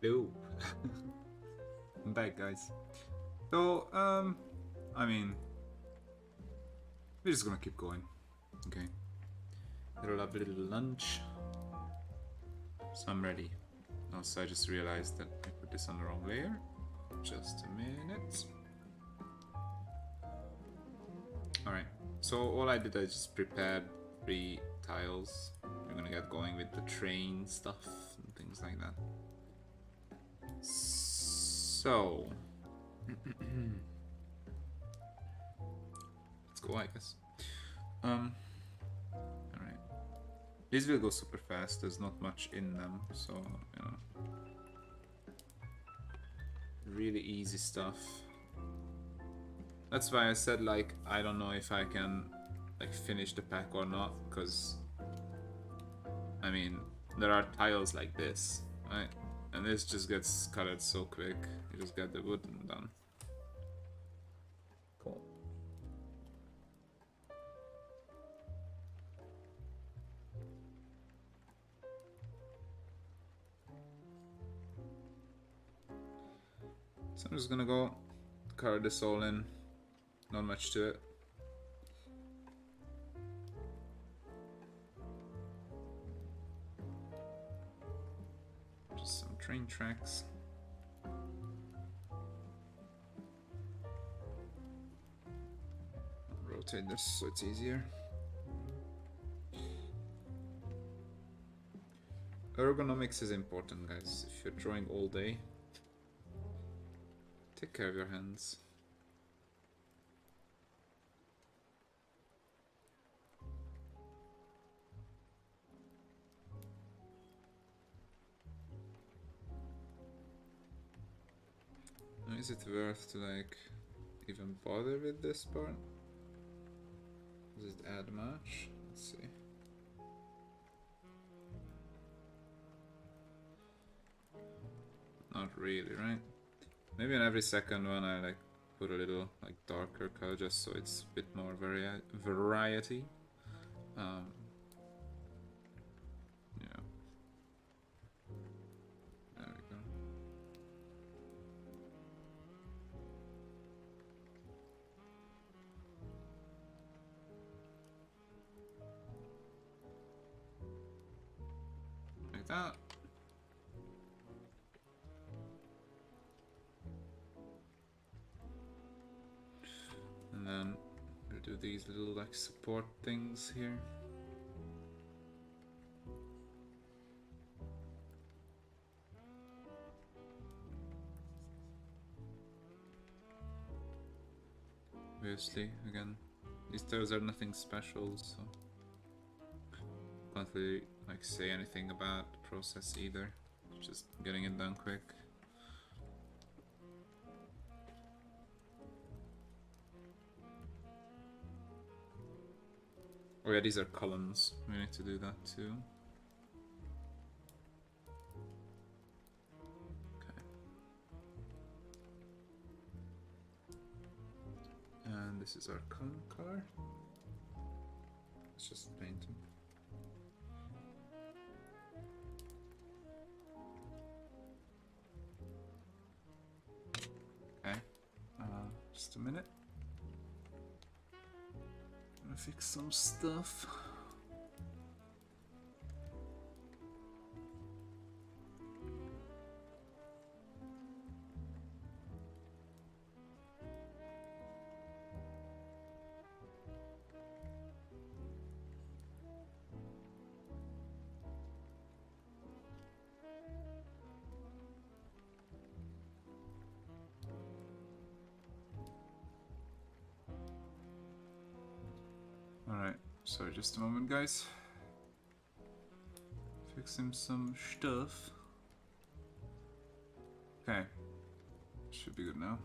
Hello. I'm back, guys. So, I mean, we're just gonna keep going. Okay. Had a lovely little lunch. So I'm ready. Also, I just realized that I put this on the wrong layer. Just a minute. Alright. So all I did, I just prepared 3 tiles. We're gonna get going with the train stuff and things like that. So... let's go, I guess. Alright. These will go super fast, there's not much in them, so, you know. Really easy stuff. That's why I said, like, I don't know if I can, like, finish the pack or not, because, I mean, there are tiles like this, right? And this just gets colored so quick. You just get the wood and done. Cool. So I'm just gonna go color this all in. Not much to it. Just some train tracks. Rotate this so it's easier. Ergonomics is important, guys. If you're drawing all day, take care of your hands. Is it worth to, like, even bother with this part? Does it add much? Let's see. Not really, right? Maybe on every second one I, like, put a little, like, darker color just so it's a bit more variety. Yeah. There we go. Like that. And then we'll do these little, like, support things here. Obviously, again, these tiles are nothing special, so can't really, like, say anything about the process either. Just getting it done quick. Oh yeah, these are columns. We need to do that too. Okay. And this is our column color. Let's just paint them. Okay. Just a minute. Gonna fix some stuff. Alright, sorry, just a moment, guys. Fixing some stuff. Okay, should be good now.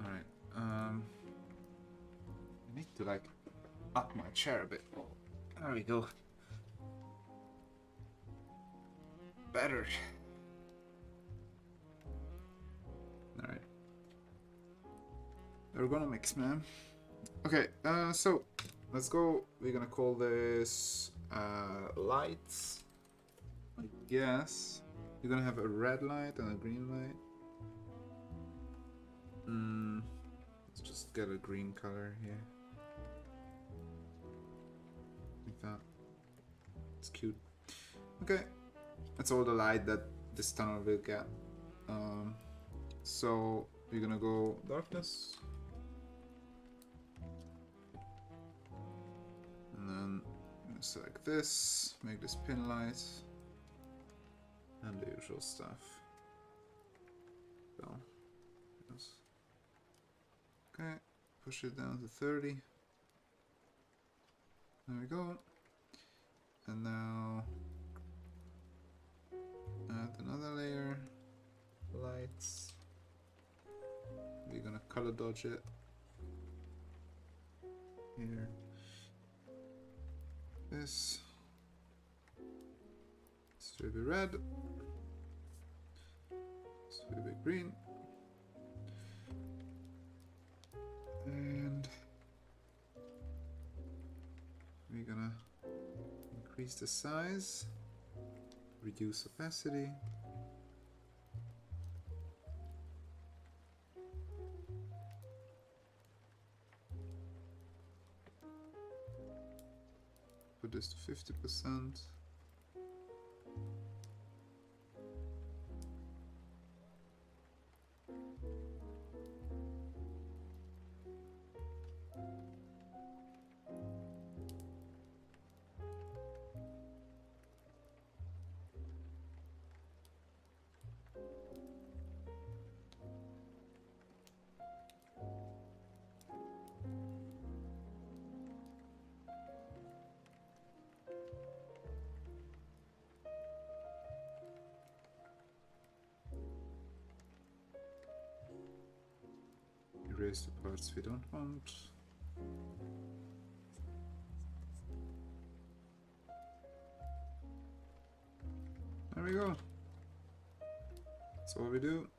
Alright, I need to, like, up my chair a bit. There we go. Better. Alright. Ergonomics, man. Okay, so let's go. We're gonna call this lights, I guess. You're gonna have a red light and a green light. Let's just get a green color here. Like that. It's cute. Okay. That's all the light that this tunnel will get. So we're gonna go darkness. And then I'm gonna select this, make this pin light, and the usual stuff. So, yes. Okay, push it down to 30. There we go. And now add another layer, lights. We're gonna color dodge it here. This will be red. This will be green. And we're gonna increase the size, reduce opacity. Put this to 50%. Erase the parts we don't want. There we go. That's all we do.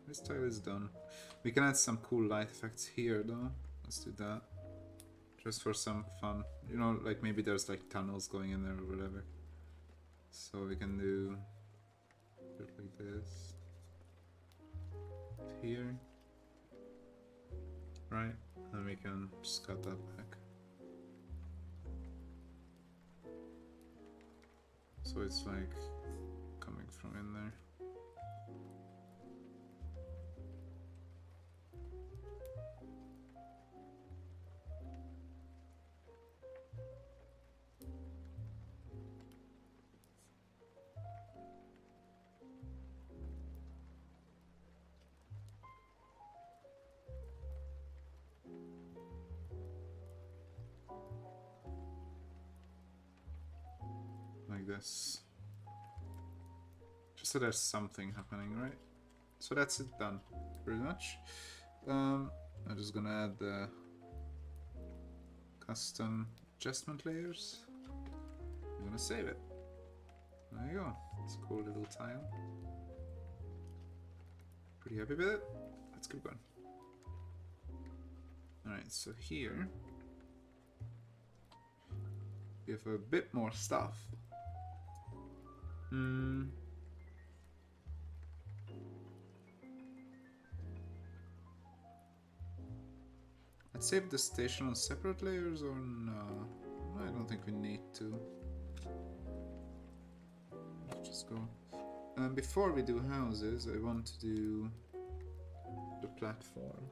This tile is done. We can add some cool light effects here though. Let's do that. Just for some fun. You know, like maybe there's like tunnels going in there or whatever. So we can do it like this. Here. Right, and we can just cut that back. So it's like coming from in there. Like this. Just so there's something happening, right? So that's it done, pretty much. I'm just gonna add the custom adjustment layers. I'm gonna save it. There you go. It's a cool little tile. Pretty happy with it. Let's keep going. Alright, so here we have a bit more stuff. Let's save the station on separate layers or no? I don't think we need to. Let's just go. Before we do houses, I want to do the platform.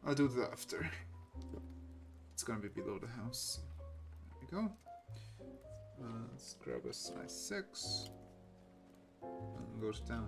I'll do that after. It's gonna be below the house. There we go. Let's grab a size 6 and go to town.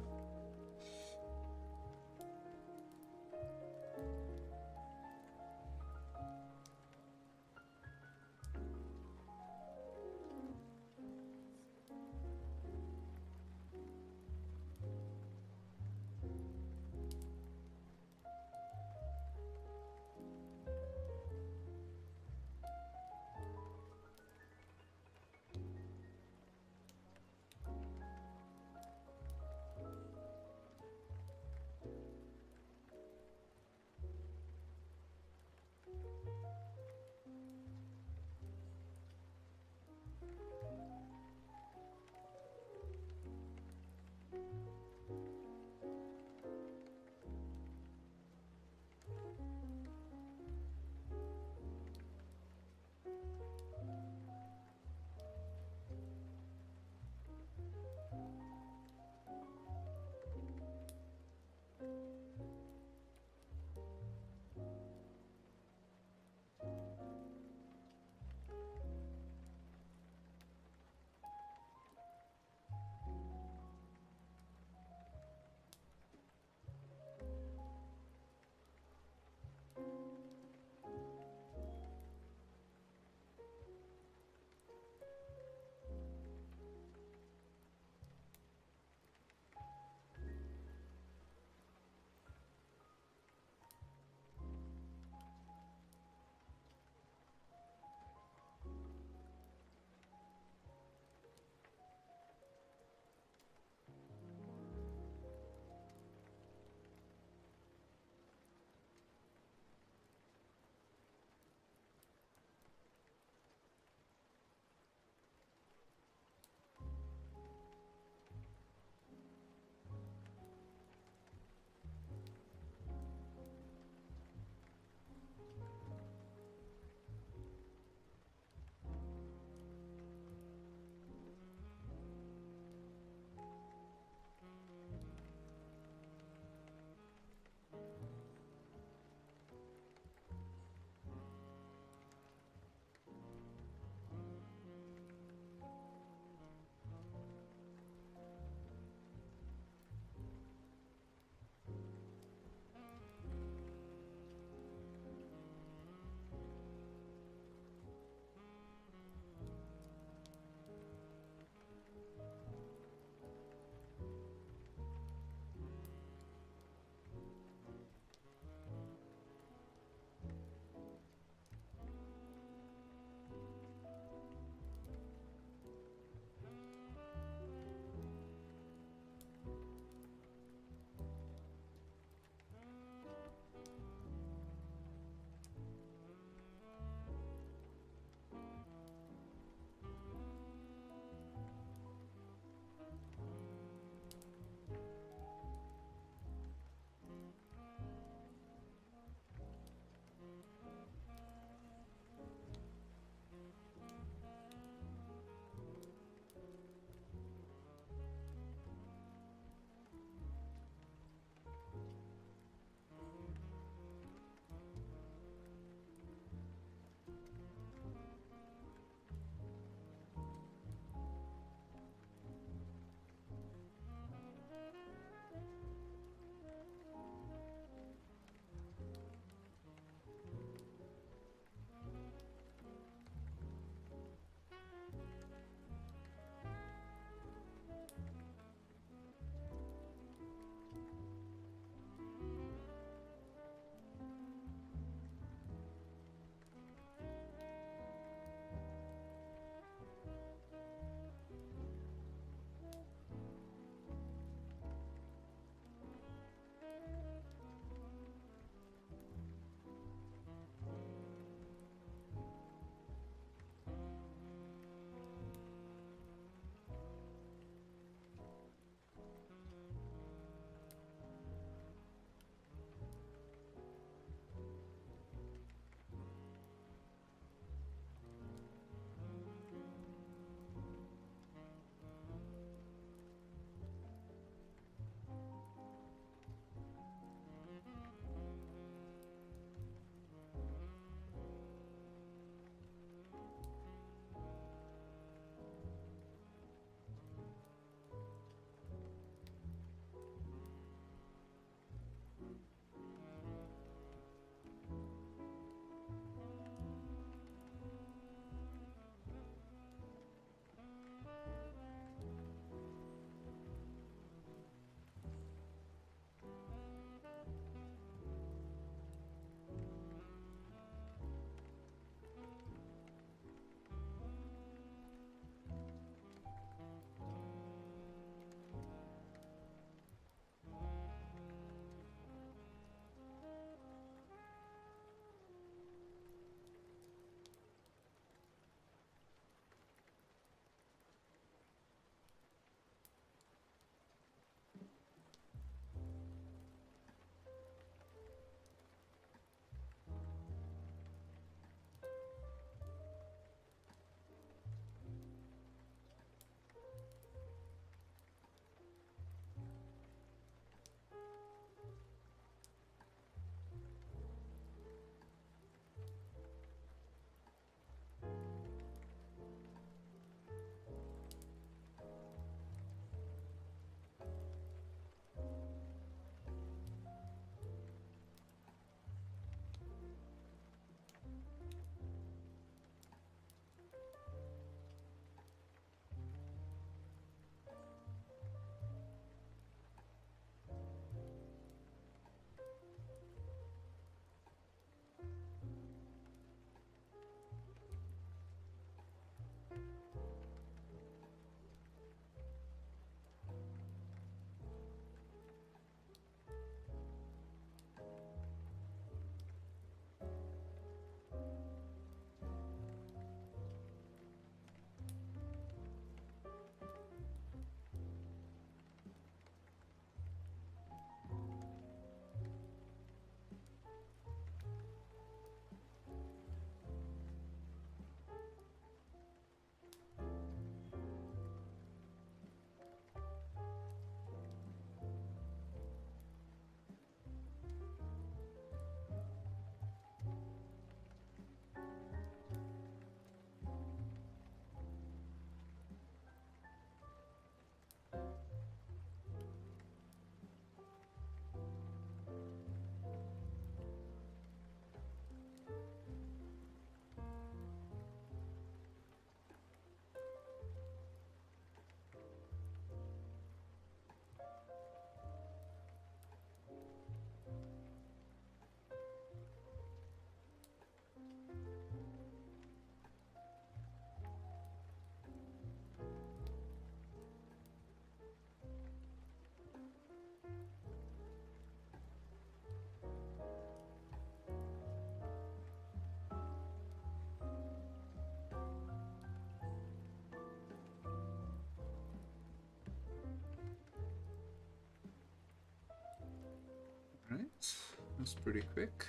Alright, that's pretty quick.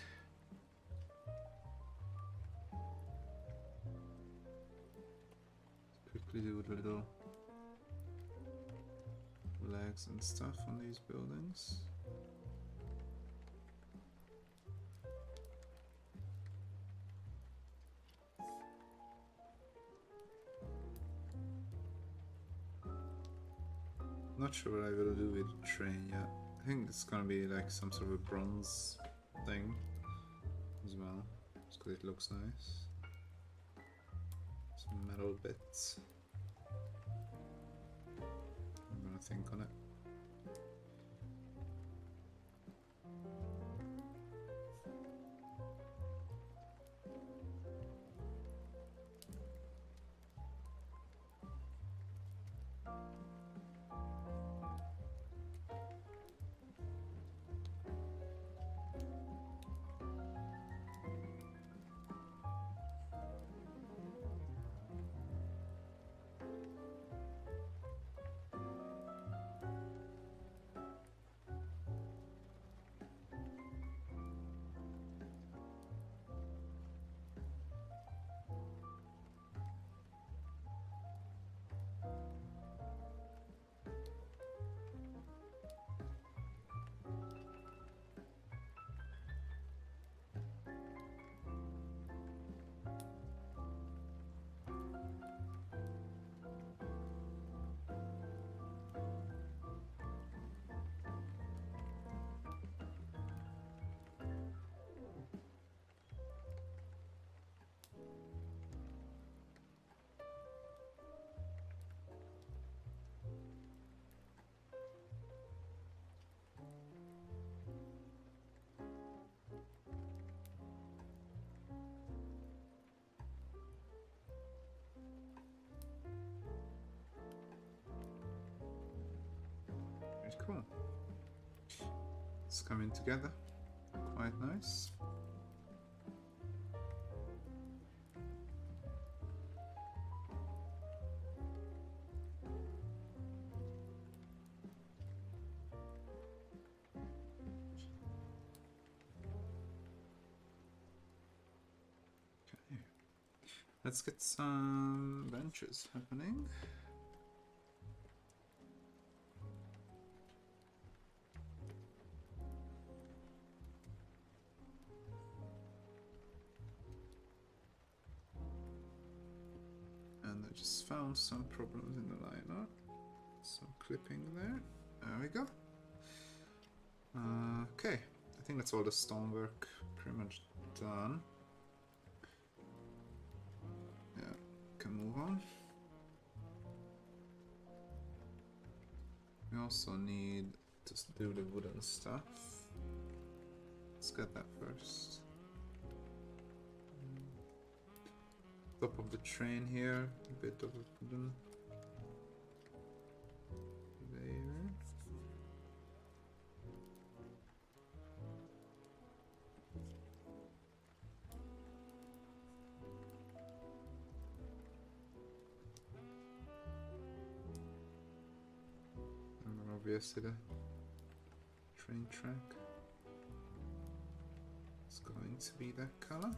Quickly do the little legs and stuff on these buildings. Not sure what I will do with the train yet. I think it's gonna be like some sort of a bronze thing as well, just because it looks nice. Some metal bits. I'm gonna think on it. Cool. It's coming together quite nice. Okay. Let's get some benches happening. I just found some problems in the liner. Some clipping there. There we go. Okay, I think that's all the stonework pretty much done. Yeah, can move on. We also need to do the wooden stuff. Let's get that first. Top of the train here, a bit of a wooden there. And then obviously the train track is going to be that color.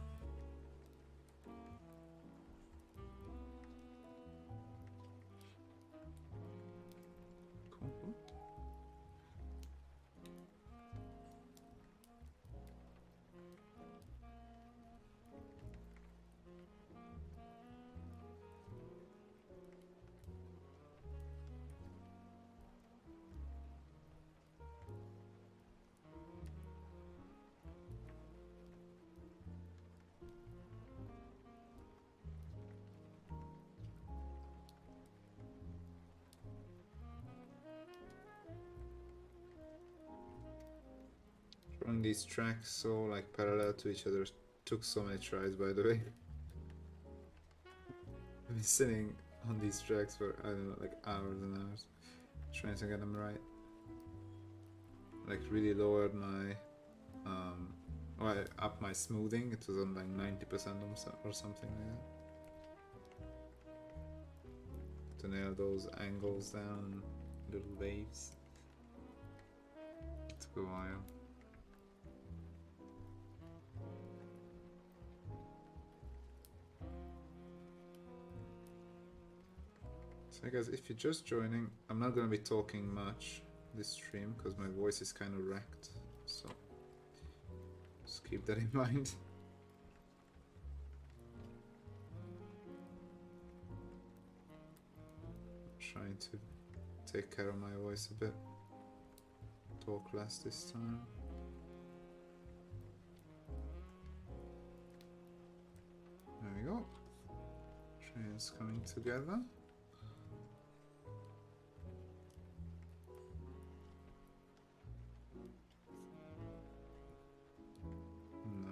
Drawing these tracks so like parallel to each other took so many tries, by the way. I've been sitting on these tracks for, I don't know, like hours and hours trying to get them right. Like really lowered my or I upped my smoothing. It was on like 90% or something like that, to nail those angles down, little waves. It took a while. I guess if you're just joining, I'm not gonna be talking much this stream because my voice is kind of wrecked, so just keep that in mind. I'm trying to take care of my voice a bit. Talk less this time. There we go. Trains coming together.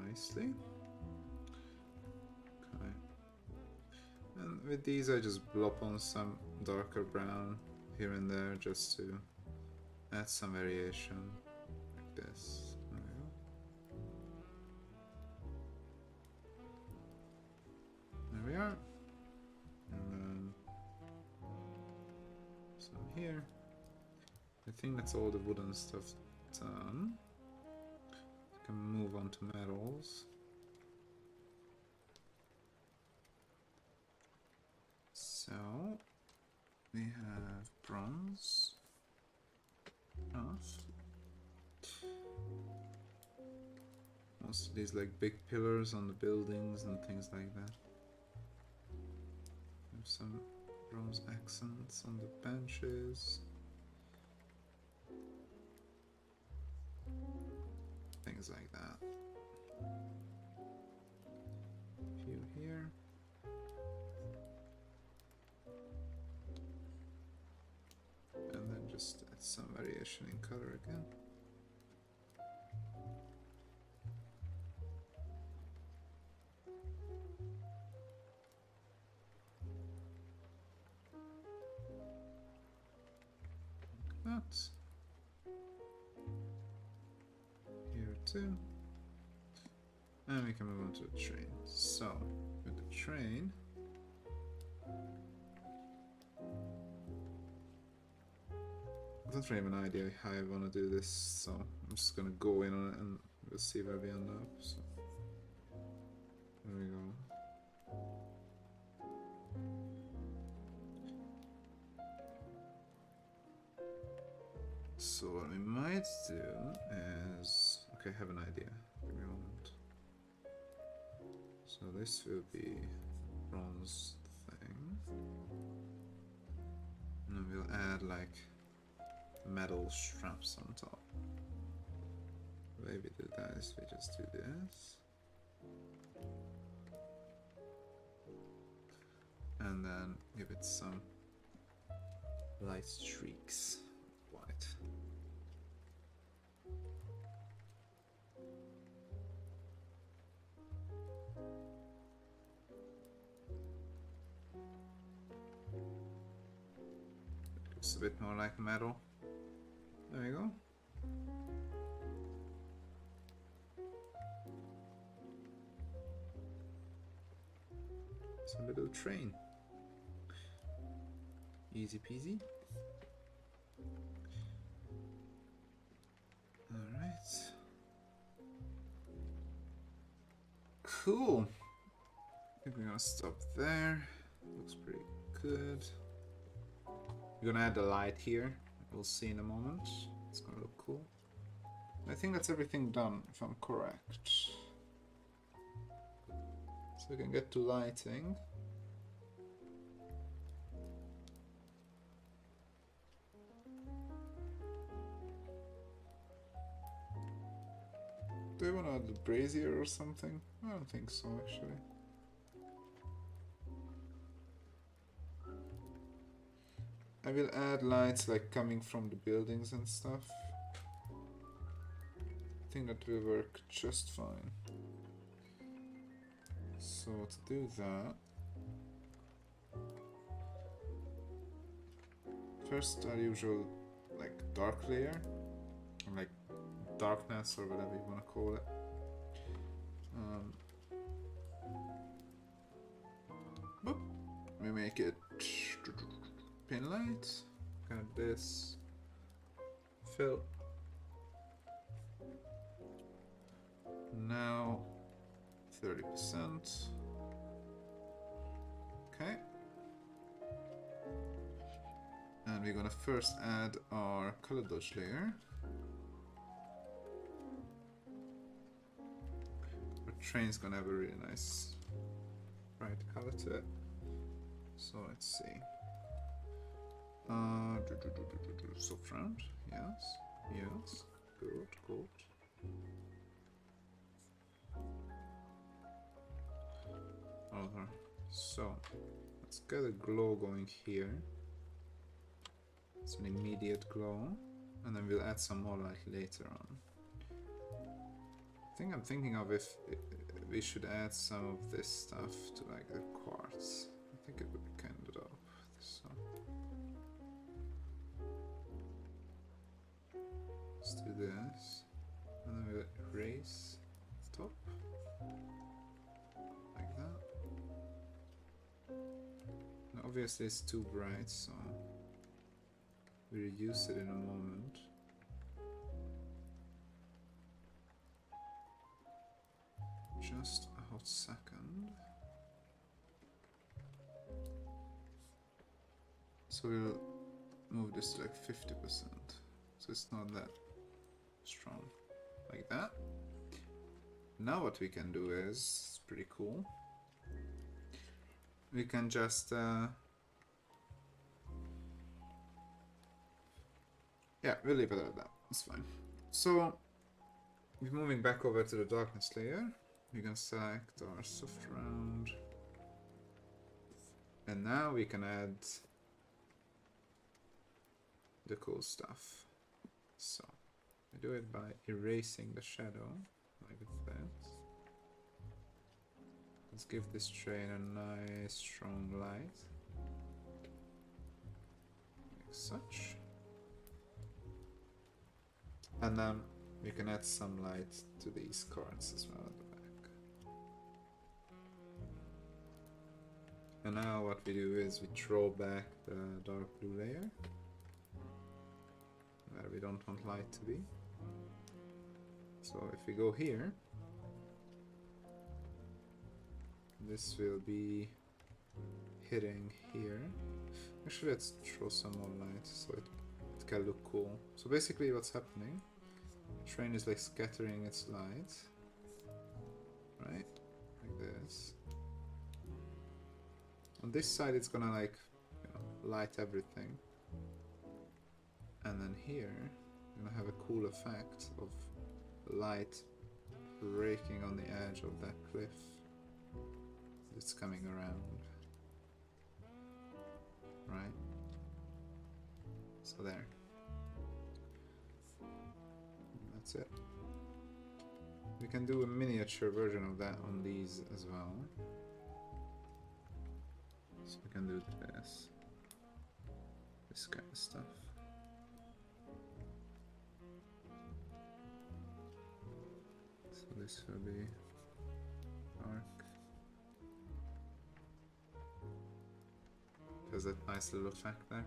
Nicely. Okay. And with these I just blop on some darker brown here and there just to add some variation, like this. There we go. There we are. And then some here. I think that's all the wooden stuff done. I can move on to metals. So we have bronze. Most of these like big pillars on the buildings and things like that. There's some bronze accents on the benches. Things like that. A few here. And then just add some variation in color again. Like that. Here too. And we can move on to the train. So, with the train, I don't really have an idea how I want to do this, so I'm just gonna go in on it and we'll see where we end up. So, there we go. So what we might do is, okay, I have an idea. Give me a moment. So this will be bronze thing, and then we'll add like metal straps on top. The way we do that is we just do this, and then give it some light streaks of white. Looks a bit more like metal. There you go. It's a little train. Easy peasy. Alright. Cool. I think we're gonna stop there. Looks pretty good. We're gonna add the light here. We'll see in a moment. It's gonna look cool. I think that's everything done, if I'm correct. So we can get to lighting. Do I want to add the brazier or something? I don't think so, actually. I will add lights like coming from the buildings and stuff. I think that will work just fine. So to do that, first our usual like dark layer, or like darkness or whatever you want to call it. Boop. We make it pin light, kind of this, fill. Now 30%. Okay. we're gonna first add our color dodge layer. Our train's gonna have a really nice bright color to it. So let's see. Soft round, yes, yes, good, good. So let's get a glow going here. It's an immediate glow, and then we'll add some more light later on. I think I'm thinking of if we should add some of this stuff to like the quartz. I think it would be kind of dope. So let's do this, and then we'll erase the top like that. Now obviously it's too bright, so we reduce it in a moment. Just a hot second. So we'll move this to like 50%. So it's not that strong. Like that. Now what we can do is, it's pretty cool. We can just yeah, we'll leave it at that. It's fine. So we're moving back over to the darkness layer. We can select our soft round, and now we can add the cool stuff. So we do it by erasing the shadow like that. Let's give this train a nice strong light like such, and then we can add some light to these cards as well at the back. And now what we do is we draw back the dark blue layer where we don't want light to be. So if we go here, this will be hitting here. Actually, let's throw some more light so it can look cool. So basically what's happening, the train is like scattering its light, right? Like this. On this side it's gonna like, you know, light everything. And then here, you're gonna have a cool effect of light breaking on the edge of that cliff. It's coming around. Right? So there. That's it. We can do a miniature version of that on these as well. So we can do this kind of stuff. So this will be dark. Has that nice little effect there.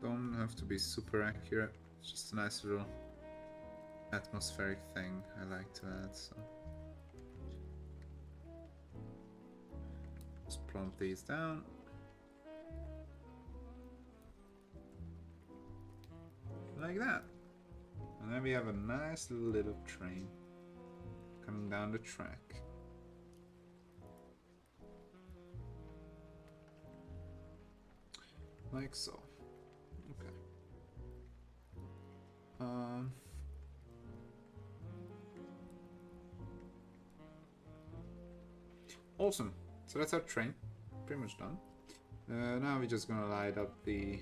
Don't have to be super accurate, it's just a nice little atmospheric thing I like to add, so just plump these down. Like that. And then we have a nice little train coming down the track. Like so. Okay. Awesome. So that's our train. Pretty much done. Now we're just gonna light up the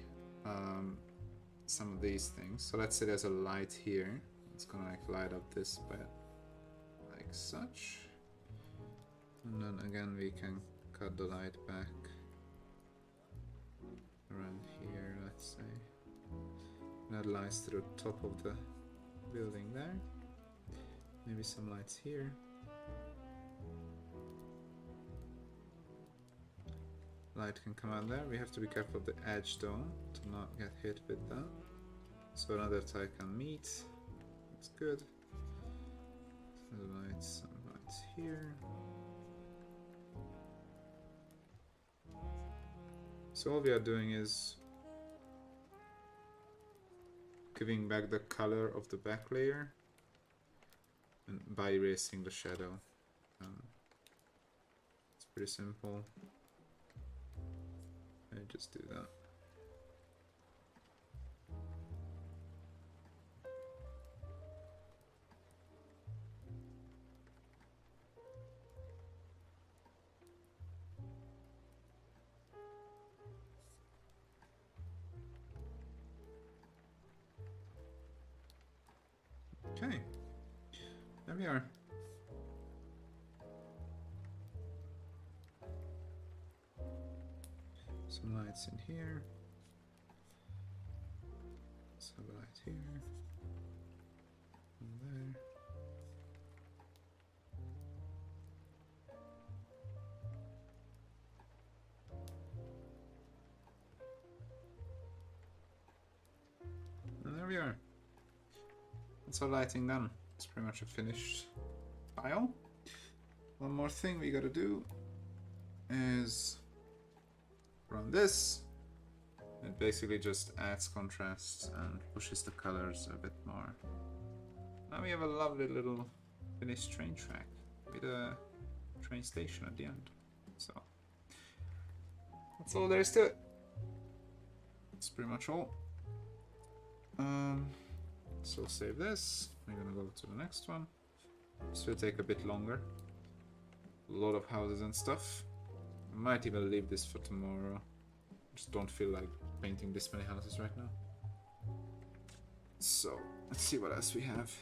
some of these things. So let's say there's a light here. It's gonna like light up this bit like such. And then again we can cut the light back around here, let's say. Add lights to the top of the building there. Maybe some lights here. Light can come out there. We have to be careful of the edge though, to not get hit with that. So another tile can meet. That's good. Some lights here. So all we are doing is giving back the color of the back layer and by erasing the shadow. It's pretty simple. I just do that. Okay, there we are. Some lights in here. Some light here. And there. And there we are. That's all lighting done. It's pretty much a finished file. One more thing we gotta do is run this. It basically just adds contrast and pushes the colors a bit more. Now we have a lovely little finished train track with a train station at the end. So that's all there is to it. That's pretty much all. So save this. We're gonna go to the next one. This will take a bit longer. A lot of houses and stuff. I might even leave this for tomorrow. Just don't feel like painting this many houses right now. So let's see what else we have.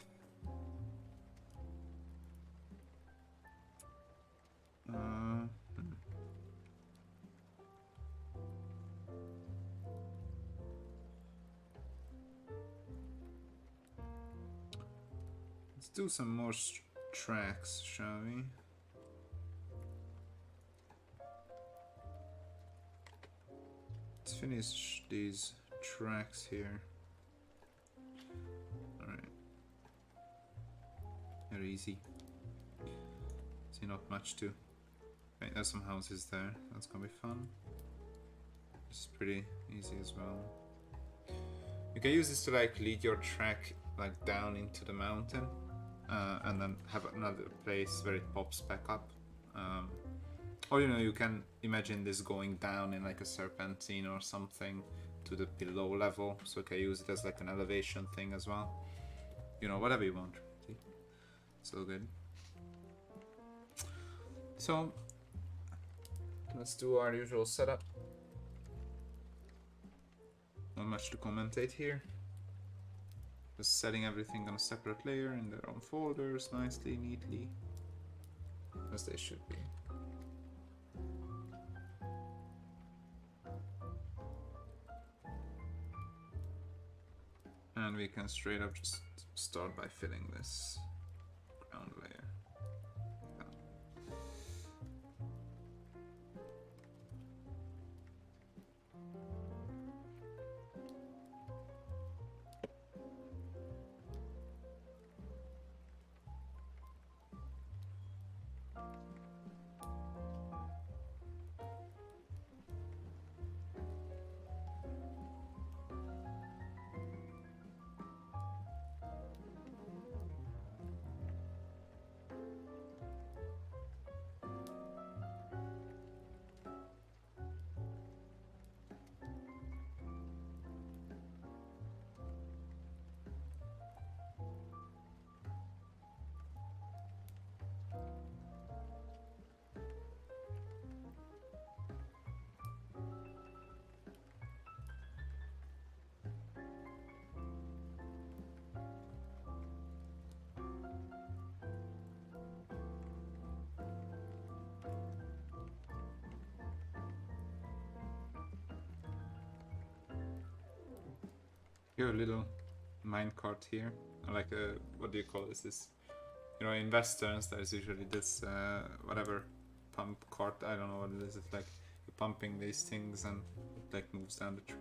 Let's do some more tracks, shall we? Let's finish these tracks here. Alright. They're easy. See, not much to. Right, there's some houses there. That's gonna be fun. It's pretty easy as well. You can use this to like lead your track like down into the mountain. And then have another place where it pops back up. Or you know, you can imagine this going down in like a serpentine or something to the below level, so you can use it as like an elevation thing as well. You know, whatever you want. See? So good. So let's do our usual setup. Not much to commentate here. Just setting everything on a separate layer in their own folders, nicely, neatly, as they should be. And we can straight up just start by filling this ground layer. You have a little minecart here. Like a, what do you call this? You know, in westerns there's usually this whatever pump cart. I don't know what it is. It's like you're pumping these things and it like moves down the track.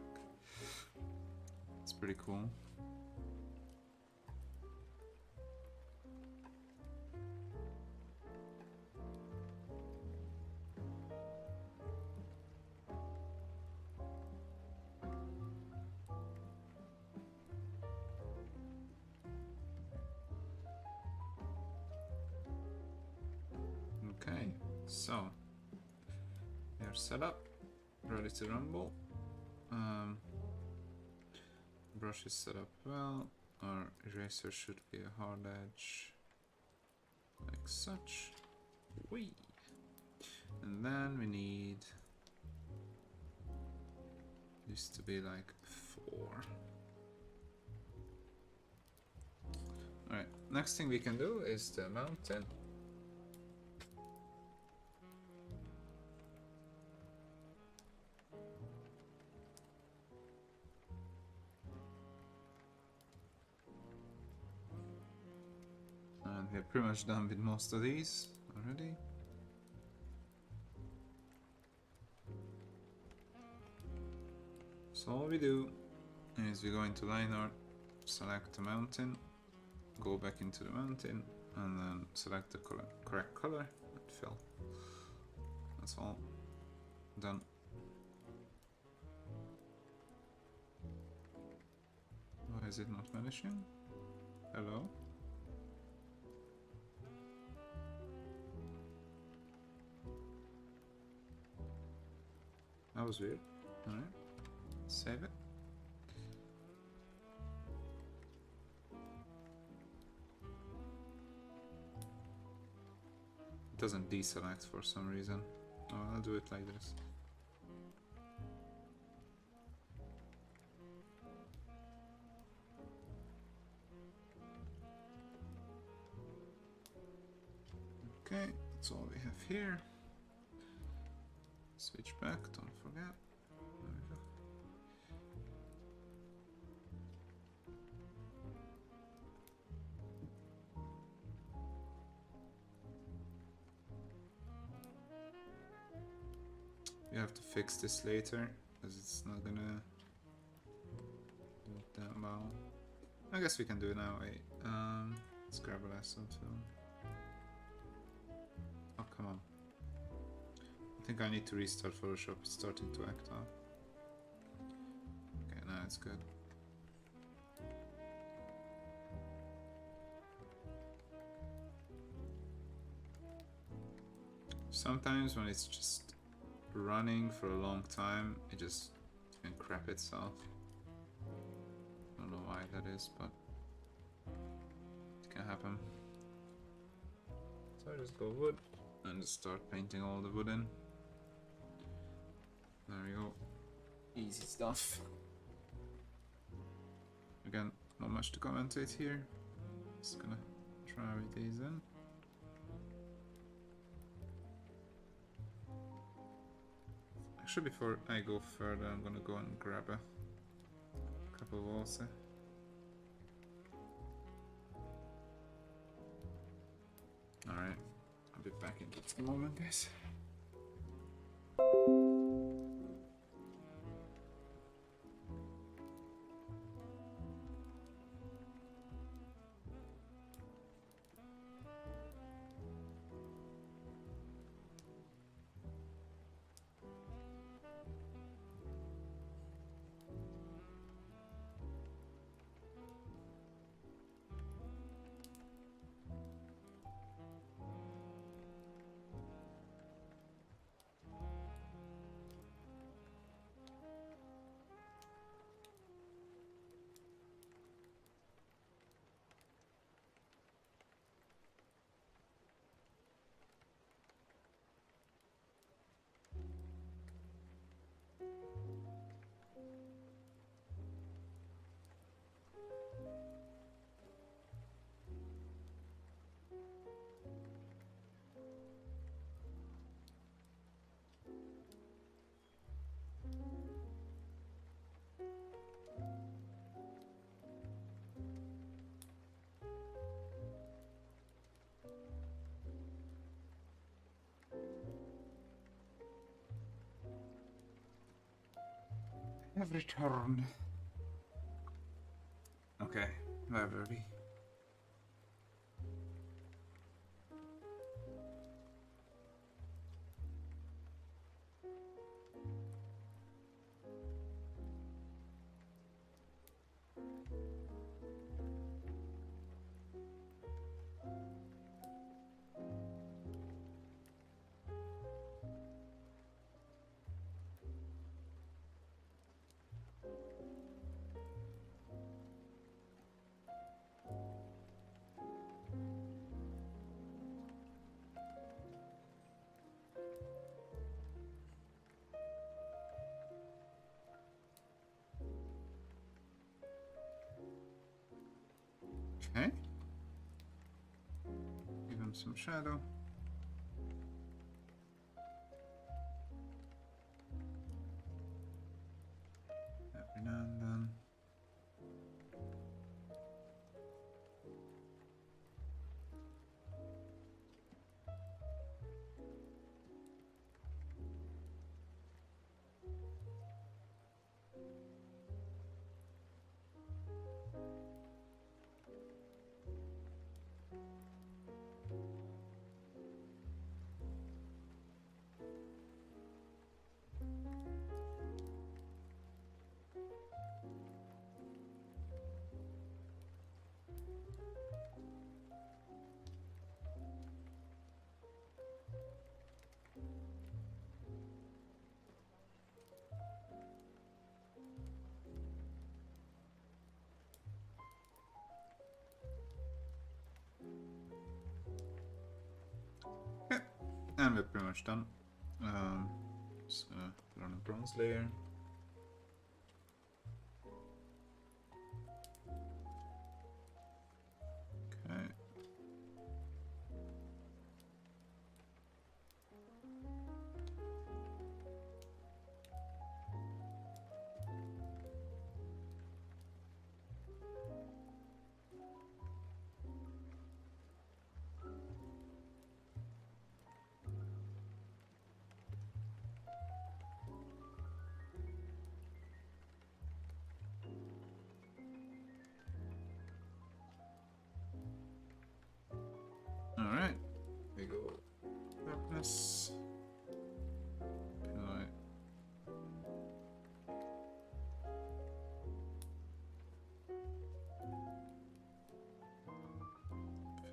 It's pretty cool. Okay, so we are set up, ready to rumble. Brush is set up well. Our eraser should be a hard edge, like such. Whee! And then we need this to be like 4. Alright, next thing we can do is the mountain. And we're pretty much done with most of these already. So all we do is we go into line art, select the mountain, go back into the mountain, and then select the correct color and fill. That's all done. Why is it not vanishing? Hello? That was weird. Alright, save it. It doesn't deselect for some reason. Oh, I'll do it like this. Okay, that's all we have here. Switch back, don't forget. There we go. We have to fix this later, because it's not gonna do it that well. I guess we can do it now. Wait, let's grab a lasso too. Oh, come on. I think I need to restart Photoshop, it's starting to act up. Okay, now it's good. Sometimes when it's just running for a long time, it just can crap itself. I don't know why that is, but it can happen. So I just go wood and just start painting all the wood in. There we go. Easy stuff. Again, not much to commentate here. Just gonna try with these in. Actually, before I go further, I'm gonna go and grab a couple of walls. Alright, I'll be back in just a moment, guys. have returned. Okay, where were we? Okay. Give him some shadow. Every now and then. Okay, and we're pretty much done. Just gonna put on a bronze layer. Okay. Alright. There we go. Darkness. Alright.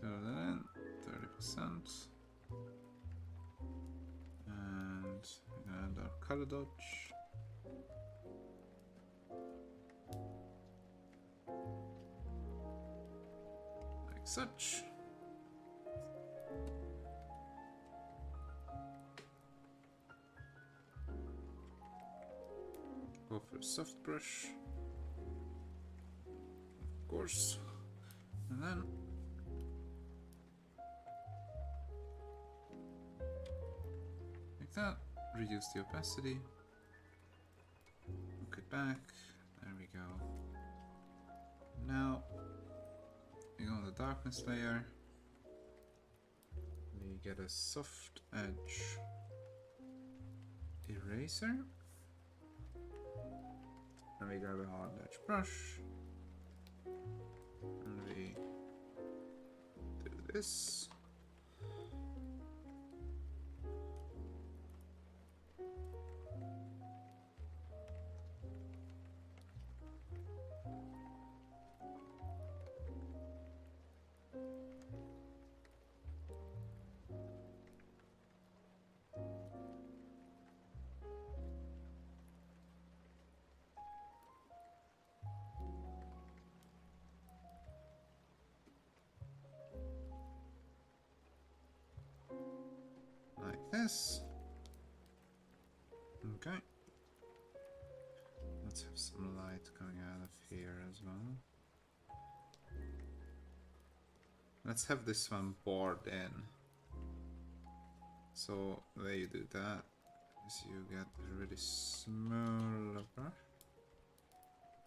Fill that in. 30%. And we're gonna add our color dodge. Like such. Go for a soft brush, of course, and then like that. Reduce the opacity, look it back, there we go. Now we go on the darkness layer, we get a soft edge eraser. And we grab a hard edge brush, and we do this. Like this. Okay. Let's have some light coming out of here as well. Let's have this one bored in. So the way you do that is you get a really small brush,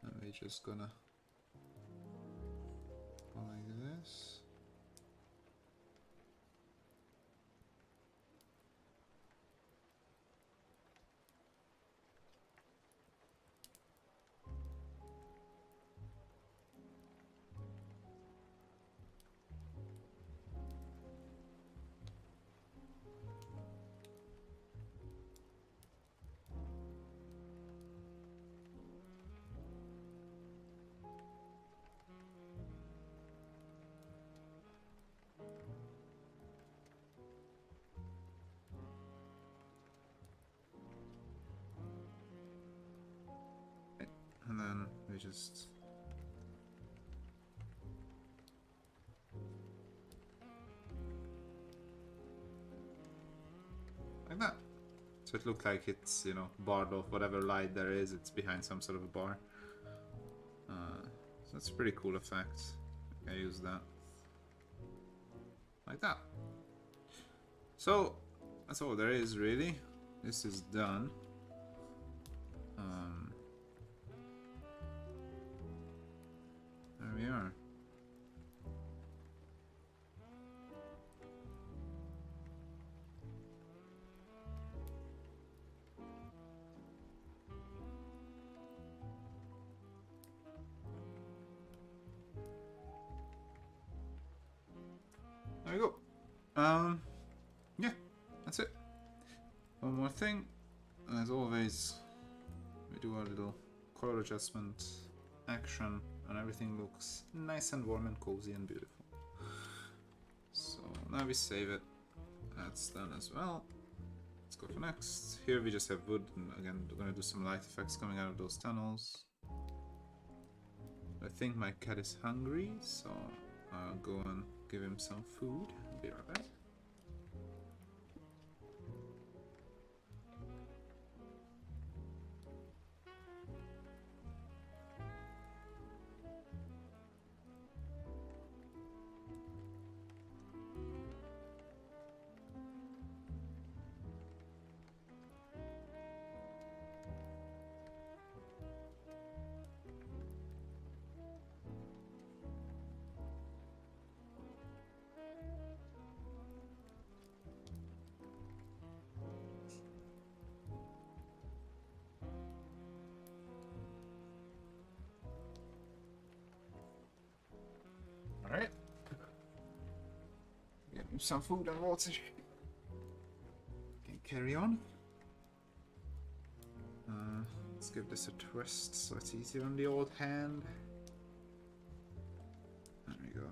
and we're just gonna go like this. And then we just... like that. So it looked like it's, you know, barred off whatever light there is, it's behind some sort of a bar. So that's a pretty cool effect. I use that. Like that. So, that's all there is really. This is done. There we are. There we go. Yeah, that's it. One more thing. As always, we do our little color adjustment, action, and everything looks nice and warm and cozy and beautiful. So now we save it. That's done as well. Let's go for next. Here we just have wood, and again, we're gonna do some light effects coming out of those tunnels. I think my cat is hungry, so I'll go and give him some food. I'll be right back. Alright. Get him some food and water. Can carry on. Let's give this a twist so it's easier on the old hand. There we go.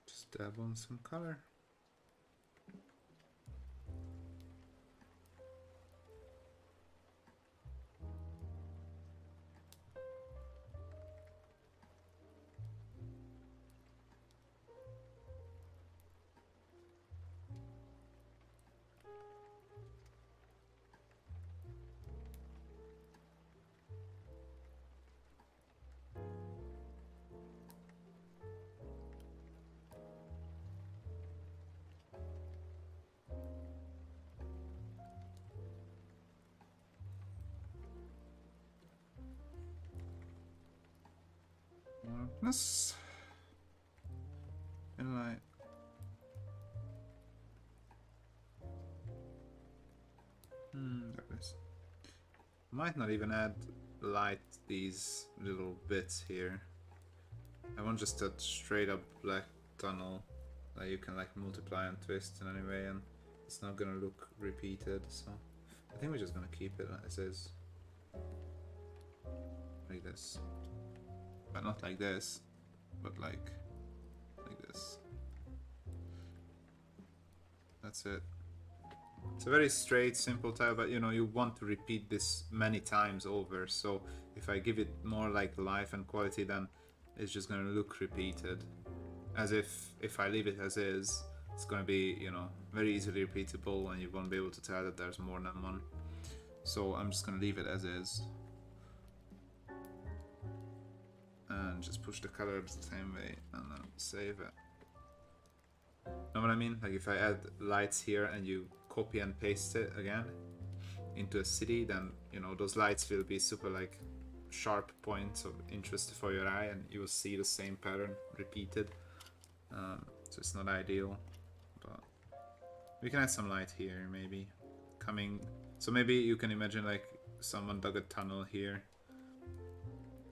Just dab on some color. Darkness. And light. There it is. Might not even add light these little bits here. I want just a straight up black tunnel that you can like multiply and twist in any way, and it's not gonna look repeated, so I think we're just gonna keep it as is. Like this. But not like this, but like this. That's it. It's a very straight, simple tile, but you know, you want to repeat this many times over, so if I give it more like life and quality, then it's just gonna look repeated. As if I leave it as is, it's gonna be, you know, very easily repeatable and you won't be able to tell that there's more than one. So I'm just gonna leave it as is. and just push the color the same way and then save it. Know what I mean? Like if I add lights here and you copy and paste it again into a city, then you know those lights will be super like sharp points of interest for your eye, and you will see the same pattern repeated. So it's not ideal, but we can add some light here maybe coming. So maybe you can imagine like someone dug a tunnel here,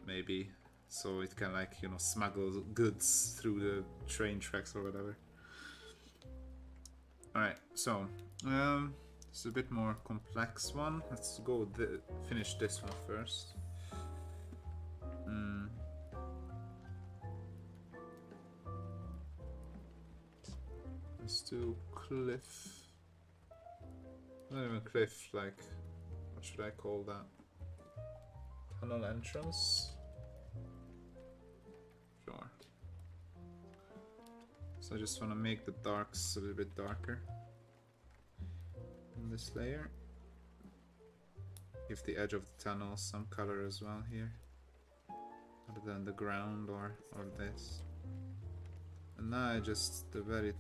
maybe, so it can like, you know, smuggle goods through the train tracks or whatever. Alright, so it's a bit more complex one. Let's go finish this one first. Let's do cliff. Not even cliff, like, what should I call that? Tunnel entrance? Sure. So I just want to make the darks a little bit darker in this layer. Give the edge of the tunnel some color as well here, other than the ground or this. And now I just, the very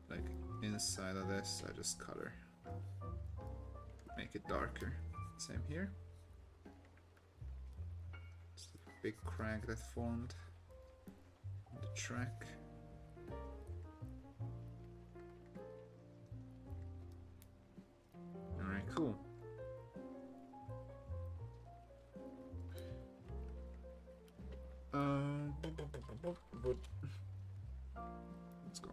like inside of this, I just color, make it darker. Same here. Just a big crack that formed on the track. Alright, cool. Let's go.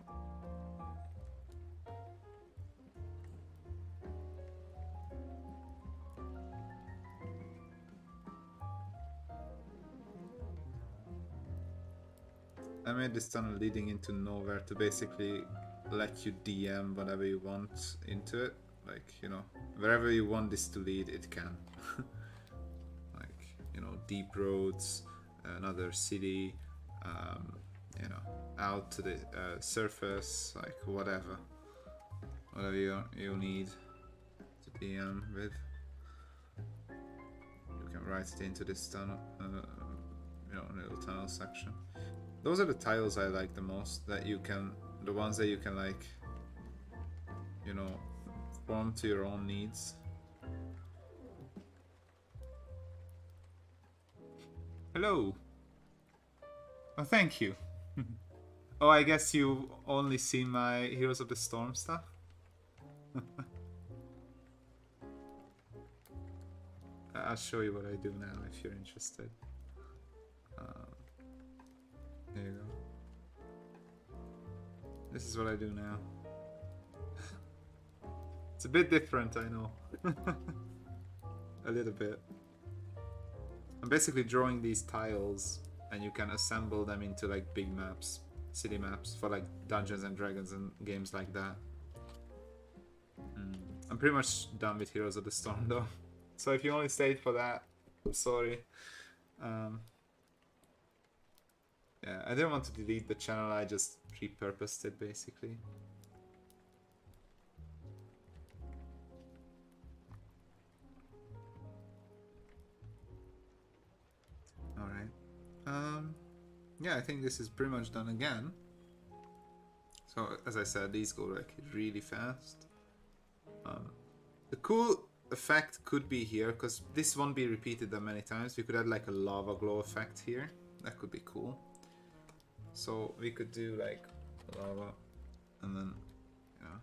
I made this tunnel leading into nowhere to basically let you DM whatever you want into it. Like, you know, wherever you want this to lead, it can. Like, you know, deep roads, another city, you know, out to the surface, like whatever you need to DM with, you can write it into this tunnel, you know, little tunnel section. Those are the tiles I like the most, that you can, the ones that you can like, you know, form to your own needs. Hello. Oh, thank you. Oh, I guess you only seen my Heroes of the Storm stuff? I'll show you what I do now if you're interested. There you go. This is what I do now. It's a bit different, I know. A little bit. I'm basically drawing these tiles and you can assemble them into like big maps, city maps for like Dungeons and Dragons and games like that. I'm pretty much done with Heroes of the Storm though. So if you only stayed for that, I'm sorry. Yeah, I didn't want to delete the channel, I just repurposed it basically. Alright. Yeah, I think this is pretty much done again. So, as I said, these go like really fast. The cool effect could be here, because this won't be repeated that many times. We could add like a lava glow effect here. That could be cool. So we could do like lava, and then, yeah,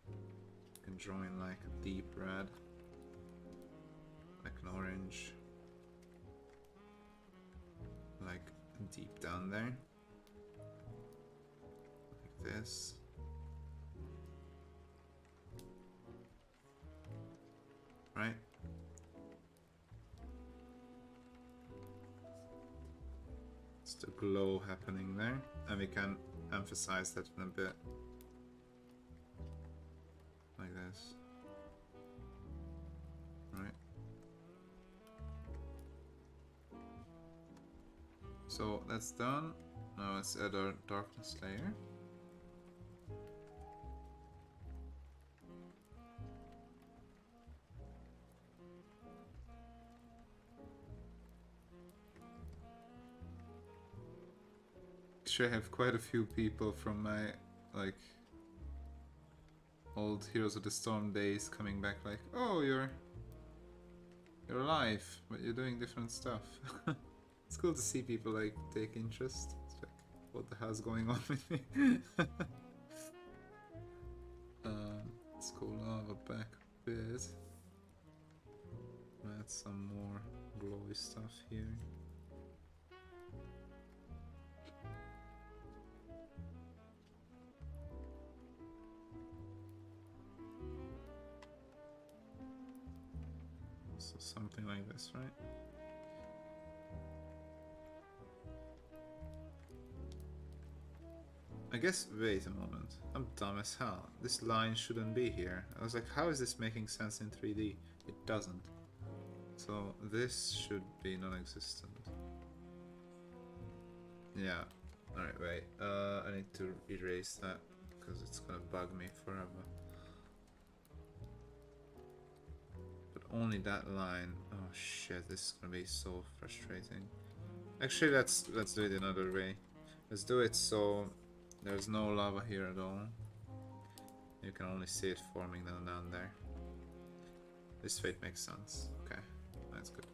you can draw in like a deep red, like an orange, like deep down there, like this. Right? It's the glow happening there, and we can emphasize that in a bit. Like this. Right? So that's done. Now let's add our darkness layer. Actually, I have quite a few people from my, like, old Heroes of the Storm days coming back like, oh, you're alive, but you're doing different stuff. It's cool to see people, like, take interest. It's like, what the hell's going on with me? Let's go lava back a bit. Add some more glowy stuff here. So something like this, right? I guess, wait a moment. I'm dumb as hell. This line shouldn't be here. I was like, how is this making sense in 3D? It doesn't. So this should be non-existent. Yeah. Alright, wait. I need to erase that because it's gonna bug me forever. But only that line. Oh shit, this is gonna be so frustrating. Actually, let's do it another way. Let's do it so there's no lava here at all. You can only see it forming down there. This fate makes sense. Okay, that's good.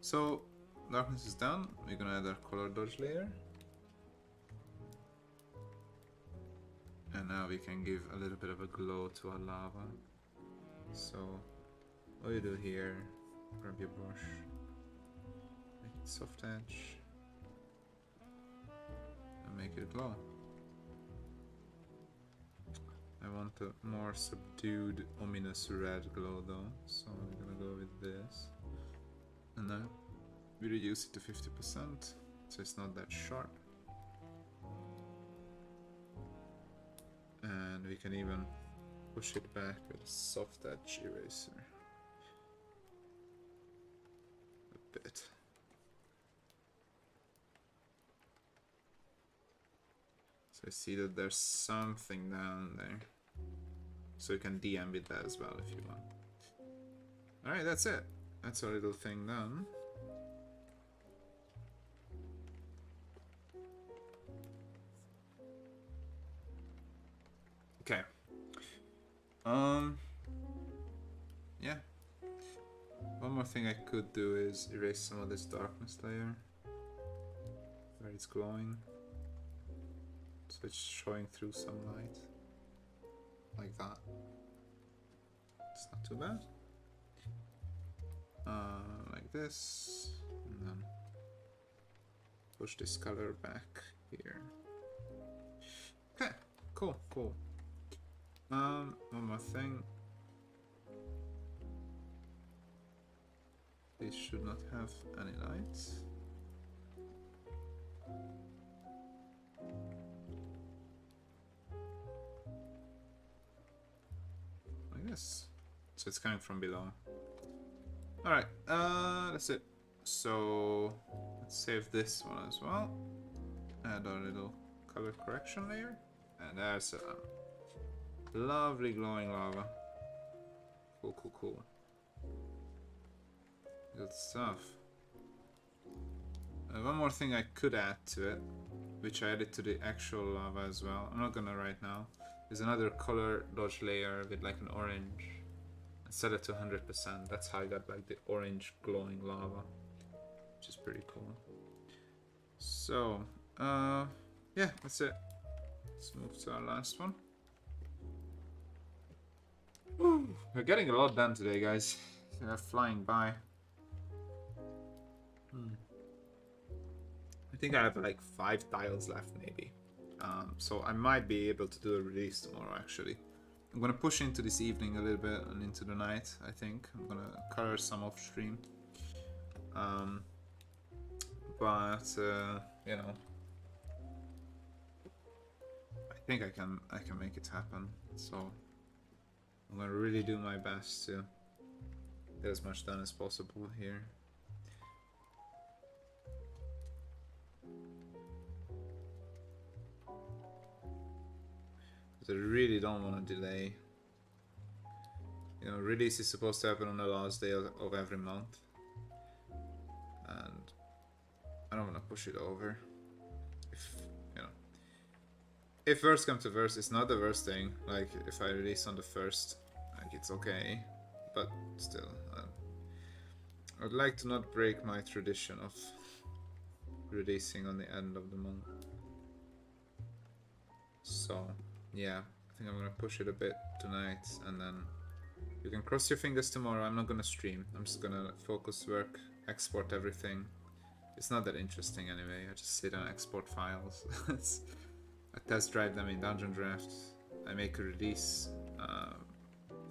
So, darkness is done. We're gonna add our color dodge layer. And now we can give a little bit of a glow to our lava. So, what you do here, grab your brush, make it soft edge, and make it glow. I want a more subdued, ominous red glow though, so we're gonna go with this. And now we reduce it to 50%, so it's not that sharp. And we can even push it back with a soft edge eraser. A bit. So I see that there's something down there. So you can de-ambit that as well if you want. Alright, that's it. That's our little thing done. Okay. Yeah. One more thing I could do is erase some of this darkness layer where it's glowing. So it's showing through some light. Like that. It's not too bad. Like this. And then push this color back here. Okay, cool, cool. One more thing. This should not have any lights. Like this. So it's coming from below. Alright, that's it. So let's save this one as well. Add our little color correction layer. And there's a lovely glowing lava. Cool, cool, cool. Good stuff. One more thing I could add to it, which I added to the actual lava as well. I'm not gonna right now. Is another color dodge layer with like an orange. And set it to 100%. That's how I got like the orange glowing lava, which is pretty cool. So, yeah, that's it. Let's move to our last one. Woo. We're getting a lot done today, guys. They're flying by. I think I have like 5 tiles left, maybe. So I might be able to do a release tomorrow, actually. I'm gonna push into this evening a little bit and into the night, I think. I'm gonna color some off stream. You know, I think I can make it happen. So I'm gonna really do my best to get as much done as possible here. I really don't want to delay. You know, release is supposed to happen on the last day of every month. And I don't want to push it over. If, you know, if worst comes to worst, it's not the worst thing. Like, if I release on the first, like, it's okay. But still, I'd like to not break my tradition of releasing on the end of the month. So, yeah, I think I'm gonna push it a bit tonight, and then you can cross your fingers tomorrow. I'm not gonna stream. I'm just gonna focus, work, export everything. It's not that interesting anyway. I just sit and export files. I test drive them in Dungeon Draft. I make a release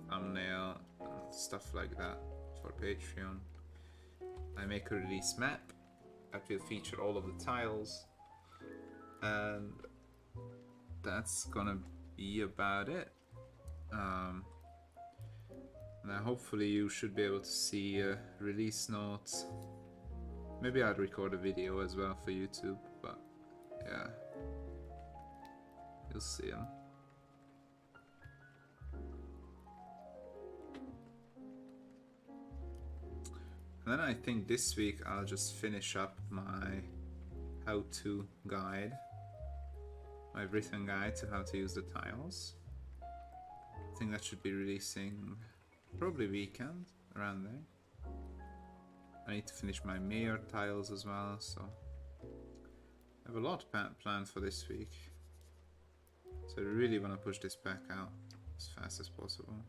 thumbnail and stuff like that for Patreon. I make a release map that will feature all of the tiles, and that's gonna be about it. Now hopefully you should be able to see release notes. Maybe I'd record a video as well for YouTube, but yeah, you'll see them. And then I think this week I'll just finish up my how-to guide, my written guide to how to use the tiles. I think that should be releasing probably weekend, around there. I need to finish my mayor tiles as well, so I have a lot planned for this week. So I really want to push this back out as fast as possible.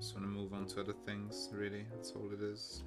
Just want to move on to other things, really, that's all it is.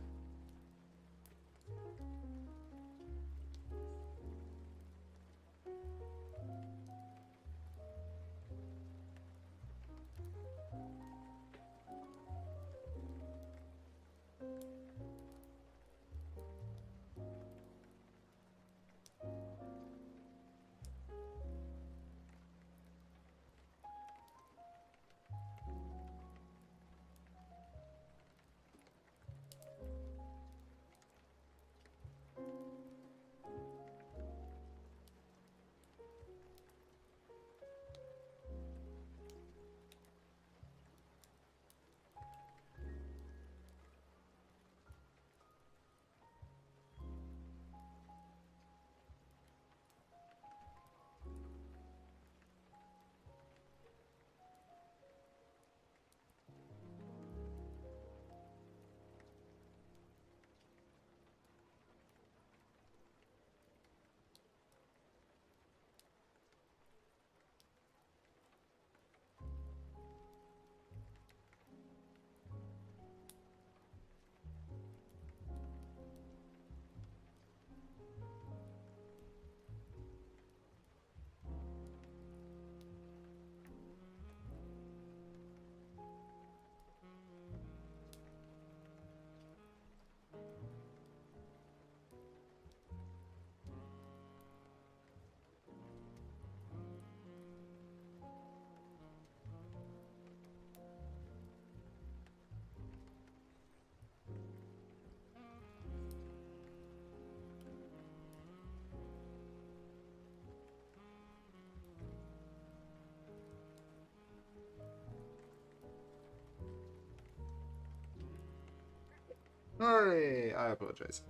Hey, I apologize.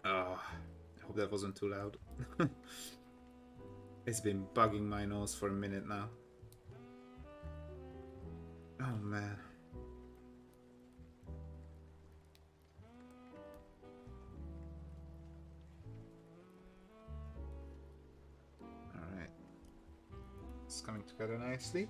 I hope that wasn't too loud. It's been bugging my nose for a minute now. Oh man. Alright. It's coming together nicely.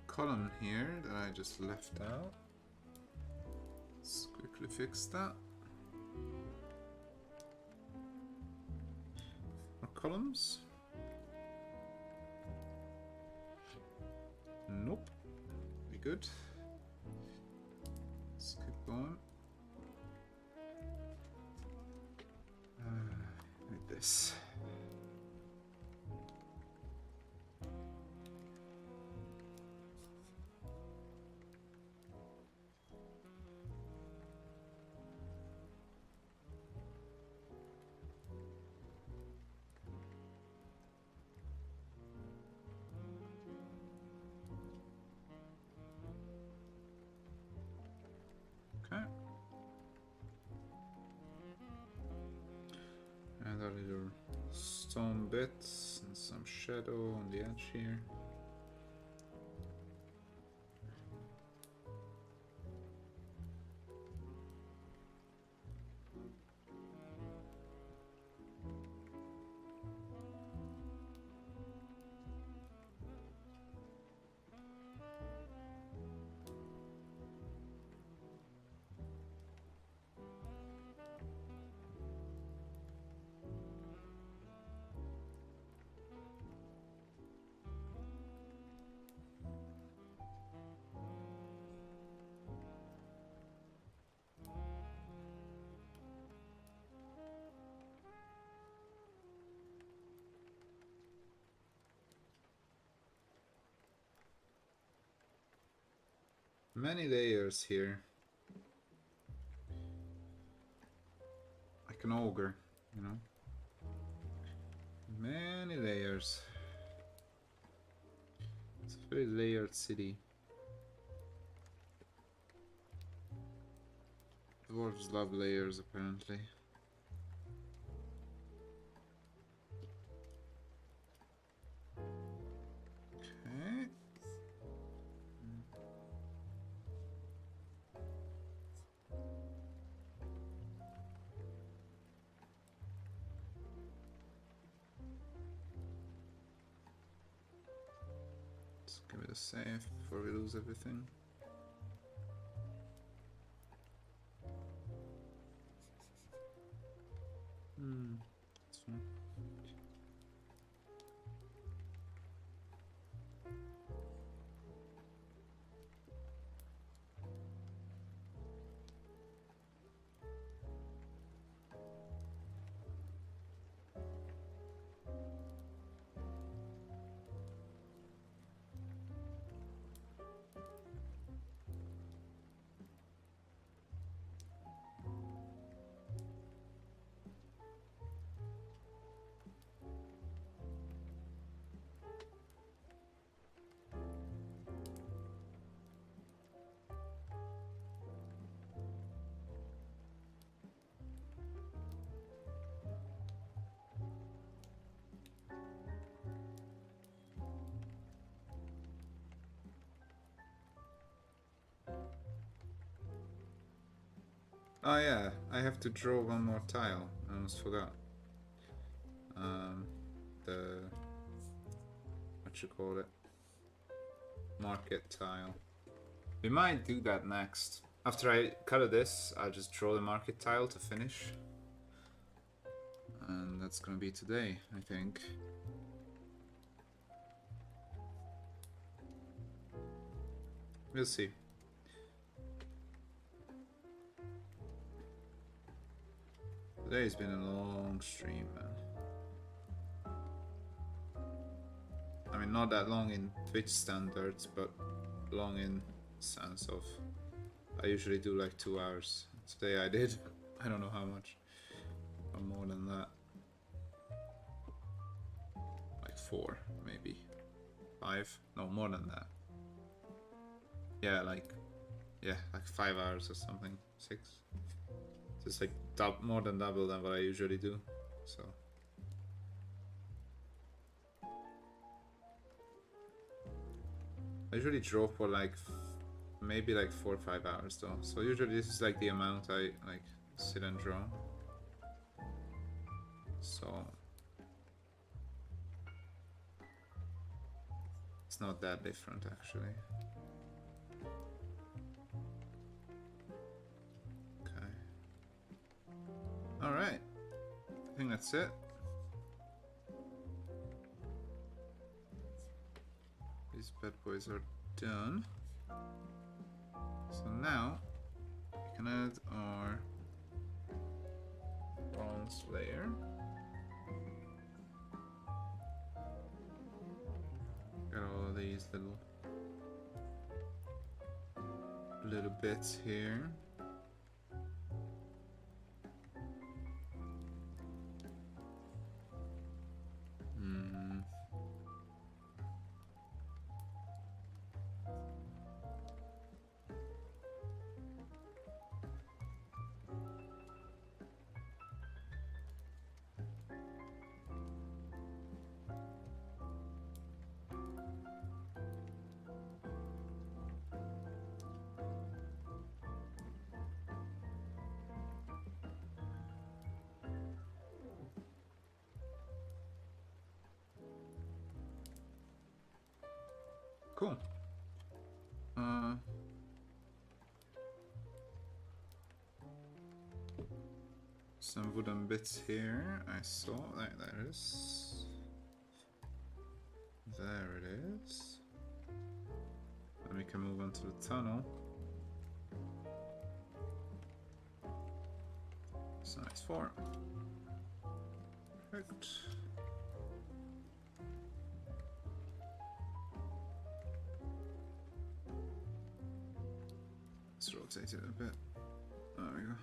Column here that I just left out. Let's quickly fix that. columns? Nope. We good. Let's keep going. Like this. Okay. And our little stone bits and some shadow on the edge here. Many layers here. Like an ogre, you know? Many layers. It's a very layered city. Dwarves love layers, apparently. Okay. Let's give it a save before we lose everything. That's fine. Oh yeah, I have to draw one more tile. I almost forgot. The what you call it? Market tile. We might do that next. After I color this, I'll just draw the market tile to finish. And that's gonna be today, I think. We'll see. Today's been a long stream, man. I mean, not that long in Twitch standards, but long in sense of I usually do like 2 hours. Today I did. I don't know how much. Or more than that. Like 4, maybe. 5? No, more than that. Yeah, like 5 hours or something. 6. So it's like more than double than what I usually do. So I usually draw for like maybe like 4 or 5 hours though. So usually this is like the amount I like sit and draw. So it's not that different actually. Okay. Alright. I think that's it. bad boys are done. So now we can add our bronze layer. Got all of these little bits here. Cool. Some wooden bits here. I saw that. There it is. There it is. And we can move on to the tunnel. Size 4. Perfect. Let's rotate it a bit. There we go.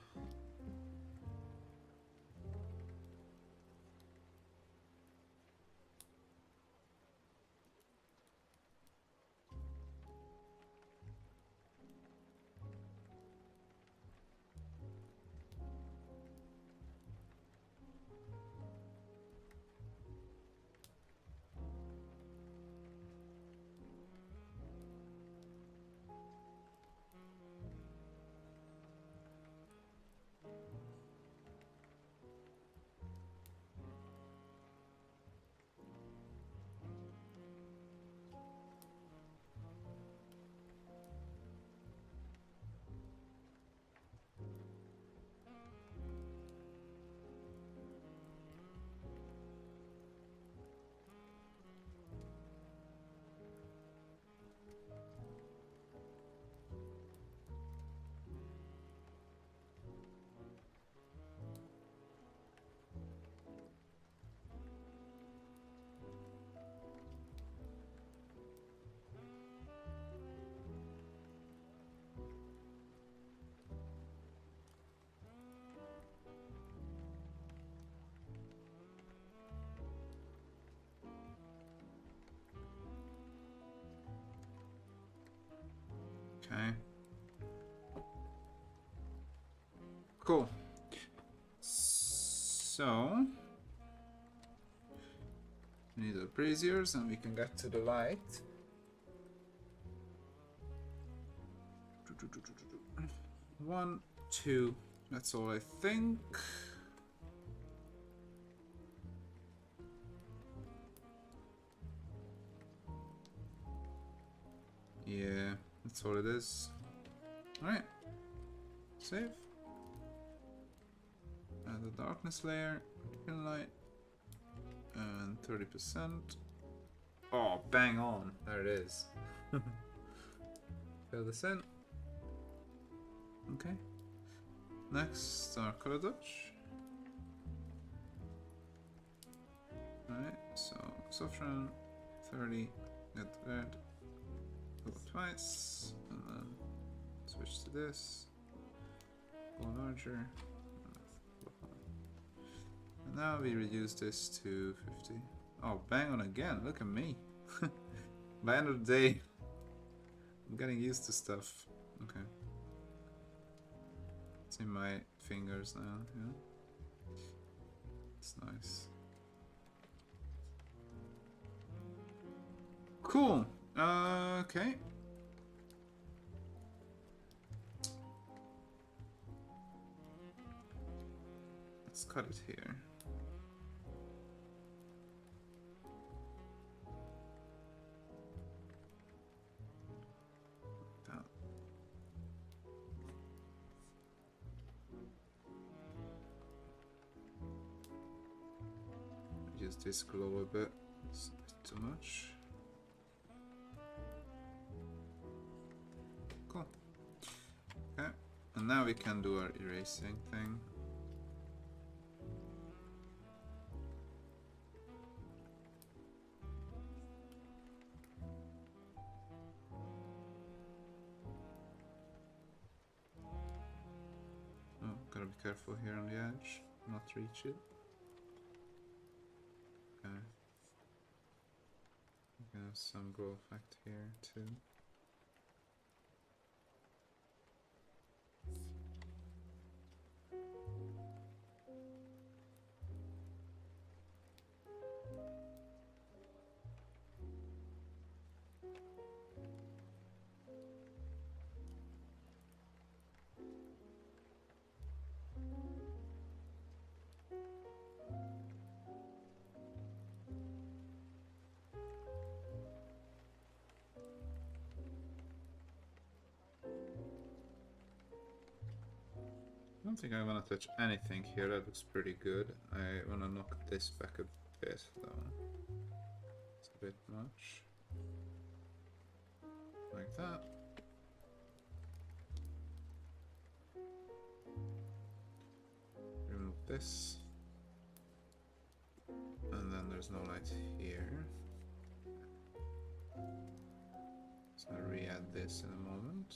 Okay. Cool. So we need our braziers and we can get to the light. 1, 2, that's all I think. Yeah, that's all it is. Alright. Save. Add the darkness layer, pin light, and 30%. Oh, bang on. There it is. Fill this in. Okay. Next, our color dodge. Alright, so saffron, 30, get red, go twice, and then switch to this, go larger, and now we reduce this to 50. Oh, bang on again, look at me. By the end of the day, I'm getting used to stuff. Okay. It's in my fingers now, yeah. It's nice. Cool. Okay. Let's cut it here. That. Use this glow a bit. It's a bit too much. And now we can do our erasing thing. Oh, gotta be careful here on the edge, not reach it. Okay. We can have some grow effect here too. I don't think I want to touch anything here. That looks pretty good. I want to knock this back a bit though. It's a bit much. Like that. Remove this. And then there's no light here. So I'll re-add this in a moment.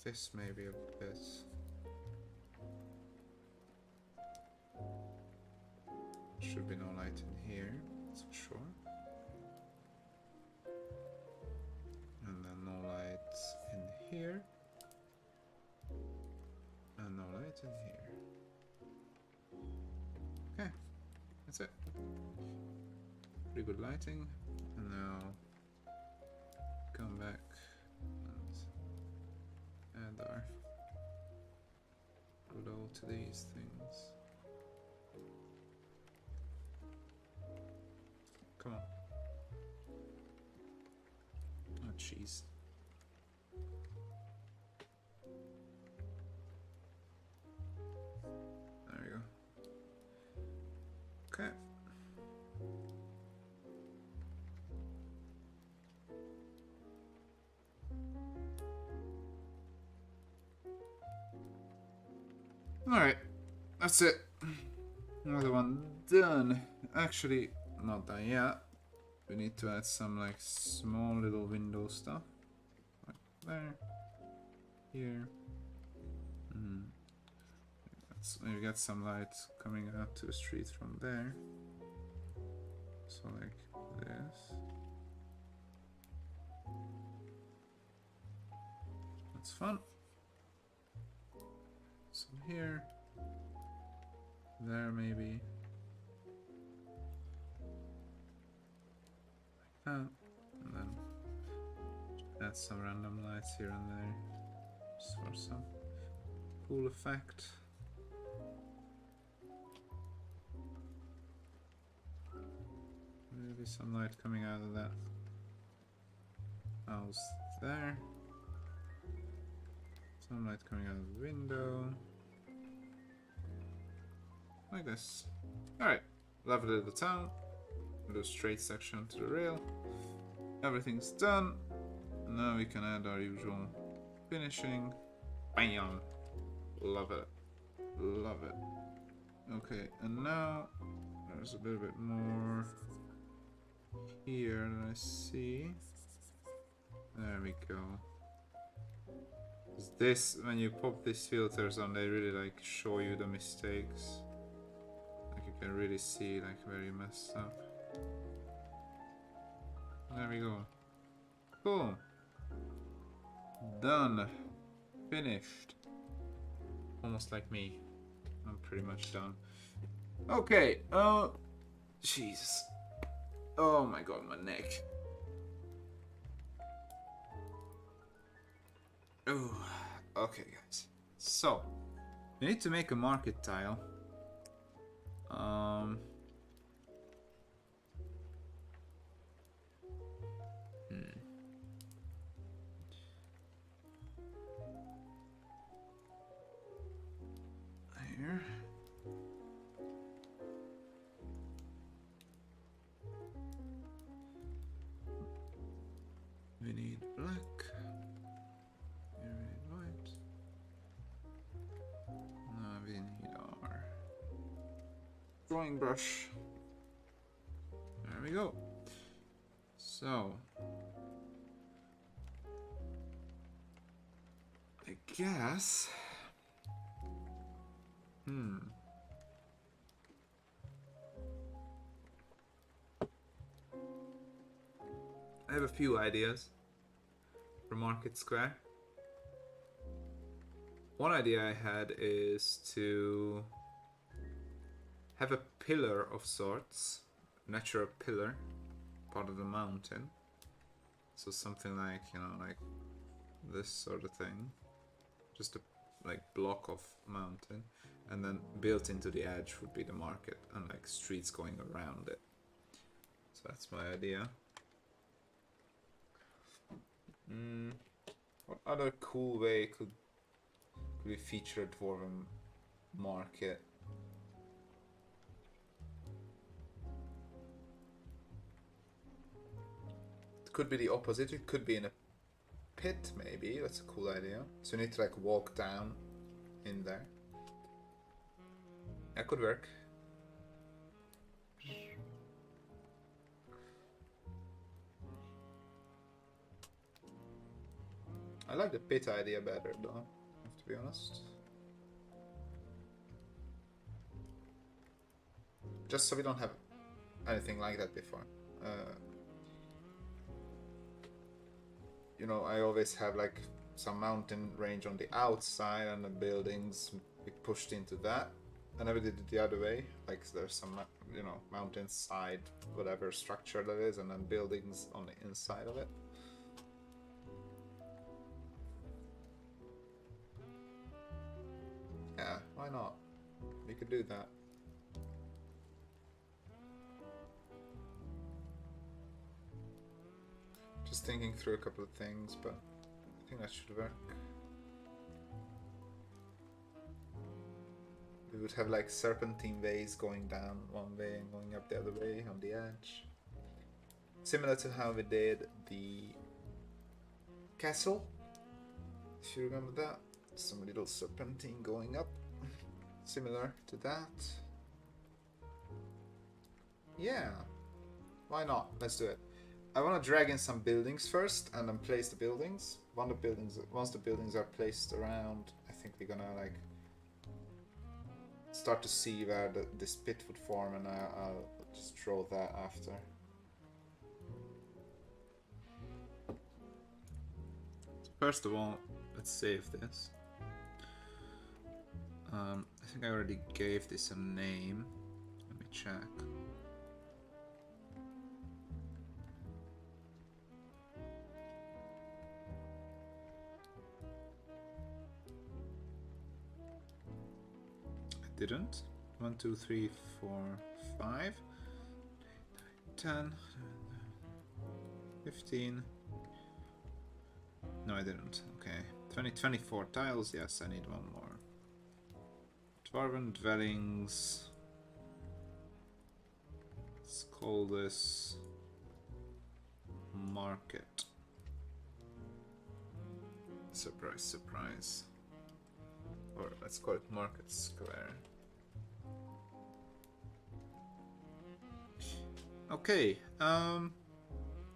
This maybe a bit. Should be no light in here, that's for sure. And then no light in here. And no light in here. Okay, that's it. Pretty good lighting. And now come back. And our glow to these things. Come on. Oh jeez. There we go. Okay. Alright, that's it. Another one done. Actually, not done yet. We need to add some like small little window stuff. Like there. Here. Maybe get some light coming out to the street from there. So like this. That's fun. Some here, there maybe, like that, and then add some random lights here and there, just for some cool effect. Maybe some light coming out of that house there. Some light coming out of the window. Like this. Alright, level the town. Do a straight section to the rail. Everything's done. Now we can add our usual finishing. Bam! Love it. Love it. Okay, and now there's a little bit more here that I see. There we go. This, when you pop these filters on, they really like show you the mistakes. Like you can really see like where you messed up. There we go. Cool. Done. Finished. Almost like me. I'm pretty much done. Okay. Jesus. Oh my god, my neck. Oh, okay guys. So, we need to make a market tile. Here. We need drawing brush. There we go. So I guess I have a few ideas for Market Square. One idea I had is to have a pillar of sorts, natural pillar, part of the mountain. So something like, you know, like this sort of thing. Just a like block of mountain, and then built into the edge would be the market, and like streets going around it. So that's my idea. What other cool way could we feature a Dwarven market? It could be the opposite. It could be in a pit, maybe. That's a cool idea. So you need to like walk down in there. That could work. I like the pit idea better, though, I have to be honest. Just so we don't have anything like that before. You know, I always have like some mountain range on the outside and the buildings be pushed into that. I never did it the other way. Like there's some, you know, mountainside, whatever structure that is, and then buildings on the inside of it. Yeah, why not? We could do that. Just thinking through a couple of things, but I think that should work. We would have like serpentine ways going down one way and going up the other way on the edge. Similar to how we did the castle, if you remember that. Some little serpentine going up. Similar to that. Yeah, why not? Let's do it. I want to drag in some buildings first and then place the buildings. Once the buildings are placed around, I think we're gonna like start to see where this pit would form, and I'll just draw that after. First of all, let's save this. I think I already gave this a name. Let me check. I didn't. 1, 2, 3, 4, 5, 10, 15. No, I didn't. Okay. 24 tiles. Yes, I need one more. Dwarven dwellings. Let's call this market. Surprise, surprise. Or let's call it Market Square. Okay,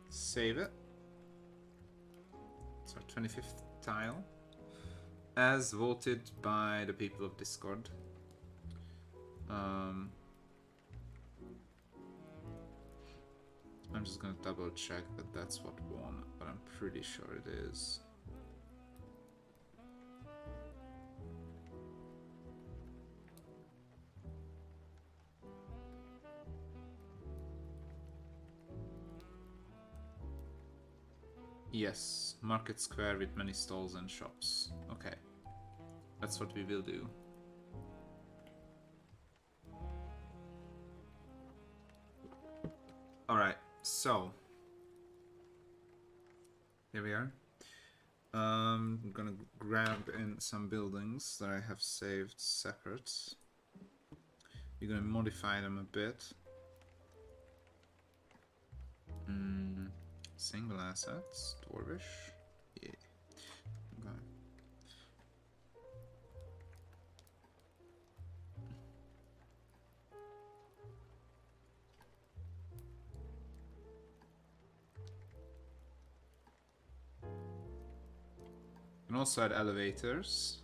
save it. It's our 25th tile. As voted by the people of Discord. I'm just gonna double check that that's what won, but I'm pretty sure it is. Yes, Market Square with many stalls and shops. Okay, that's what we will do. Alright, so here we are. I'm gonna grab in some buildings that I have saved separate. We're gonna modify them a bit. Single assets, Dwarvish. Yeah. Okay. also add elevators.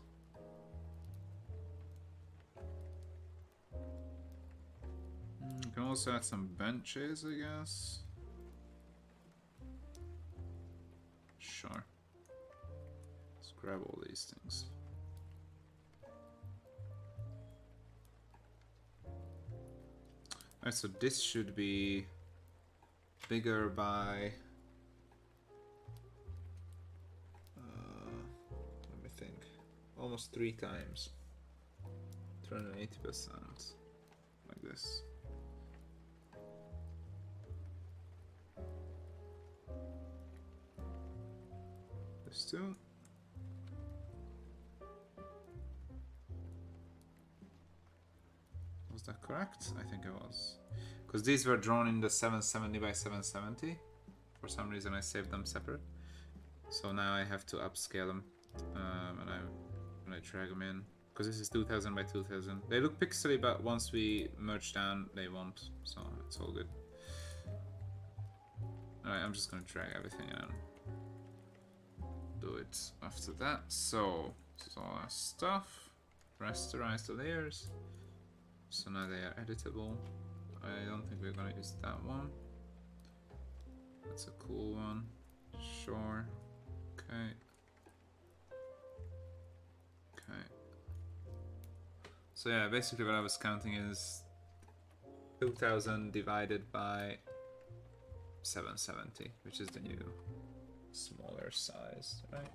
You can also add some benches, I guess. Sure. Let's grab all these things. Alright, so this should be bigger by... let me think. Almost 3 times. 380%. Like this. This too. Was that correct? I think it was. Because these were drawn in the 770 by 770. For some reason I saved them separate. So now I have to upscale them. And when I drag them in. Because this is 2000 by 2000. They look pixely, but once we merge down, they won't. So it's all good. Alright, I'm just going to drag everything in. Do it after that. So, this is all our stuff. Rasterize the layers. So now they are editable. I don't think we're gonna use that one. That's a cool one. Sure. Okay. Okay. So yeah, basically what I was counting is 2000 divided by 770, which is the new smaller size, right?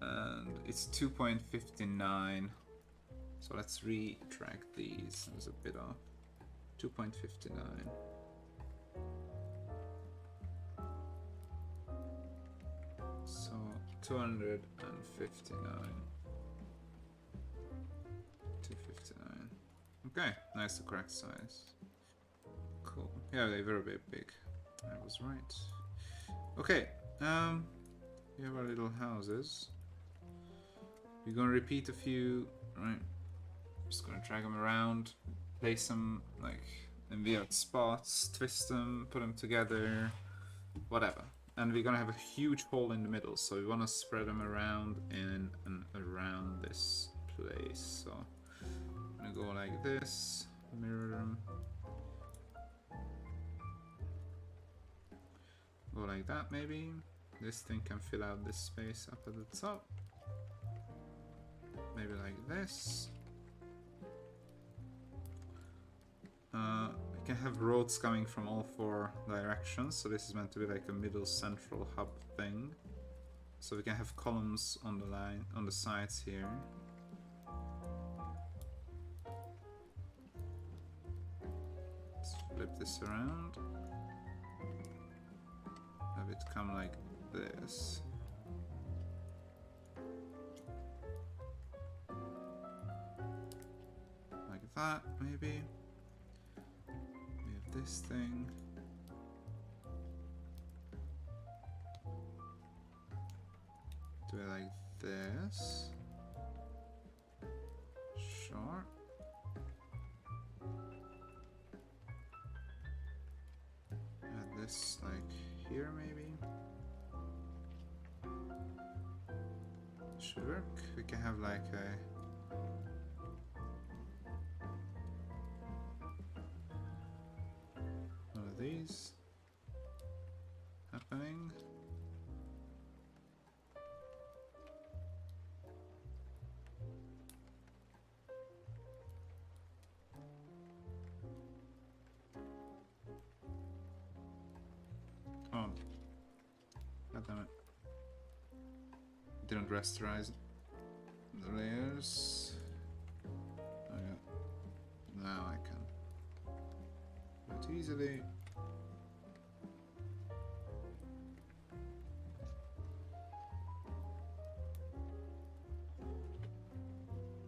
And it's 2.59. So let's retract these. I was a bit off. 2.59. So 259. 259. Okay, nice, the correct size. Cool. Yeah, they're very big. I was right. Okay, we have our little houses. We're gonna repeat a few, right? Just gonna drag them around, place them like in weird spots, twist them, put them together, whatever. And we're gonna have a huge hole in the middle, so we wanna spread them around in and around this place. So I'm gonna go like this, mirror them. Go like that maybe. This thing can fill out this space up at the top. Maybe like this. We can have roads coming from all 4 directions, so this is meant to be like a middle central hub thing. So we can have columns on the line, on the sides here. Let's flip this around. Have it come like this. Like that, maybe. We have this thing. Do it like this. Sure. Add this like here, maybe. Should work. We can have like a one of these happening. Oh, god damn it. Didn't rasterize the layers. Oh yeah. Now I can do it easily.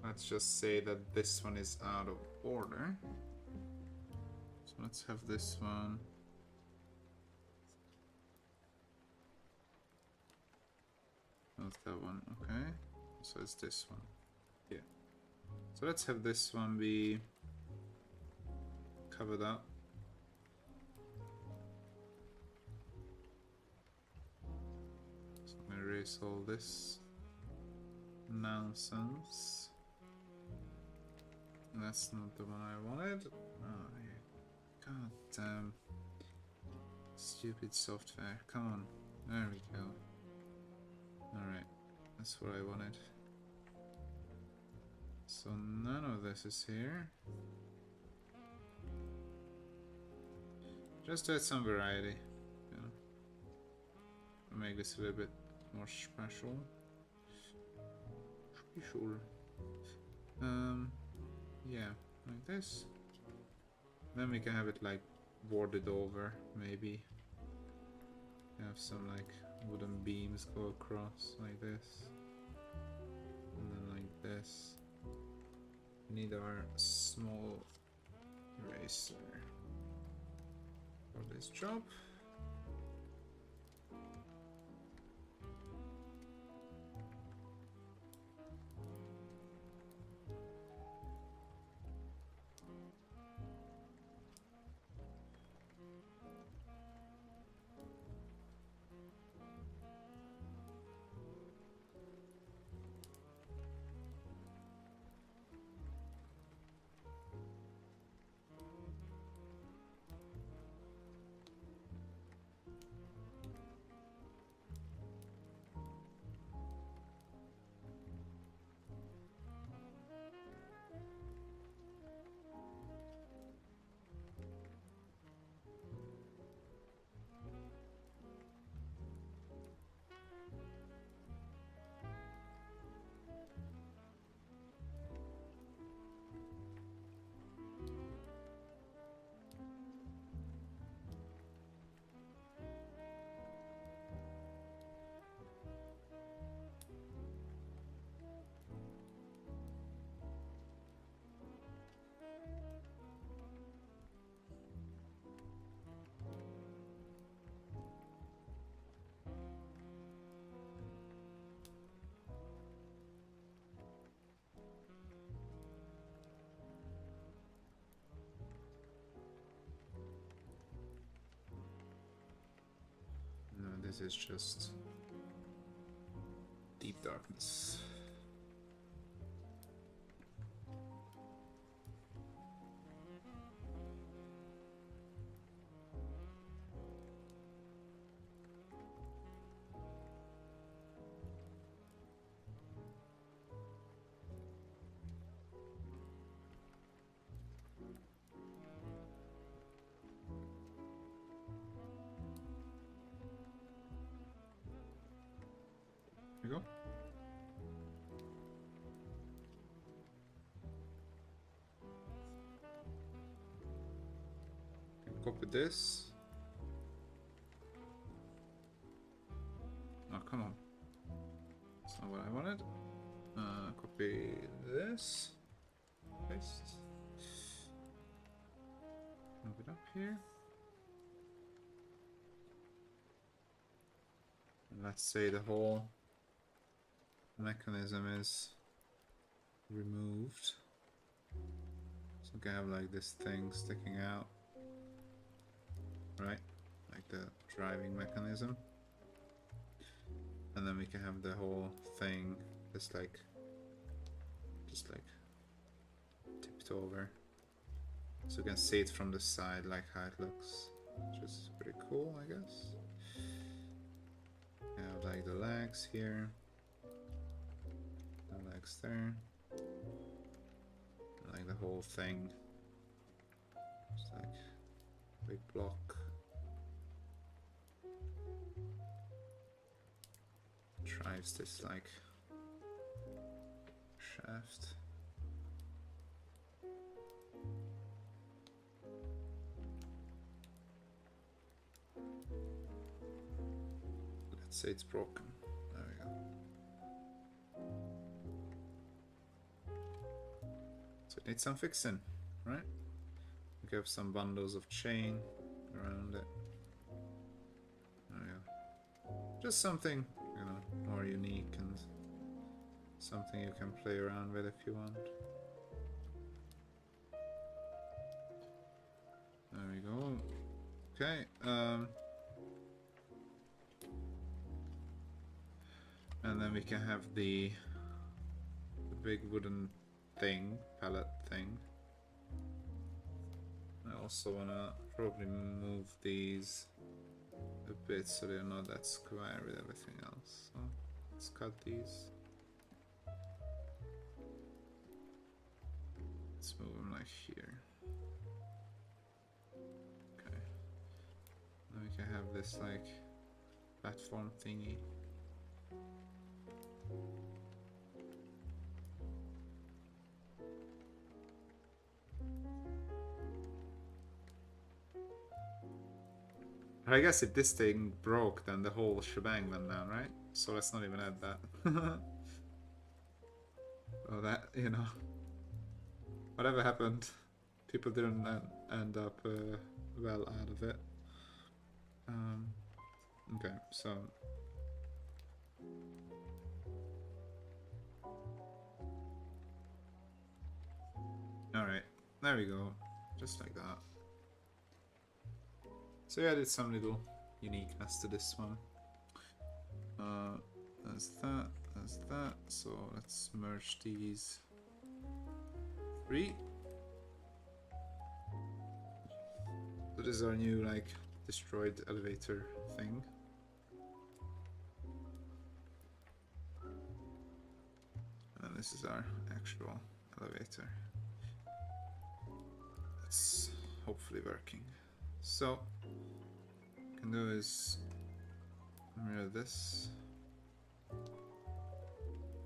Let's just say that this one is out of order. So let's have this one. Not that one, okay. So it's this one. Yeah. So let's have this one be covered up. So I'm gonna erase all this. nonsense. That's not the one I wanted. Oh, god damn. Stupid software. Come on. There we go. Alright. That's what I wanted. So none of this is here. Just to add some variety. You know. Make this a little bit more special. Yeah, like this. Then we can have it like boarded over, maybe. Have some like wooden beams go across like this. And then like this. We need our small eraser for this job. No, this is just deep darkness. Here we go. Copy this. Oh, come on. That's not what I wanted. Copy this. Paste. Move it up here. And let's say the whole mechanism is removed. So we can have like this thing sticking out. Right? Like the driving mechanism. And then we can have the whole thing just like tipped over. So you can see it from the side like how it looks. Which is pretty cool, I guess. We have like the legs here. The legs there. And like the whole thing. Just like a big block. Drives this like shaft. Let's say it's broken. There we go. So it needs some fixing, right? We have some bundles of chain around it. There we go. Just something, you know, more unique and something you can play around with if you want. There we go. Okay, and then we can have the big wooden thing, pallet thing. I also wanna probably move these a bit so they're not that square with everything else. So let's cut these. Let's move them like here. Okay. Now we can have this like platform thingy. I guess if this thing broke, then the whole shebang went down, right? So let's not even add that. Well, that, you know, whatever happened, people didn't end up well out of it. Okay, so alright, there we go, just like that. So yeah, there's some little uniqueness to this one. There's that, so let's merge these three. So this is our new, like, destroyed elevator thing. And this is our actual elevator. It's hopefully working. So, what I can do is mirror this.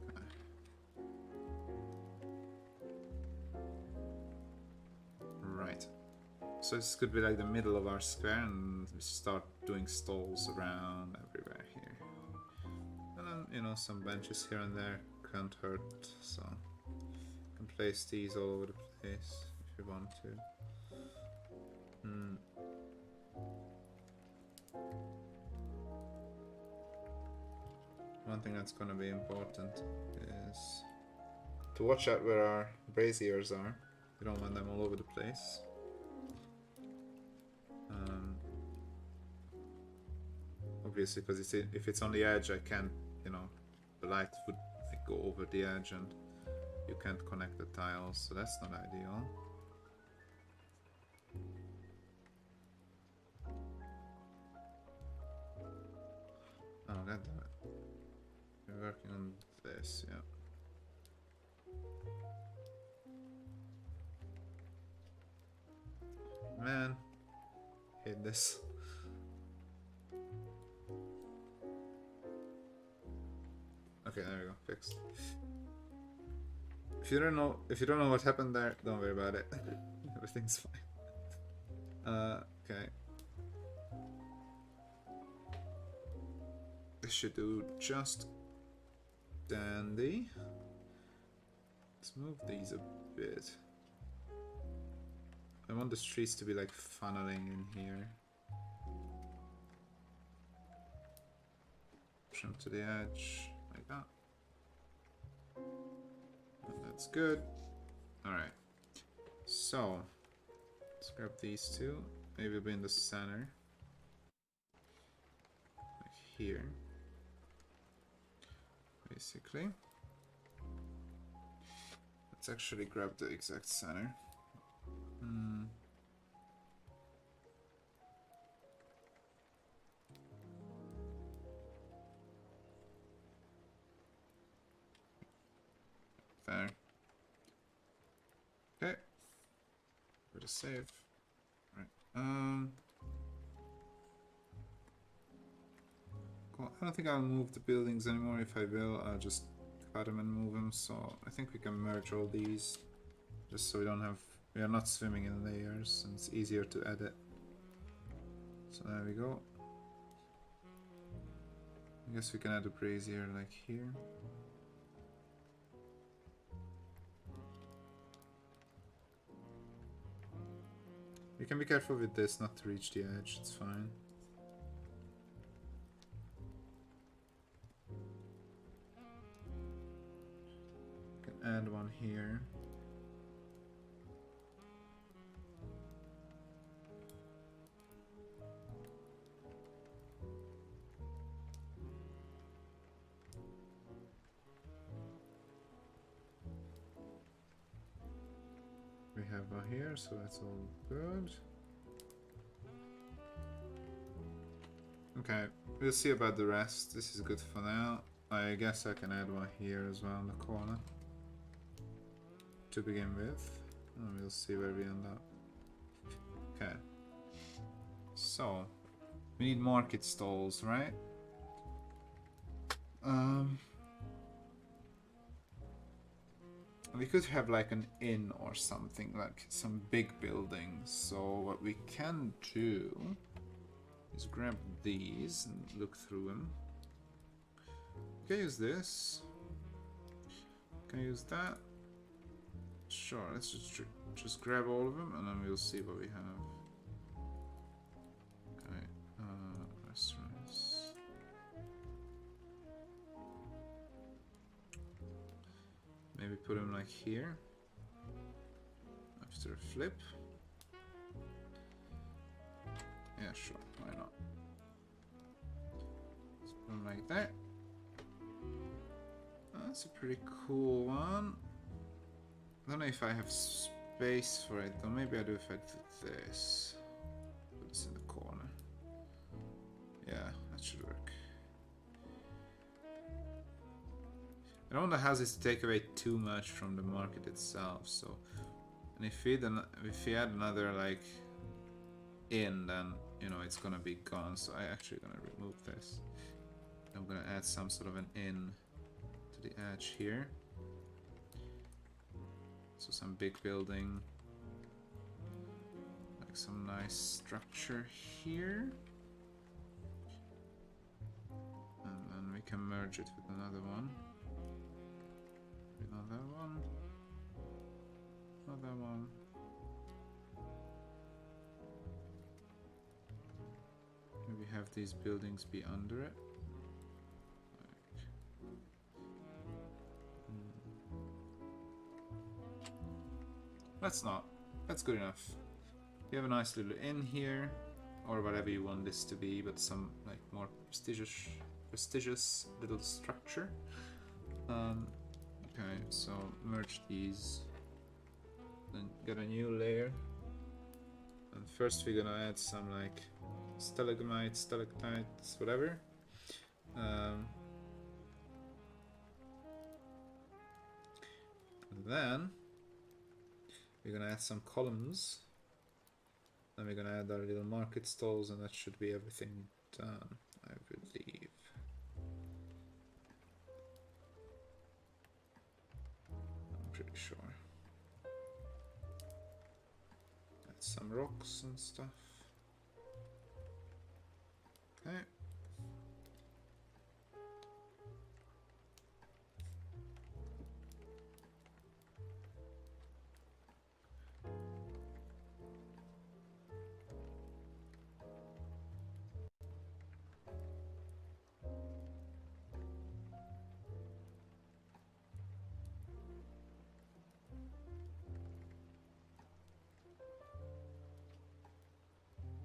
Okay. Right. So this could be like the middle of our square, and we start doing stalls around everywhere here. And then, you know, some benches here and there can't hurt, so you can place these all over the place if you want to. One thing that's going to be important is to watch out where our braziers are. We don't want them all over the place. Obviously, because if it's on the edge, I can't, you know, the light would like, go over the edge and you can't connect the tiles, so that's not ideal. Oh, god damn it. We're working on this, yeah. Man, hate this. Okay, there we go, fixed. If you don't know what happened there, don't worry about it. Everything's fine. Okay. This should do just dandy. Let's move these a bit. I want the streets to be like funneling in here. Push them to the edge, like that. And that's good. Alright. So, let's grab these two. Maybe it'll be in the center. Like here. Basically. Let's actually grab the exact center. Fair. Okay. Where to save? Right. Cool. I don't think I'll move the buildings anymore. If I will, I'll just cut them and move them. So I think we can merge all these, just so we are not swimming in layers, and it's easier to edit. So there we go. I guess we can add a brazier like here. You can be careful with this not to reach the edge, it's fine. You can add one here. have one here, so that's all good. Okay, we'll see about the rest. This is good for now. I guess I can add one here as well in the corner to begin with. And we'll see where we end up. Okay. So, we need market stalls, right? We could have like an inn or something, like some big buildings. So what we can do is grab these and look through them. Can I use this? Can I use that? Sure, let's just grab all of them and then we'll see what we have. Okay, restaurants. Maybe put them like here. After a flip. Yeah, sure, why not? Let's put them like that. That's a pretty cool one. I don't know if I have space for it, though. Maybe I do if I do this. Put this in the corner. Yeah, that should work. I don't want the houses to take away too much from the market itself, so... And if we add another, like, inn, then, you know, it's gonna be gone. So I actually gonna remove this. I'm gonna add some sort of an inn to the edge here. So some big building, like some nice structure here. And then we can merge it with another one. Another one. Another one. Maybe have these buildings be under it. Let's not. That's good enough. You have a nice little inn here, or whatever you want this to be, but some like more prestigious little structure. Okay, so merge these, then get a new layer. And first we're gonna add some like stalagmites, stalactites, whatever. And then we're gonna add some columns. Then we're gonna add our little market stalls, and that should be everything done, I believe. I'm pretty sure. Add some rocks and stuff. Okay.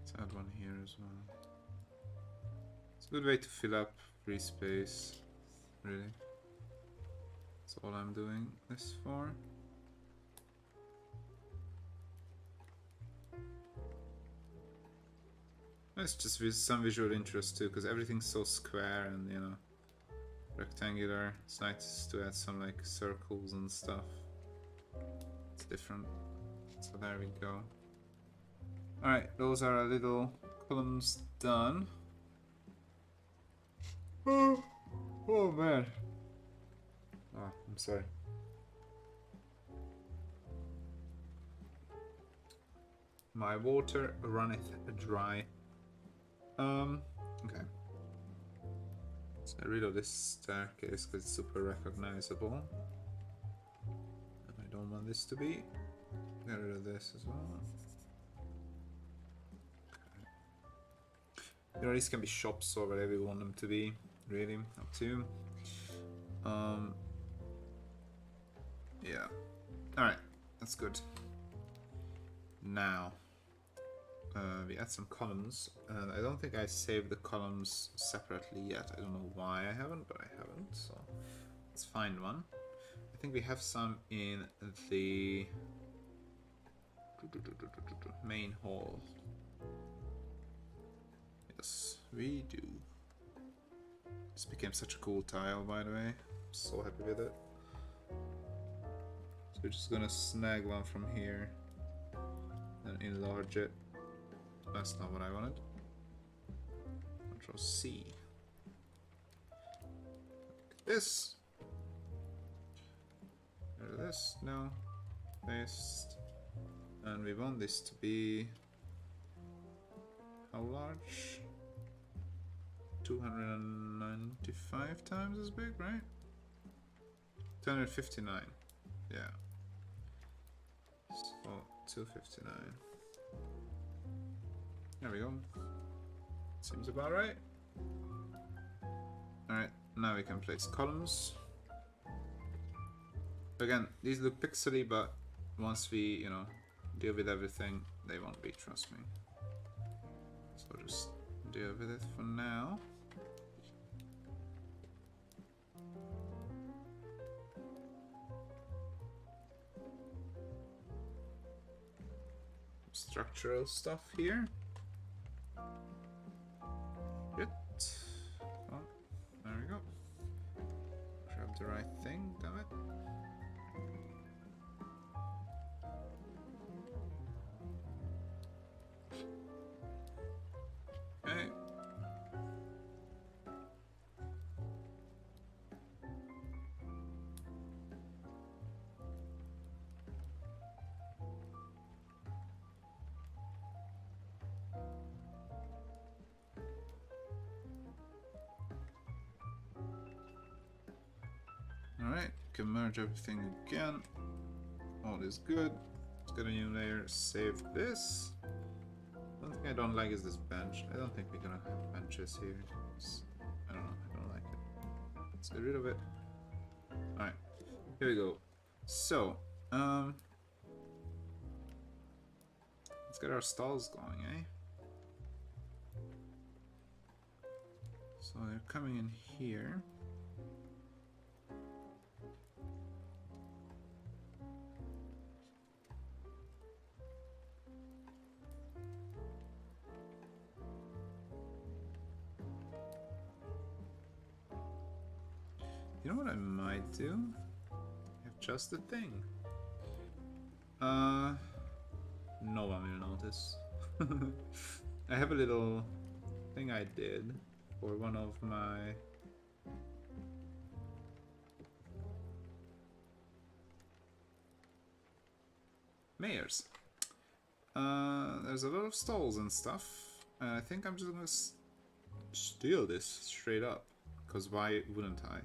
Let's add one here as well. It's a good way to fill up free space, really. That's all I'm doing this for. It's just with some visual interest too, because everything's so square and, you know, rectangular. It's nice to add some like circles and stuff. It's different. So there we go. Alright, those are our little columns done. Oh man. Oh, I'm sorry. My water runneth dry. Okay. So I reload this staircase because it's super recognizable. And I don't want this to be. Get rid of this as well. You know, these can be shops or whatever you want them to be, really, up to you. Yeah. Alright, that's good. Now, we add some columns, and I don't think I saved the columns separately yet. I don't know why I haven't, but I haven't, so let's find one. I think we have some in the Main hall. Yes, we do. This became such a cool tile, by the way. I'm so happy with it. So we're just gonna snag one from here and enlarge it. That's not what I wanted. Control C. This. This, no. Paste. And we want this to be how large? 295 times as big, right? 259. Yeah. So 259. There we go. Seems about right. Alright, now we can place columns. Again, these look pixely, but once we, you know, deal with everything, they won't be, trust me. So just deal with it for now. Structural stuff here. Good. Oh, there we go. Grab the right thing, damn it. Okay. Alright, can merge everything again. All is good. Let's get a new layer, save this. One thing I don't like is this bench. I don't think we're gonna have benches here. I don't know, I don't like it. Let's get rid of it. Alright, here we go. So, let's get our stalls going, eh? So they're coming in here. You know what I might do? Have just the thing. No one will notice. I have a little thing I did for one of my mayors. There's a lot of stalls and stuff. I think I'm just gonna steal this straight up, because why wouldn't I?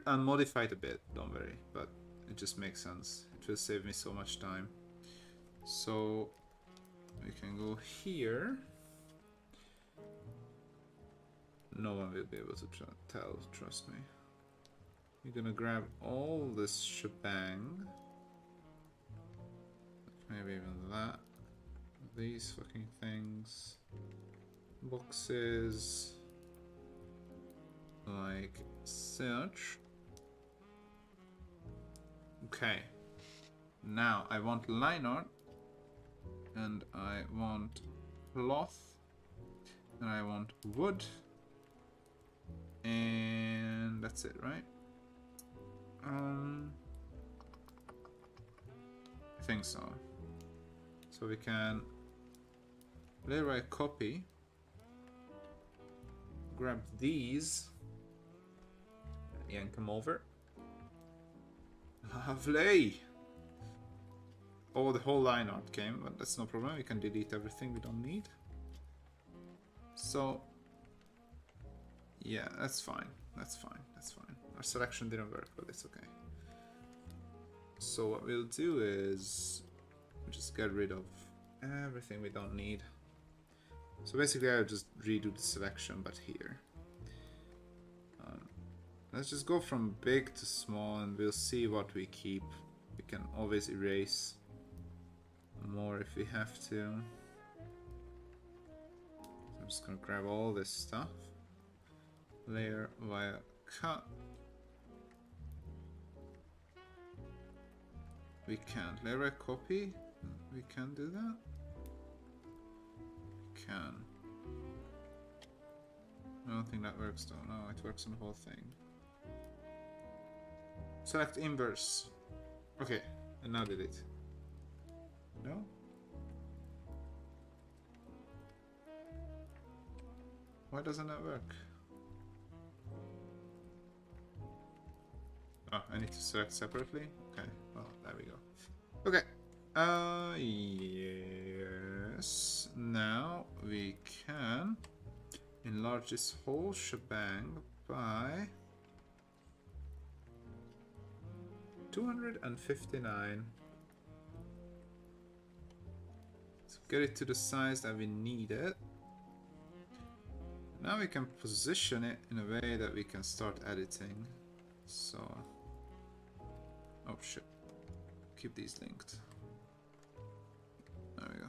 I'll modify it a bit, don't worry, but it just makes sense. It will save me so much time. So we can go here. No one will be able to tell, trust me. You're gonna grab all this shebang. Maybe even that. These fucking things. Boxes. Like such. Okay. Now I want line art. And I want cloth. And I want wood. And that's it, right? I think so. So we can layer by copy. Grab these. Yank them over. Lovely! Oh, the whole line art came, but that's no problem. We can delete everything we don't need. So, yeah, that's fine. That's fine. That's fine. Our selection didn't work, but it's okay. So what we'll do is we'll just get rid of everything we don't need. So basically I'll just redo the selection, but here. Let's just go from big to small and we'll see what we keep. We can always erase more if we have to. I'm just gonna grab all this stuff. Layer via cut. we can't. Layer by copy? We can do that? We can. I don't think that works though. No, it works on the whole thing. Select inverse. Okay, and now delete. No? Why doesn't that work? Oh, I need to select separately? Okay, well, there we go. Okay. Yes. Now we can enlarge this whole shebang by 259. So get it to the size that we need it. Now we can position it in a way that we can start editing. So, oh shit, keep these linked. There we go.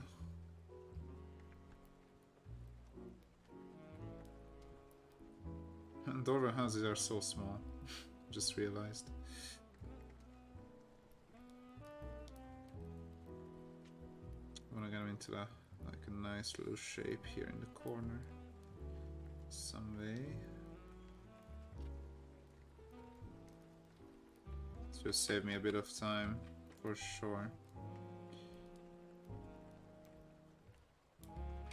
And Dwarven houses are so small, just realized. I want to get them into like a nice little shape here in the corner. Some way. This will save me a bit of time, for sure.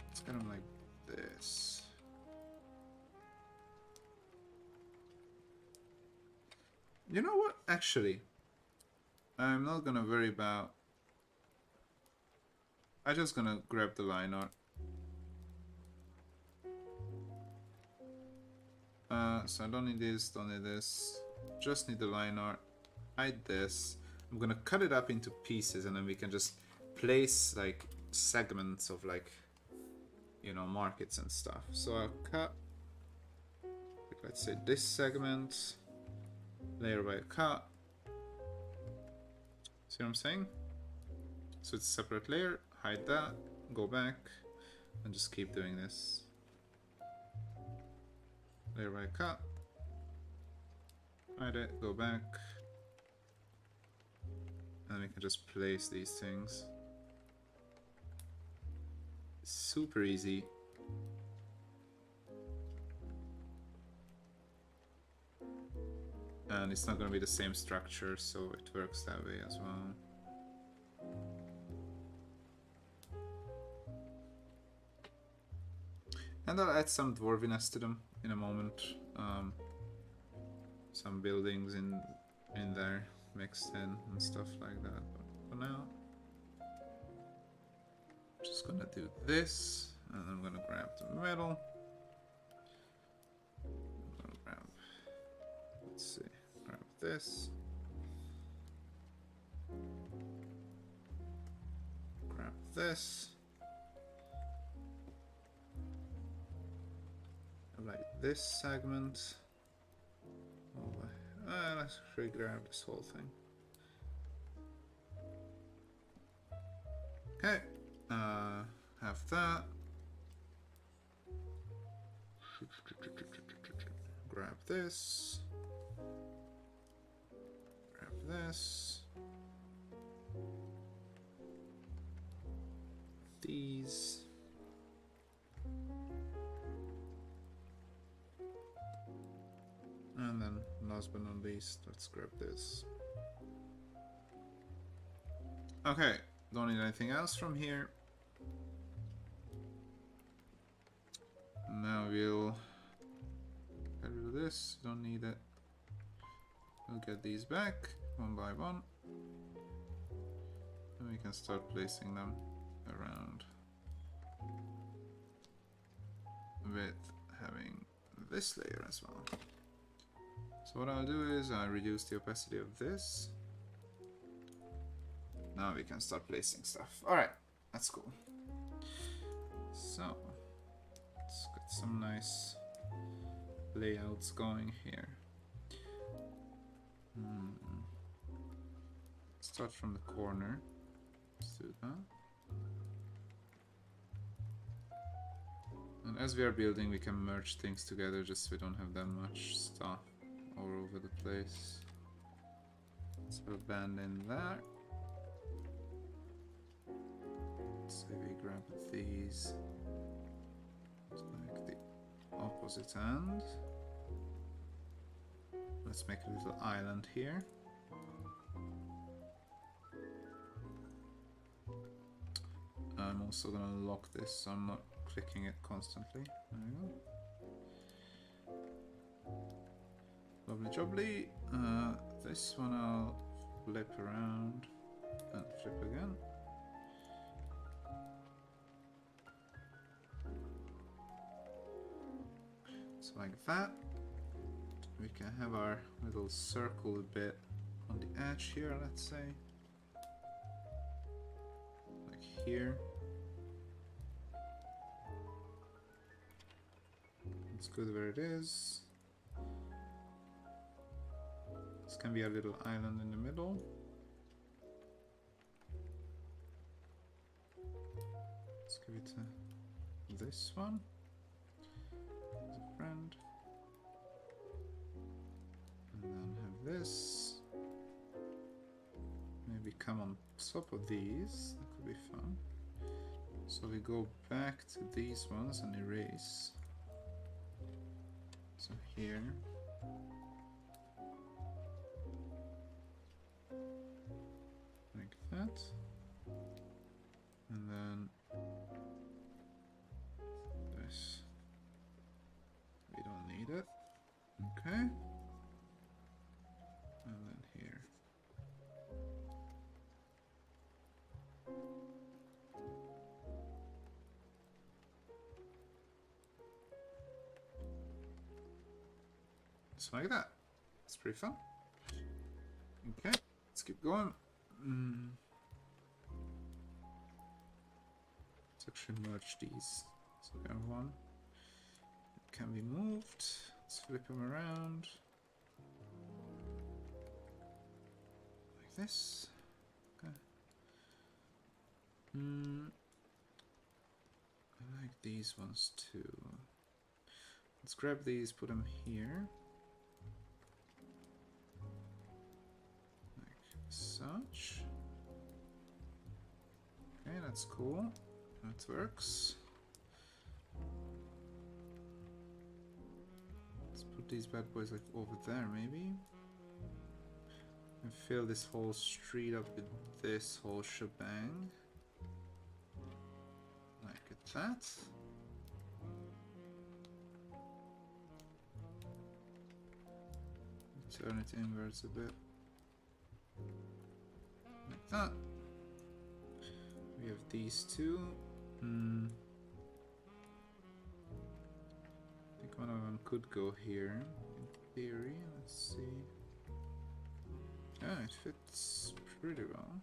Let's get them like this. You know what? Actually, I'm not gonna worry about... I'm just gonna grab the line art. So I don't need this, don't need this. Just need the line art. Hide this. I'm gonna cut it up into pieces and then we can just place like segments of like, you know, markets and stuff. So I'll cut, let's say this segment, layer by cut. See what I'm saying? So it's a separate layer, hide that, go back, and just keep doing this. Layer by cut, hide it, go back, and we can just place these things. Super easy. And it's not going to be the same structure, so it works that way as well. And I'll add some dwarviness to them in a moment. Some buildings in there mixed in and stuff like that. But for now, I'm just gonna do this, and I'm gonna grab the middle. I'm gonna grab, let's see, grab this. Grab this. Like this segment. Let's grab this whole thing. Okay, have that. Grab this. Grab this. These. And then, last but not least, let's grab this. Okay, don't need anything else from here. Now we'll get rid of this, don't need it. We'll get these back, one by one. And we can start placing them around. With having this layer as well. So what I'll do is I'll reduce the opacity of this. Now we can start placing stuff. Alright, that's cool. So, let's get some nice layouts going here. Start from the corner. Let's do that. And as we are building, we can merge things together just so we don't have that much stuff all over the place. So abandon that. So we grab these like the opposite end. Let's make a little island here. I'm also gonna lock this so I'm not clicking it constantly. There we go. Lovely jubbly. This one I'll flip around and flip again. So like that. We can have our little circle bit on the edge here, let's say. Like here. It's good where it is. This can be a little island in the middle. Let's give it to this one as a friend. And then have this. Maybe come on top of these. That could be fun. So we go back to these ones and erase. So here. Like that. And then this. We don't need it. Okay. And then here. Just like that. It's pretty fun. Okay, let's keep going. Let's actually merge these. So we have one. It can be moved. Let's flip them around. Like this. Okay. I like these ones too. Let's grab these, put them here. Such. Okay, that's cool. That works. Let's put these bad boys like over there maybe. And fill this whole street up with this whole shebang. Like that. Turn it inwards a bit. Like that. We have these two. I think one of them could go here, in theory. Let's see. Yeah, it fits pretty well.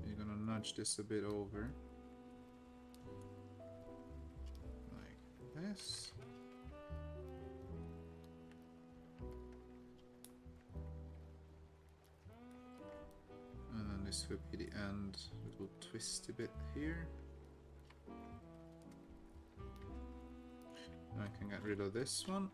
You're gonna nudge this a bit over. Like this. This would be the end, little twisty bit here. I can get rid of this one.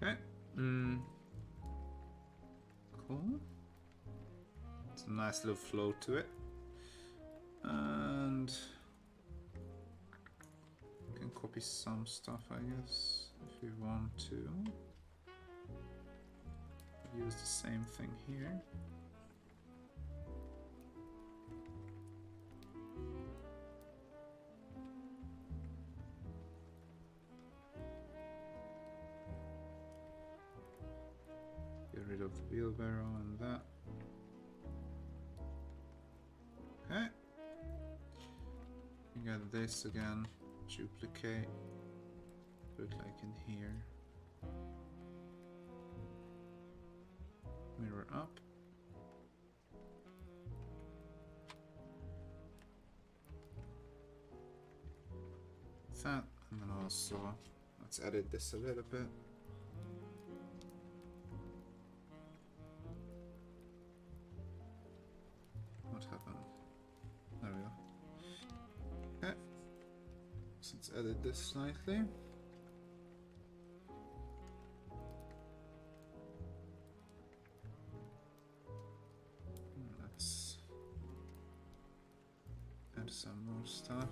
Okay. Cool. It's a nice little flow to it. And you can copy some stuff, I guess, if you want to. Use the same thing here. Get rid of the wheelbarrow and that. Okay. You got this again. Duplicate. Put like in here. Mirror up. That, and then I'll Also, let's edit this a little bit. What happened? There we go. Okay. So let's edit this slightly. Let's add some more stuff.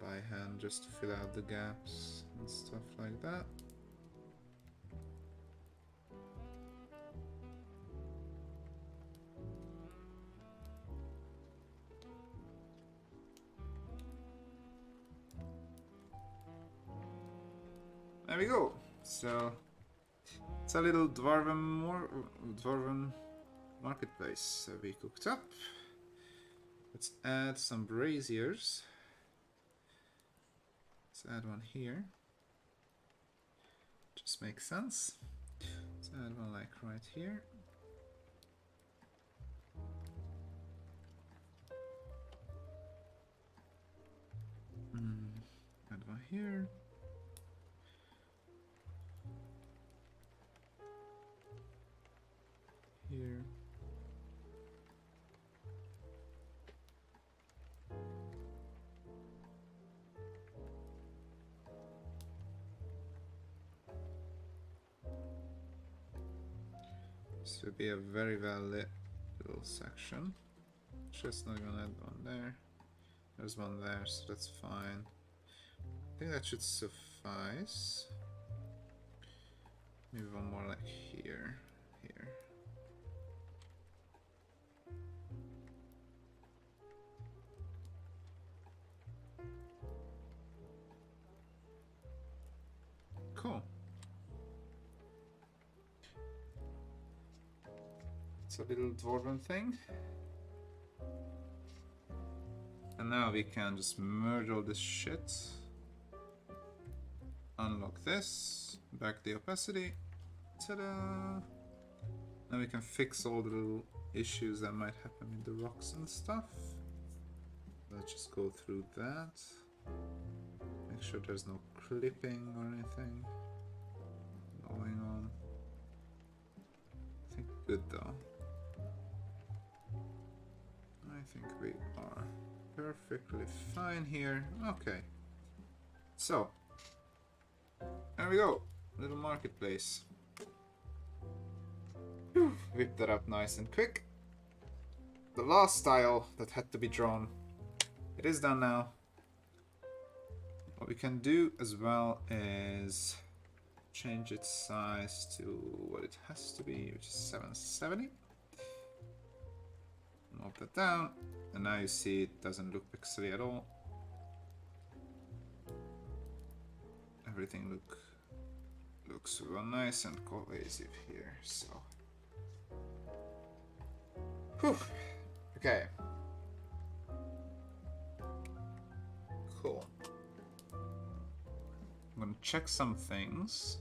By hand, just to fill out the gaps and stuff like that. There we go. So it's a little Dwarven marketplace that we cooked up. Let's add some braziers. Let's add one here. Just makes sense. Let's add one like right here. Add one here. Here. This would be a very well lit little section. Just not gonna add one there. There's one there, so that's fine. I think that should suffice. Maybe one more like here. Here. Cool. It's a little dwarven thing. And now we can just merge all this shit. Unlock this. Back the opacity. Ta-da! Now we can fix all the little issues that might happen with the rocks and stuff. Let's just go through that. Make sure there's no clipping or anything going on. I think good though. I think we are perfectly fine here. Okay. So, there we go. Little marketplace. Whew. Whip that up nice and quick. The last tile that had to be drawn. It is done now. What we can do as well is change its size to what it has to be, which is 770. Move that down, and now you see it doesn't look pixely at all. Everything looks real nice and cohesive here. So, whew. Okay, cool. I'm gonna check some things,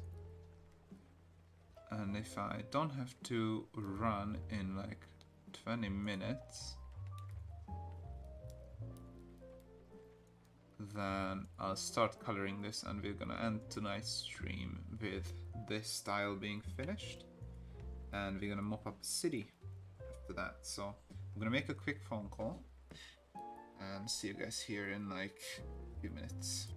and if I don't have to run in like 20 minutes, then I'll start coloring this, and we're gonna end tonight's stream with this style being finished, and we're gonna mop up the city after that. So I'm gonna make a quick phone call and see you guys here in like a few minutes.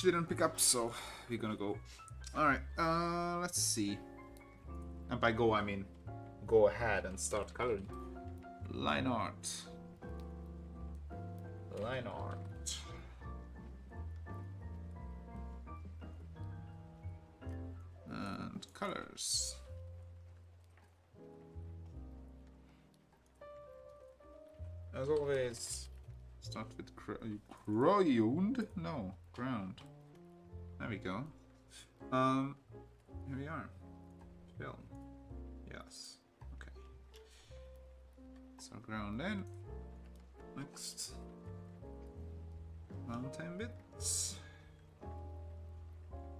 didn't pick up, so we're gonna go. Alright, let's see. And by go, I mean go ahead and start coloring. Line art. Line art. And colors. As always, start with ground. No, ground. There we go. Here we are. Film. Yes. Okay. So ground in. Next. Mountain bits.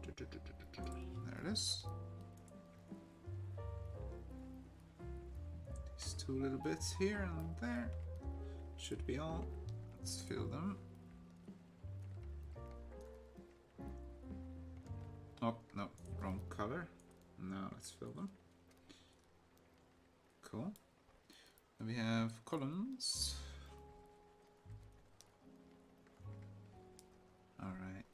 There it is. These two little bits here and there. Should be all. Let's fill them. Oh, no, wrong color. Now let's fill them. Cool. And we have columns. Alright,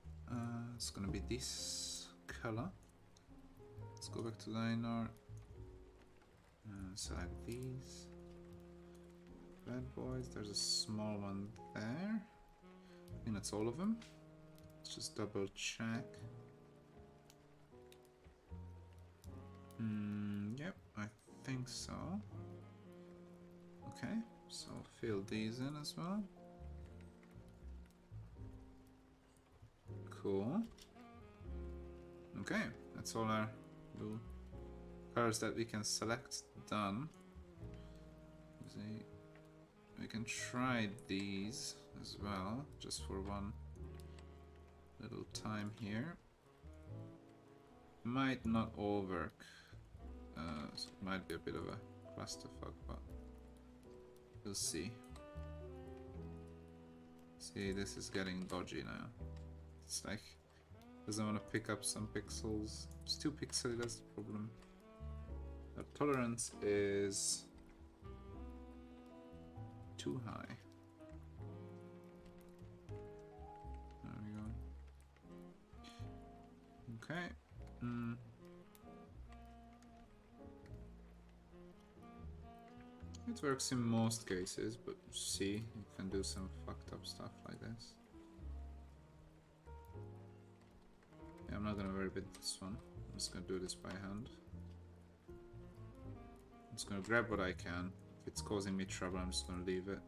it's gonna be this color. Let's go back to line art and select these bad boys. There's a small one there. I think that's all of them. Let's just double check. Yep, I think so. Okay, so fill these in as well. Cool. Okay, that's all our little colors that we can select done. See, we can try these as well, just for one little time here. Might not all work, so it might be a bit of a clusterfuck, but we'll see. See, this is getting dodgy now. It's like, doesn't want to pick up some pixels. It's too pixely, that's the problem. The tolerance is too high. There we go. Okay. It works in most cases, but see, you can do some fucked up stuff like this. Yeah, I'm not gonna worry about this one. I'm just gonna do this by hand. I'm just gonna grab what I can. If it's causing me trouble, I'm just gonna leave it.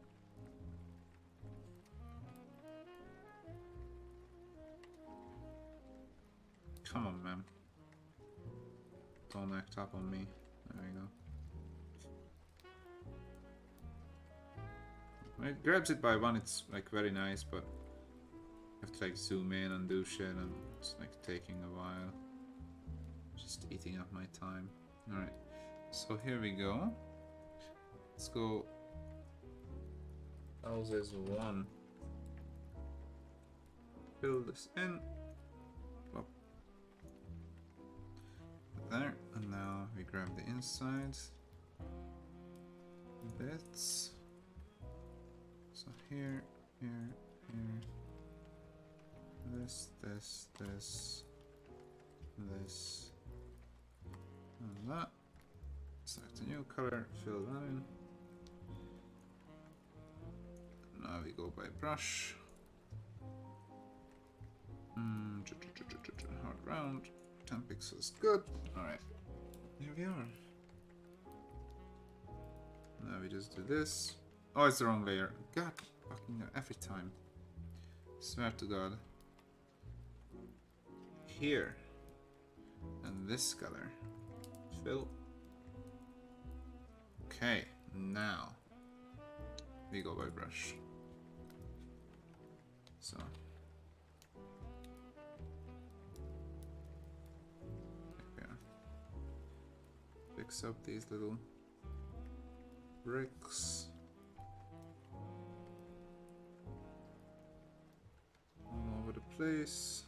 Come on, man. Don't act up on me. There we go. When it grabs it by one, it's like very nice, but you have to like zoom in and do shit, and it's like taking a while. Just eating up my time. Alright, so here we go. Let's go. Houses 1. Fill this in. Plop. There, and now we grab the inside bits. So here, here, here. This, and that. Select a new color, fill that in. Now we go by brush. Hard round. 10 pixels, good. Alright, here we are. Now we just do this. Oh, it's the wrong layer. God, fucking every time. Swear to God. Here. And this color. Fill. Okay, now we go by brush. So. There we are. Fix up these little bricks. All over the place.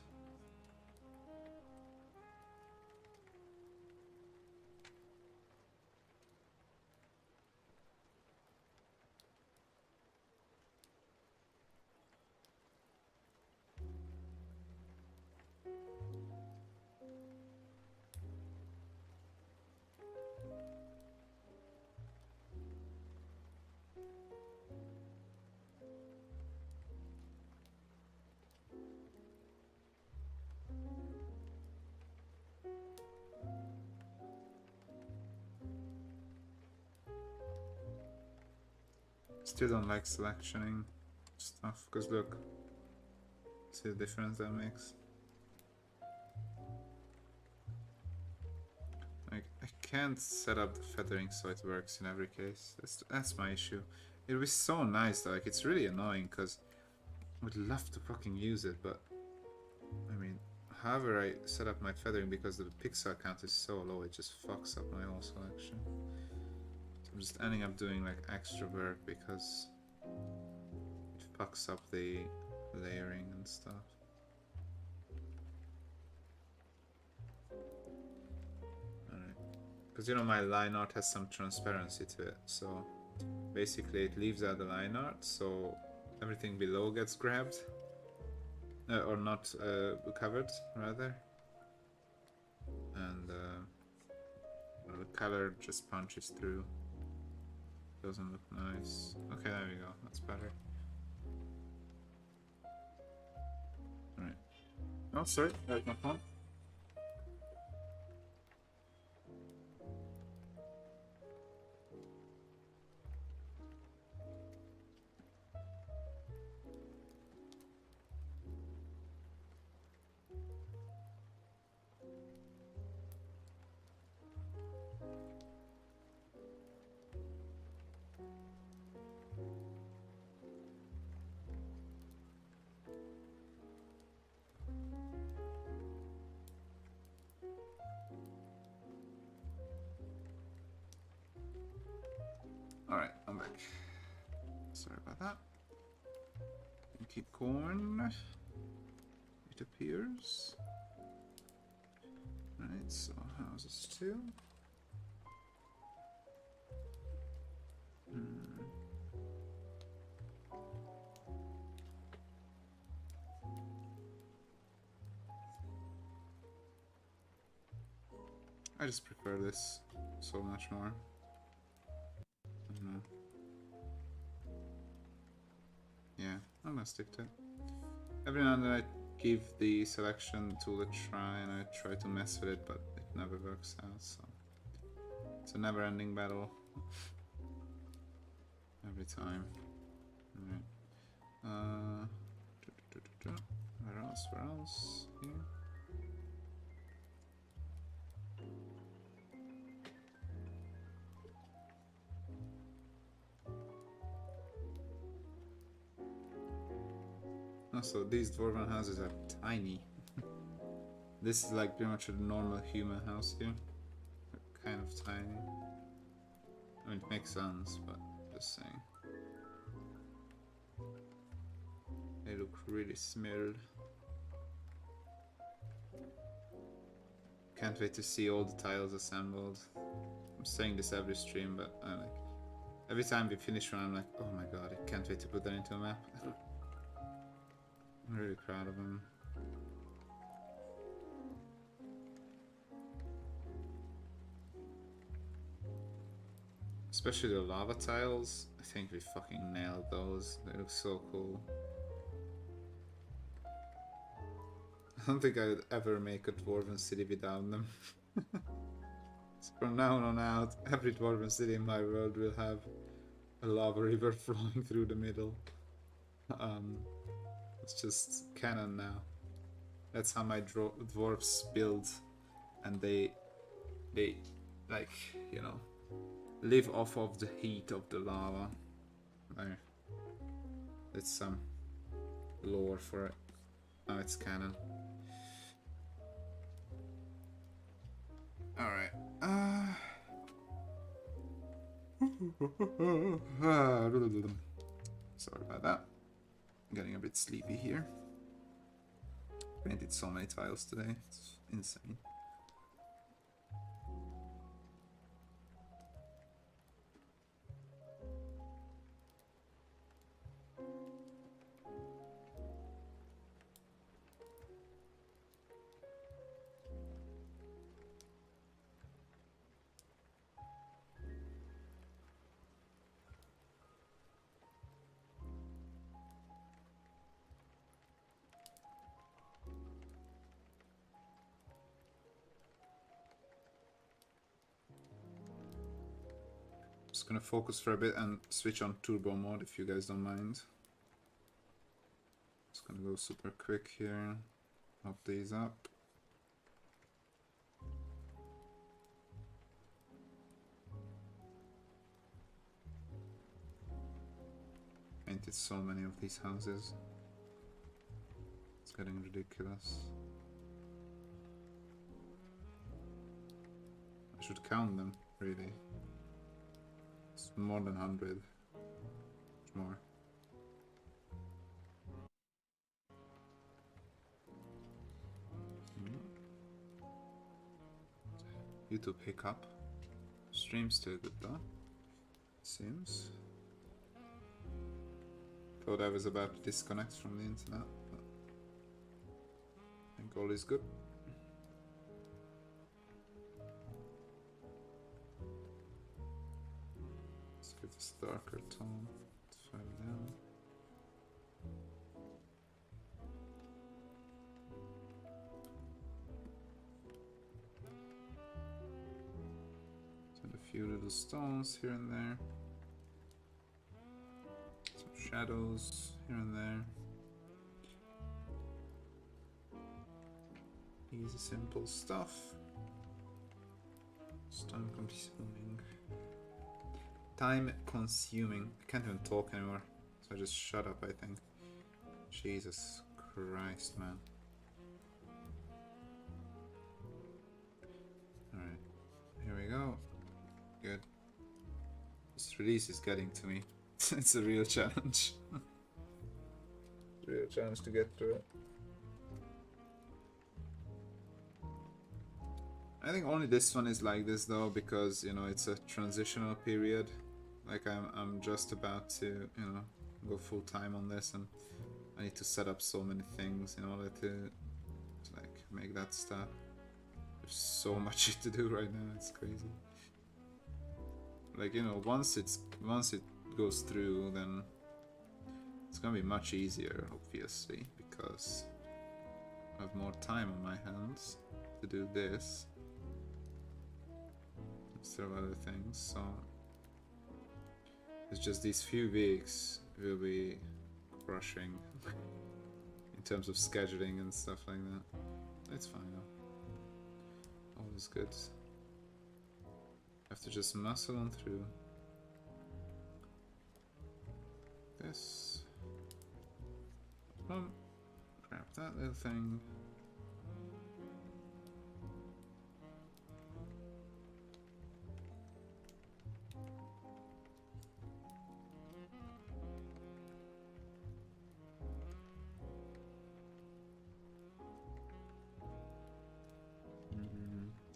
Still don't like selectioning stuff, because look, see the difference that makes. Like, I can't set up the feathering so it works in every case. That's my issue. It would be so nice though, like it's really annoying because I would love to fucking use it, but I mean, however I set up my feathering, because the pixel count is so low, it just fucks up my whole selection. So I'm just ending up doing like extra work because it fucks up the layering and stuff. Alright. Because you know my line art has some transparency to it, so basically it leaves out the line art, so everything below gets grabbed. Or not covered, rather. And well, the color just punches through. Doesn't look nice. Okay, there we go. That's better. Alright. Oh, sorry. That's my phone. Alright, I'm back. Sorry about that. And keep going. It appears. Right, so houses 2. I just prefer this so much more. I don't know. Yeah, I'm gonna stick to it. Every now and then I give the selection tool a try and I try to mess with it, but it never works out, so it's a never-ending battle. Every time. Alright. Where else? Here. Also, these dwarven houses are tiny. This is like pretty much a normal human house here. They're kind of tiny. I mean, it makes sense, but just saying. They look really smeared. Can't wait to see all the tiles assembled. I'm saying this every stream, but I like every time we finish one, I'm like, oh my god, I can't wait to put that into a map. I'm really proud of him. Especially the lava tiles. I think we fucking nailed those. They look so cool. I don't think I would ever make a Dwarven city without them. So from now on out, every Dwarven city in my world will have a lava river flowing through the middle. It's just canon now. That's how my dwarves build, and they like, you know, live off of the heat of the lava. It's some lore for it. Now it's canon. Alright. Sorry about that. I'm getting a bit sleepy here. Painted so many tiles today. It's insane. Just gonna focus for a bit and switch on turbo mode if you guys don't mind. Just gonna go super quick here. Mop these up. Painted so many of these houses. It's getting ridiculous. I should count them, really. It's more than 100. Much more. YouTube hiccup. Stream's still good though. Seems. Thought I was about to disconnect from the internet, but I think all is good. Let's give this a darker tone. Let's file down. Send a few little stones here and there. Some shadows here and there. Easy, simple stuff. It's time consuming. Time consuming. I can't even talk anymore, so I just shut up, I think. Jesus Christ, man. Alright, here we go. Good. This release is getting to me. It's a real challenge. Real challenge to get through it. I think only this one is like this though, because you know it's a transitional period. Like I'm just about to, you know, go full time on this, and I need to set up so many things in order to like make that stuff. There's so much shit to do right now. It's crazy. Like, you know, once it goes through, then it's gonna be much easier, obviously, because I have more time on my hands to do this instead of other things. So it's just these few weeks will be crushing in terms of scheduling and stuff like that. It's fine though. All is good. Have to just muscle on through this. Grab that little thing.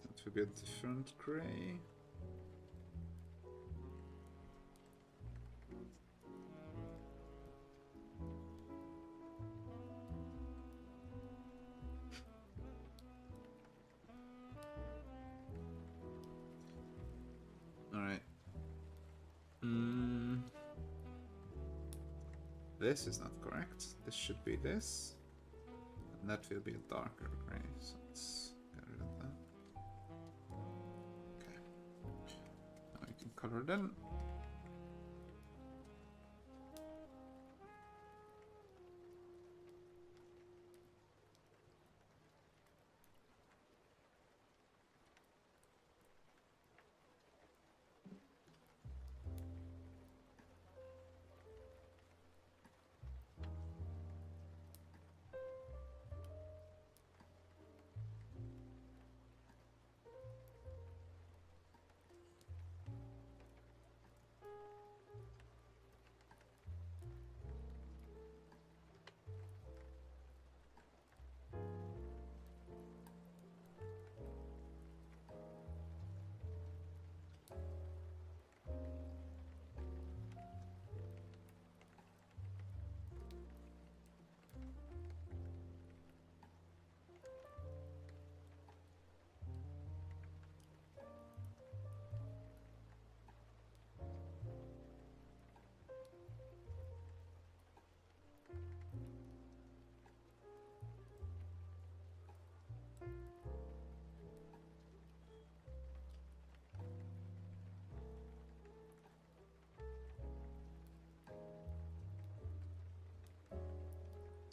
That will be a different gray. Alright. This is not correct. This should be this. And that will be a darker gray. So let's get rid of that. Okay. Now we can color them.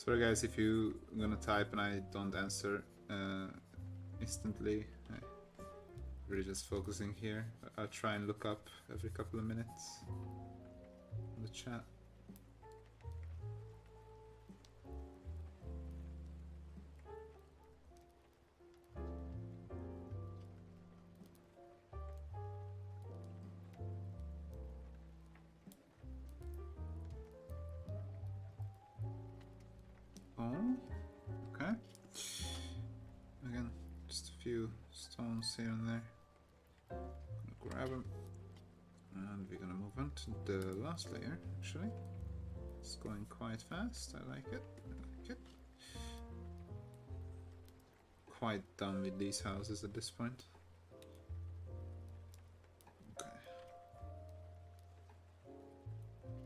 Sorry guys if you're gonna type and I don't answer instantly. I'm really just focusing here. I'll try and look up every couple of minutes in the chat. Oh, okay. Again, just a few stones here and there. Gonna grab them, and we're gonna move on to the last layer. Actually, it's going quite fast. I like it. I like it. Quite done with these houses at this point. Okay.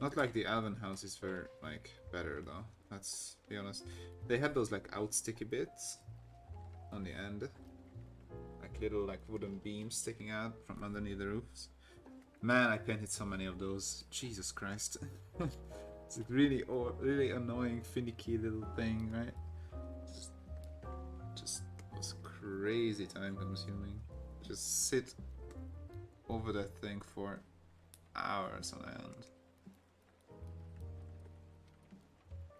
Not like the Elven houses were like better though. Let's be honest. They had those like out sticky bits on the end, like little like wooden beams sticking out from underneath the roofs. Man, I painted so many of those. Jesus Christ. It's a really really annoying, finicky little thing, right? Just was crazy time consuming. Just sit over that thing for hours on end.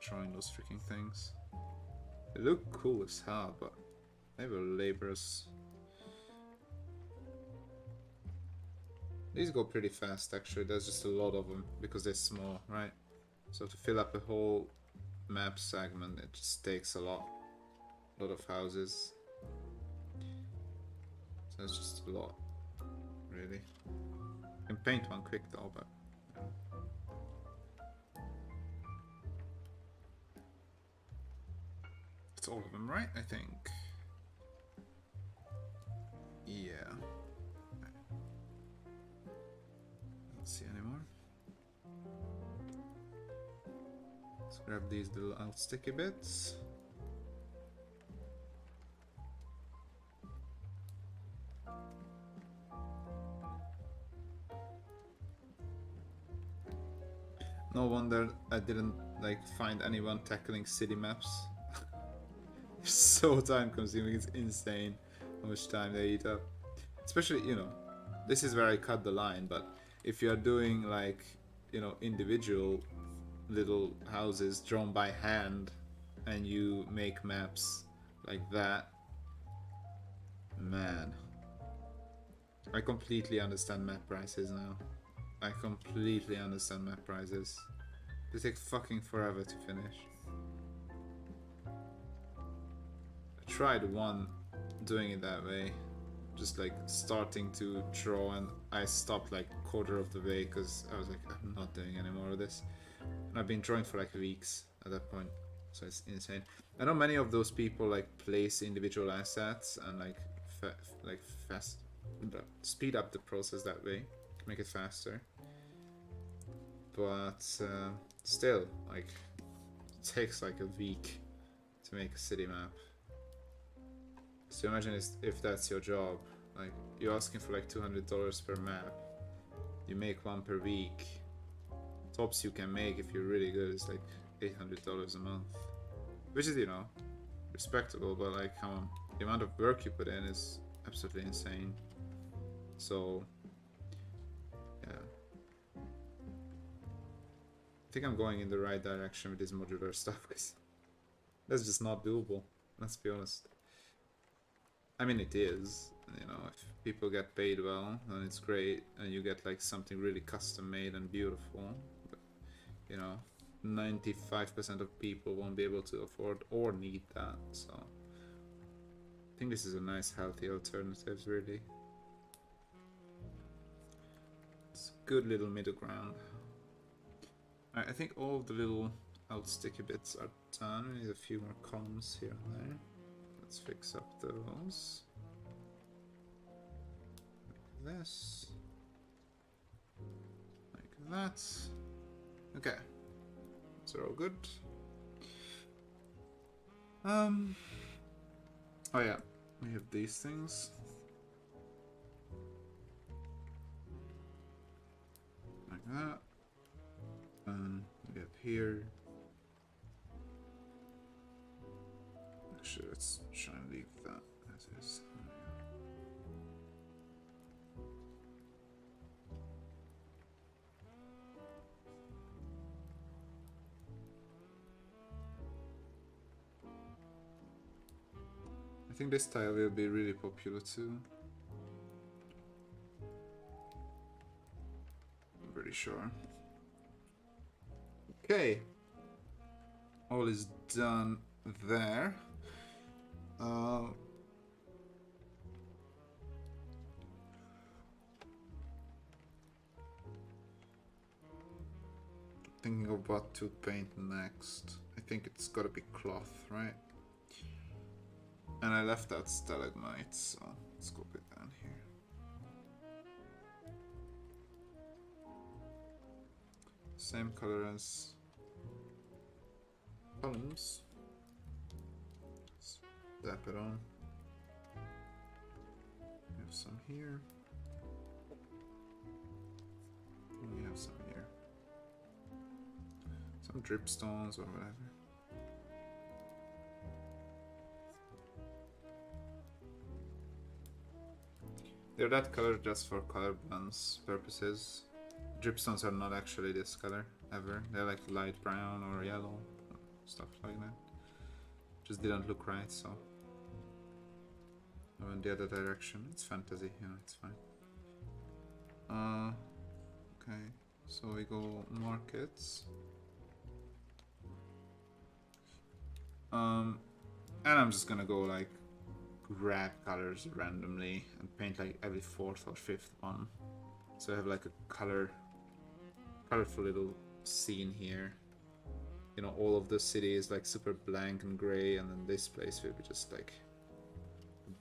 Trying those freaking things. They look cool as hell, but they were laborious. These go pretty fast actually, there's just a lot of them because they're small, right? So to fill up a whole map segment, it just takes a lot of houses. So it's just a lot, really. You can paint one quick though, but it's all of them, right? I think. Yeah. Don't see anymore. Let's grab these little out sticky bits. No wonder I didn't like find anyone tackling city maps. It's so time consuming, it's insane how much time they eat up. Especially, you know, this is where I cut the line, but if you are doing like, you know, individual little houses drawn by hand and you make maps like that, man, I completely understand map prices now. I completely understand map prices. They take fucking forever to finish. I tried one doing it that way, just like starting to draw, and I stopped like quarter of the way because I was like, I'm not doing any more of this. And I've been drawing for like weeks at that point, so it's insane. I know many of those people like place individual assets and like speed up the process that way, make it faster. But still, like, it takes like a week to make a city map. So imagine if that's your job, like you're asking for like $200 per map, you make one per week. Tops you can make if you're really good is like $800 a month, which is, you know, respectable, but like, come on, the amount of work you put in is absolutely insane. So yeah, I think I'm going in the right direction with this modular stuff, because that's just not doable, let's be honest. I mean, it is, you know, if people get paid well, then it's great, and you get like something really custom made and beautiful. But, you know, 95% of people won't be able to afford or need that, so I think this is a nice, healthy alternative, really. It's a good little middle ground. Alright, I think all of the little out sticky bits are done. We need a few more columns here and there. Let's fix up those. Like this. Like that. Okay. Those are all good. Oh yeah, we have these things. Like that. We have here. Actually, let's try and leave that as is. I think this style will be really popular too. I'm pretty sure. Okay. All is done there. Thinking of what to paint next. I think it's gotta be cloth, right? And I left out stalagmites, so let's go put down here. Same color as columns. Let's dap it on. We have some here. And we have some here. Some dripstones or whatever. They're that color just for color blends purposes. Dripstones are not actually this color ever. They're like light brown or yellow, stuff like that. Just didn't look right, so I went the other direction. It's fantasy, yeah, it's fine. Okay, so we go markets. And I'm just gonna go like grab colors randomly and paint like every 4th or 5th one. So I have like a colorful little scene here. You know, all of the city is like super blank and gray, and then this place will be just like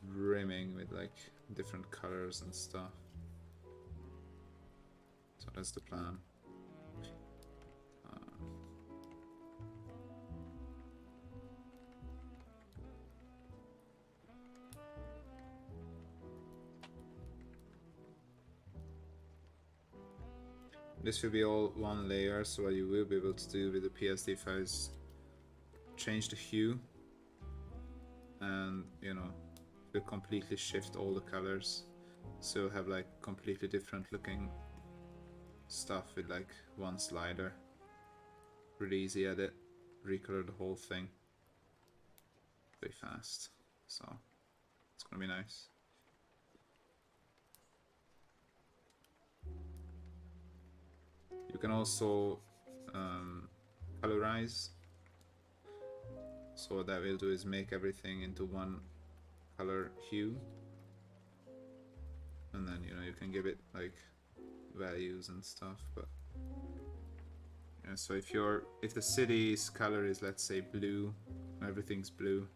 brimming with like different colors and stuff. So that's the plan. This will be all one layer, so what you will be able to do with the PSD file is change the hue, and you know, will completely shift all the colors, so you'll have like completely different looking stuff with like one slider. Really easy edit, recolor the whole thing very fast, so it's gonna be nice. You can also colorize. So what that will do is make everything into one color hue. And then, you know, you can give it like values and stuff, but yeah, so if the city's color is, let's say, blue, everything's blue,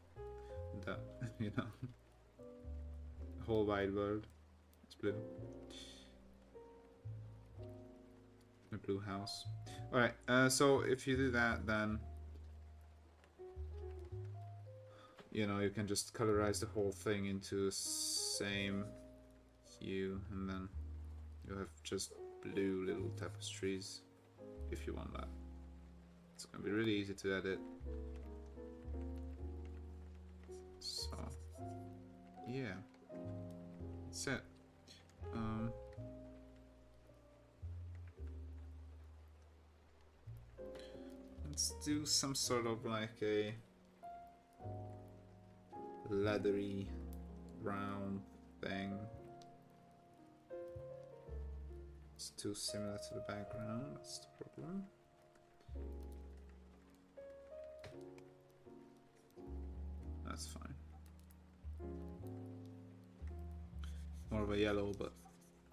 that, you know, the whole wide world is blue. A blue house. Alright, so if you do that, then you know, you can just colorize the whole thing into same hue, and then you have just blue little tapestries if you want that. It's gonna be really easy to edit. So yeah, that's it. Let's do some sort of like a leathery round thing. It's too similar to the background, that's the problem. That's fine. More of a yellow, but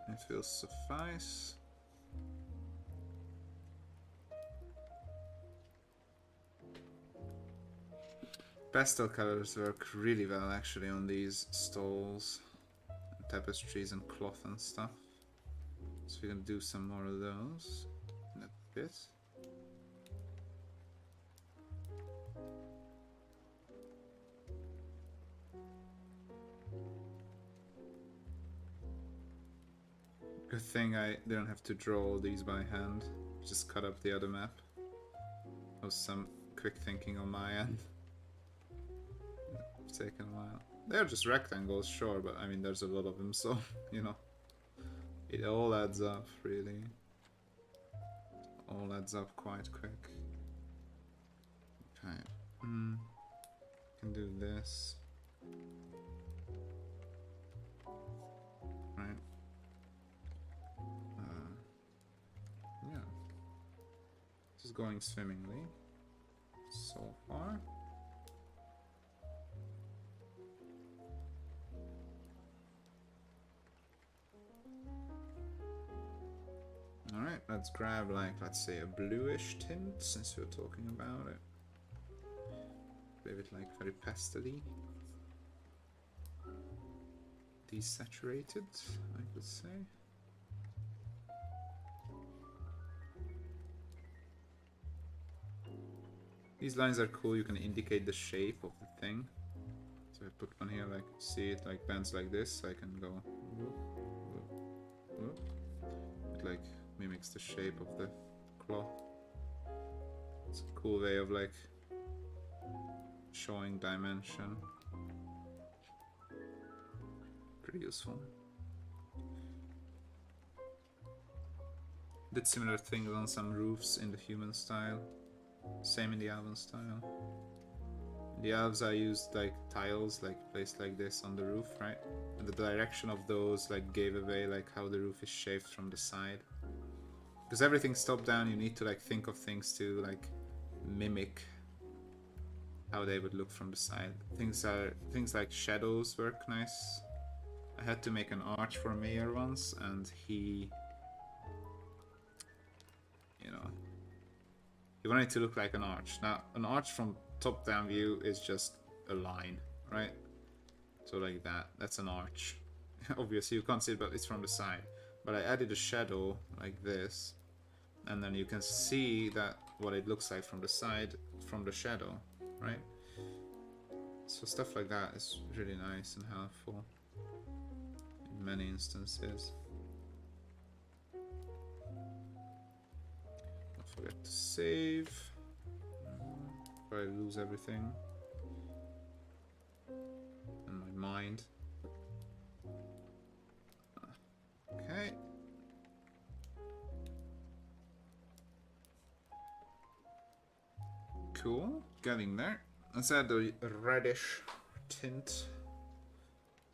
it will suffice. Pastel colors work really well actually on these stalls, and tapestries and cloth and stuff. So we're gonna do some more of those in a bit. Good thing I didn't have to draw all these by hand. Just cut up the other map. That was some quick thinking on my end. taken a while. They're just rectangles, sure, but I mean, there's a lot of them, so, you know. It all adds up, really. All adds up quite quick. Okay. Can do this. Right. Yeah. This is going swimmingly so far. Alright, let's grab, like, let's say a bluish tint, since we're talking about it. Leave it, like, very pastel-y. Desaturated, I could say. These lines are cool, you can indicate the shape of the thing. So I put one here, like, see it, like, bends like this, so I can go whoop, whoop, whoop. It, like, mimics the shape of the cloth. It's a cool way of, like, showing dimension. Pretty useful. Did similar things on some roofs in the human style. Same in the elven style. In the elves I used like tiles, like placed like this on the roof, right? And the direction of those like gave away like how the roof is shaped from the side. Because everything's top down, you need to like think of things to like mimic how they would look from the side. Things like shadows work nice. I had to make an arch for Mayor once, and he, you know, he wanted it to look like an arch. Now, an arch from top-down view is just a line, right? So like that, that's an arch. Obviously you can't see it, but it's from the side. But I added a shadow like this, and then you can see that what it looks like from the side, from the shadow, right? So stuff like that is really nice and helpful in many instances. Don't forget to save. Before I lose everything. And my mind. Okay. Cool. Getting there. Let's add a reddish tint.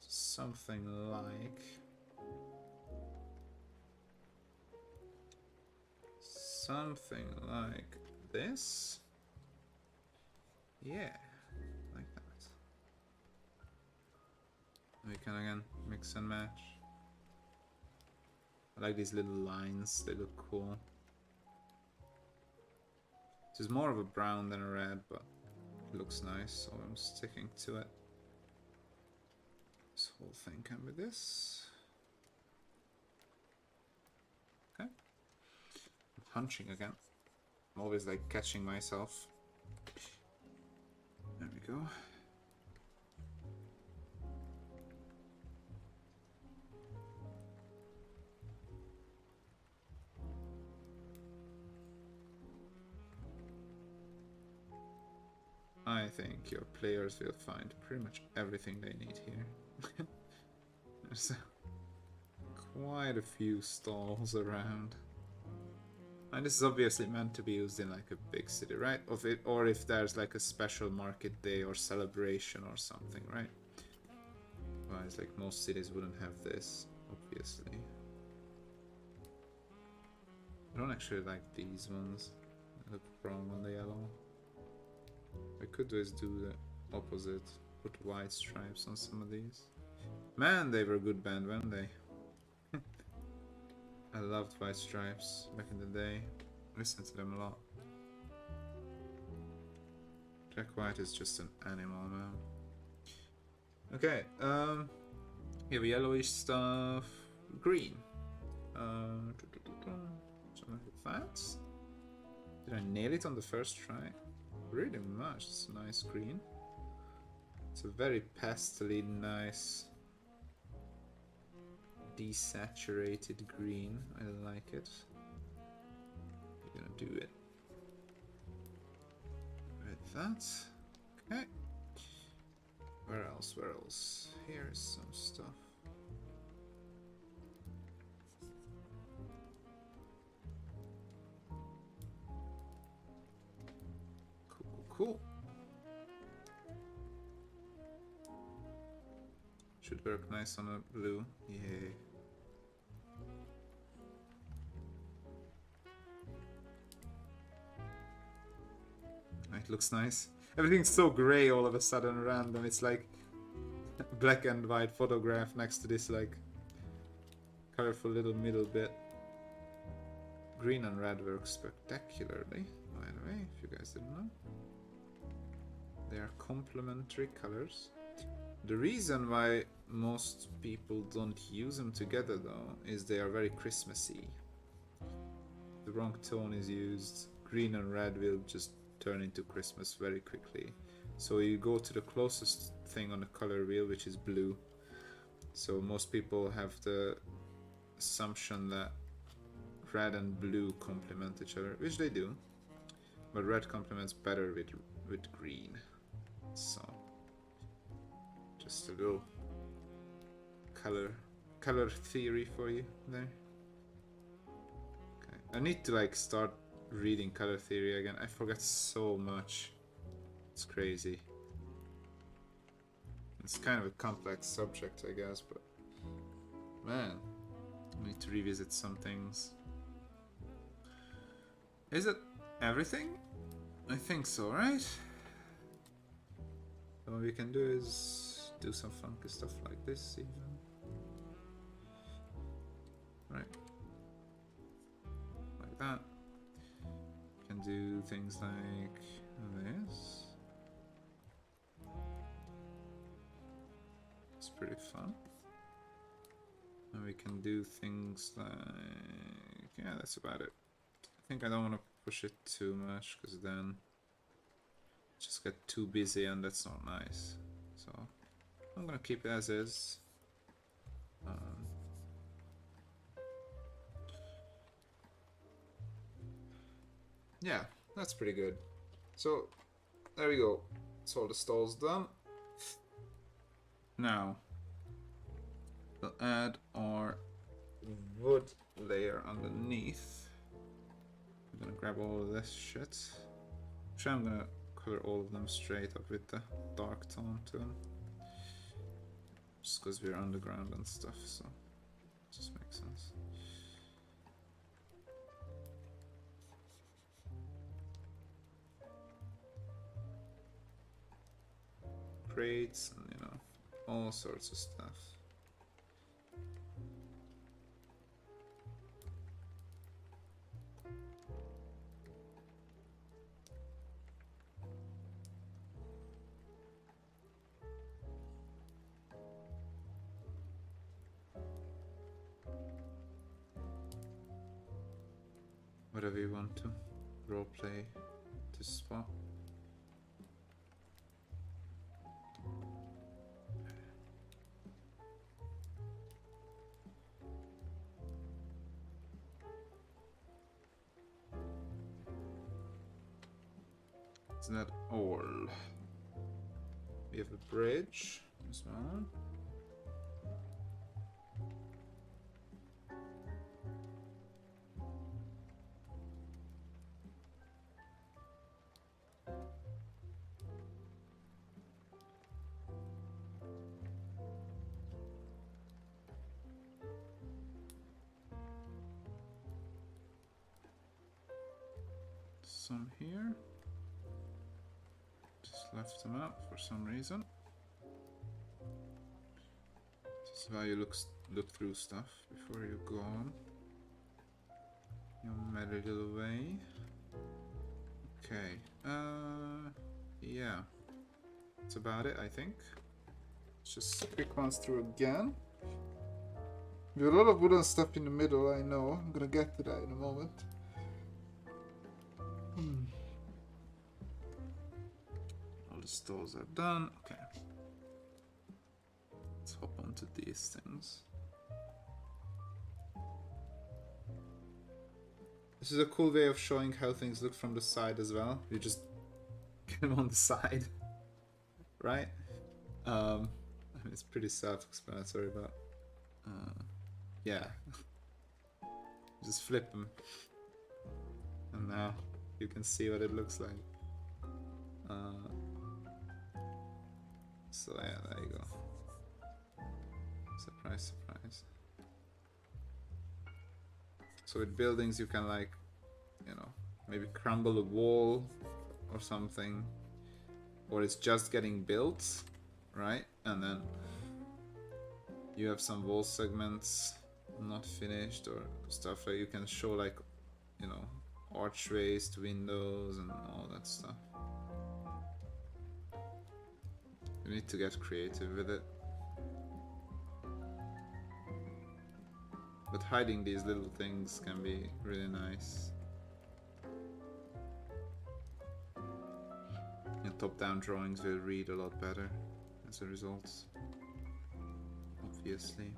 Something like... something like this. Yeah, like that. We can again mix and match. I like these little lines, they look cool. This is more of a brown than a red, but it looks nice, so I'm sticking to it. This whole thing can be this. Okay. I'm hunching again. I'm always like catching myself. There we go. I think your players will find pretty much everything they need here. There's quite a few stalls around. And this is obviously meant to be used in like a big city, right? Or if there's like a special market day or celebration or something, right? Otherwise, like most cities wouldn't have this, obviously. I don't actually like these ones. They look wrong on the yellow. What I could do is do the opposite. Put white stripes on some of these. Man, they were a good band, weren't they? I loved White Stripes back in the day. I listened to them a lot. Jack White is just an animal, man. Okay, we have yellowish stuff. Green. Something like that. Did I nail it on the first try? Really much. It's a nice green. It's a very pastel-y, nice desaturated green. I like it. We're gonna do it with that. Okay. Where else? Where else? Here's some stuff. Cool. Should work nice on a blue. Yay. It looks nice. Everything's so grey all of a sudden, random. It's like a black and white photograph next to this like colorful little middle bit. Green and red work spectacularly, by the way, if you guys didn't know. They are complementary colors. The reason why most people don't use them together though is they are very Christmassy. The wrong tone is used, green and red will just turn into Christmas very quickly. So you go to the closest thing on the color wheel, which is blue. So most people have the assumption that red and blue complement each other, which they do, but red complements better with green. So just a little color theory for you there. Okay, I need to like start reading color theory again. I forget so much. It's crazy. It's kind of a complex subject, I guess, but man, I need to revisit some things. Is it everything? I think so, right? So what we can do is do some funky stuff like this even. Right. Like that. Can do things like this. It's pretty fun. And we can do things like, yeah, that's about it. I think I don't want to push it too much because then just get too busy and that's not nice. So I'm gonna keep it as is. Yeah, that's pretty good. So there we go. So all the stalls done. Now we'll add our wood layer underneath. I'm gonna grab all of this shit. Actually, I'm gonna color all of them straight up with the dark tone to them. Just because we're underground and stuff, so it just makes sense. Crates and, you know, all sorts of stuff. Whatever you want to roleplay this spot. Is that all? We have a bridge as well. Some here. Just left them out for some reason. This is how you look through stuff before you go on your merry little way. Okay. Yeah. That's about it, I think. Let's just quick ones through again. We have a lot of wooden stuff in the middle, I know. I'm gonna get to that in a moment. All the stalls are done. Okay. Let's hop onto these things. This is a cool way of showing how things look from the side as well. You just get them on the side, right? I mean, it's pretty self-explanatory, but yeah, just flip them, and now you can see what it looks like. So yeah, there you go. Surprise, surprise. So with buildings you can, like, you know, maybe crumble a wall or something, or it's just getting built, right? And then you have some wall segments not finished or stuff, like you can show, like, you know, archways to windows and all that stuff. You need to get creative with it. But hiding these little things can be really nice. And top-down drawings will read a lot better as a result, obviously.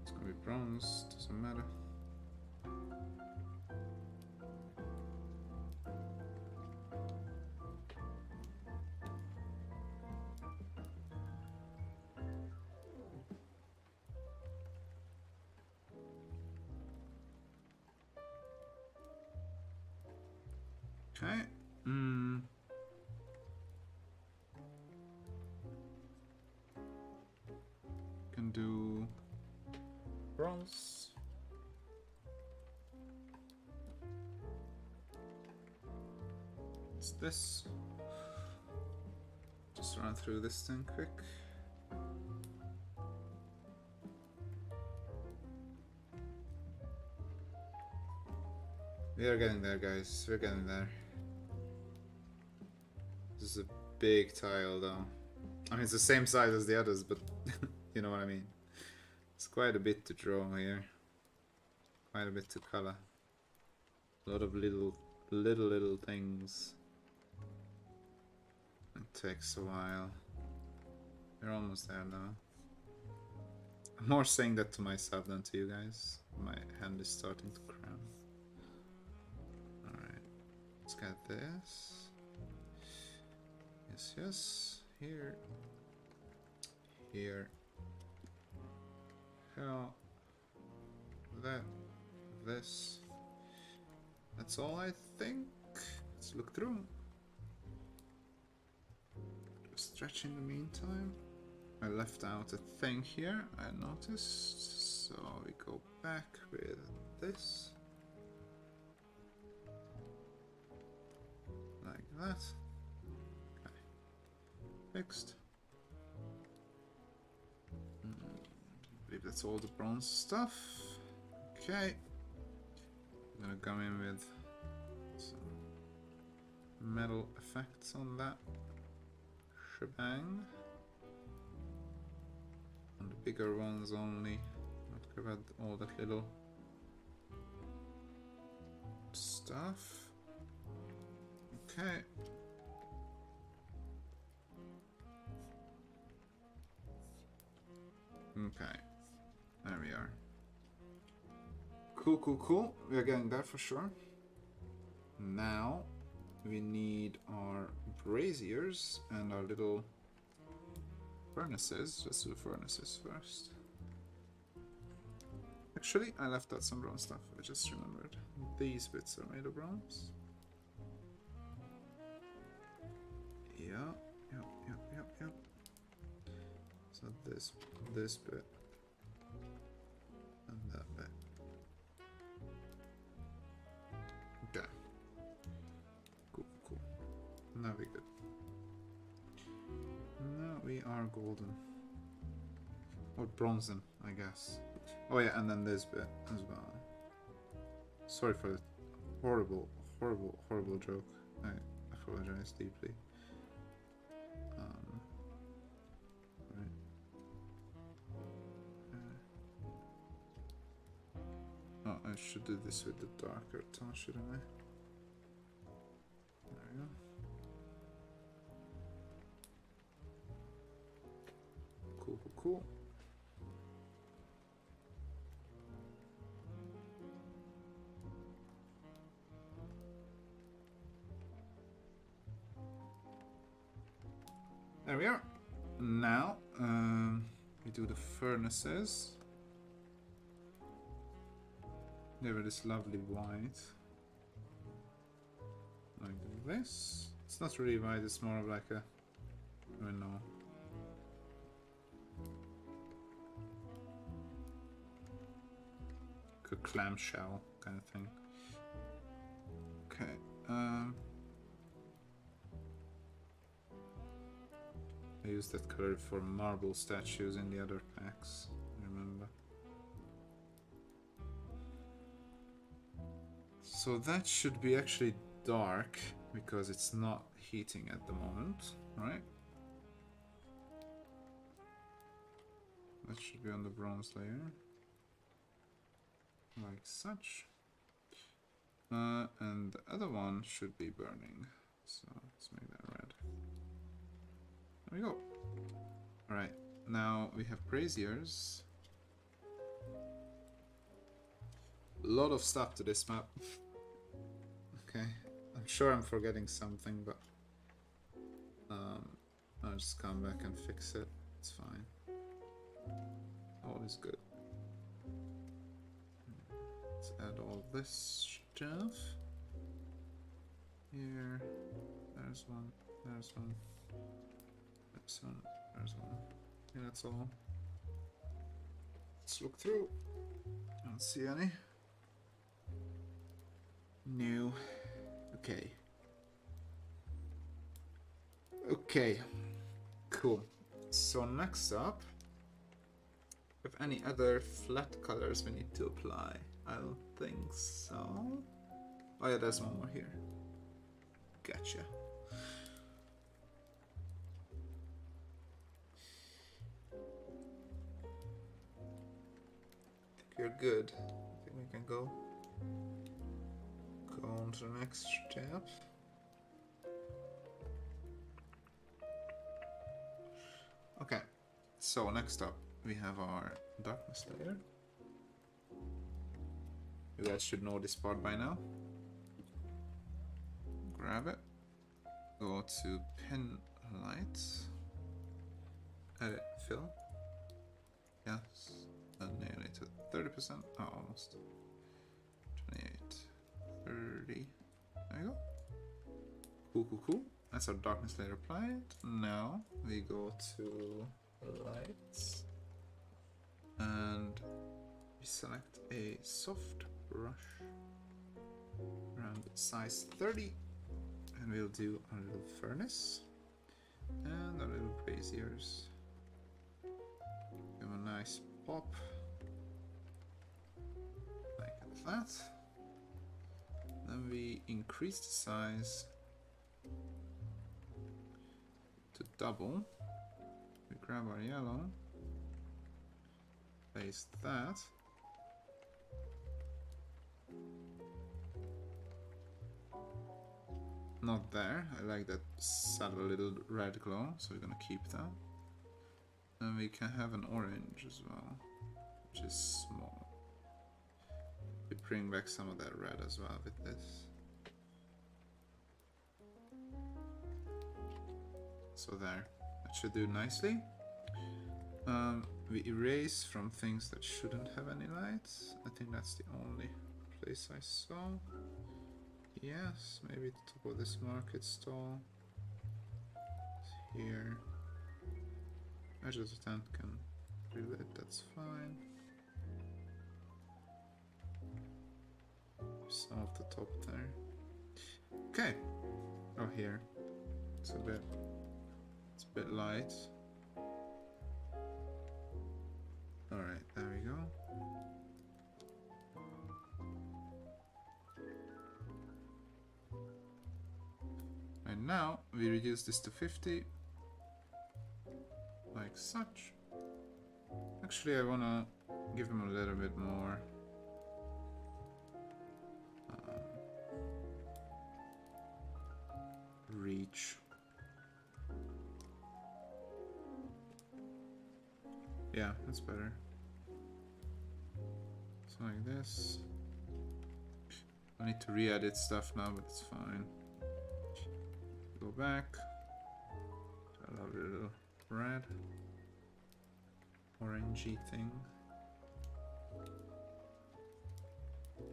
It's gonna be bronze, doesn't matter. Okay. Can do bronze. What's this? Just run through this thing quick. We are getting there, guys. We're getting there. This is a big tile, though. I mean, it's the same size as the others, but you know what I mean. It's quite a bit to draw here. Quite a bit to color. A lot of little things. It takes a while. We're almost there now. I'm more saying that to myself than to you guys. My hand is starting to cramp. Alright. Let's get this. Yes, yes. Here. Here. Hell. That. This. That's all, I think. Let's look through. Just stretch in the meantime. I left out a thing here, I noticed. So we go back with this. Like that. Okay. Fixed. I believe that's all the bronze stuff. Okay. I'm gonna come in with some metal effects on that shebang. On the bigger ones only, not grab all that little stuff. Okay. Okay. There we are. Cool, cool, cool. We are getting there for sure. Now we need our braziers and our little furnaces. Let's do furnaces first. Actually, I left out some bronze stuff. I just remembered. These bits are made of bronze. Yeah, yep. So this bit and that bit. Okay. Cool. Now we're good. Now we are golden. Or bronzen, I guess. Oh yeah, and then this bit as well. Sorry for the horrible joke. I apologize deeply. Right. Oh, I should do this with the darker tone, shouldn't I? There we go. cool. There we are. Now, we do the furnaces. There with this lovely white. Like this. It's not really white, it's more of like a, I don't know. Like a clamshell kind of thing. Okay, I used that color for marble statues in the other packs, I remember. So that should be actually dark, because it's not heating at the moment, right? That should be on the bronze layer. Like such. And the other one should be burning. So let's make that red. There we go. Alright, now we have braziers. A lot of stuff to this map. Okay, I'm sure I'm forgetting something, but I'll just come back and fix it. It's fine. All is good. Let's add all this stuff. Here, there's one, there's one, there's one, there's one. Yeah, that's all. Let's look through. I don't see any. No. Okay. Okay. Cool. So next up, if any other flat colors we need to apply. I don't think so. Oh yeah, there's one more here. Gotcha. I think you're good. I think we can go on to the next step. Okay, so next up we have our darkness layer. You guys should know this part by now. Grab it, go to pin light, edit fill. Yes, nearly to 30%. Oh, almost. 28, 30. There you go. Cool, cool, cool. That's our darkness layer applied. Now we go to lights and we select a soft brush around size 30, and we'll do a little furnace and a little braziers. Give them a nice pop like that. Then we increase the size to double. We grab our yellow, place that. Not there. I like that subtle little red glow, so we're gonna keep that. And we can have an orange as well, which is small. We bring back some of that red as well with this. So there, that should do nicely. We erase from things that shouldn't have any lights. I think that's the only place I saw. Yes, maybe the top of this market stall. Here. Edge of the tent can relit, that's fine. Some of the top there. Okay. Oh, here. It's a bit light. Alright, there we go. And now we reduce this to 50. Like such. Actually, I wanna give him a little bit more. Reach. Yeah, that's better. So like this. I need to re-edit stuff now, but it's fine. Go back. I love the little red, orangey thing.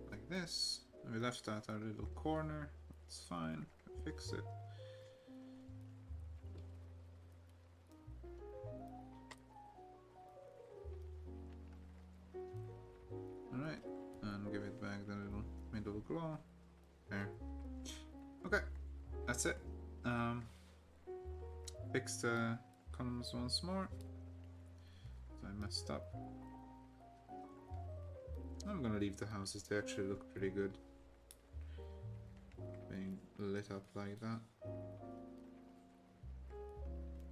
Like this. And we left out our little corner. It's fine. Fix it. Alright. And give it back the little middle glow. There. Okay. That's it. Fix the columns once more. I messed up. I'm gonna leave the houses. They actually look pretty good. Being lit up like that.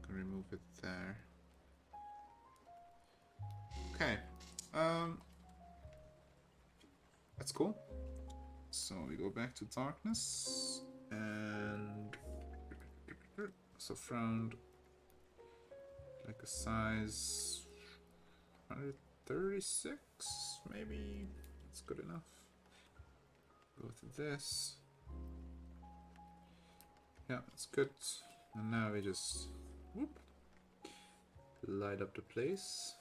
Can remove it there. Okay. That's cool. So we go back to darkness and so found like a size 136 maybe. That's good enough. Go to this. Yeah, that's good. And now we just whoop, light up the place.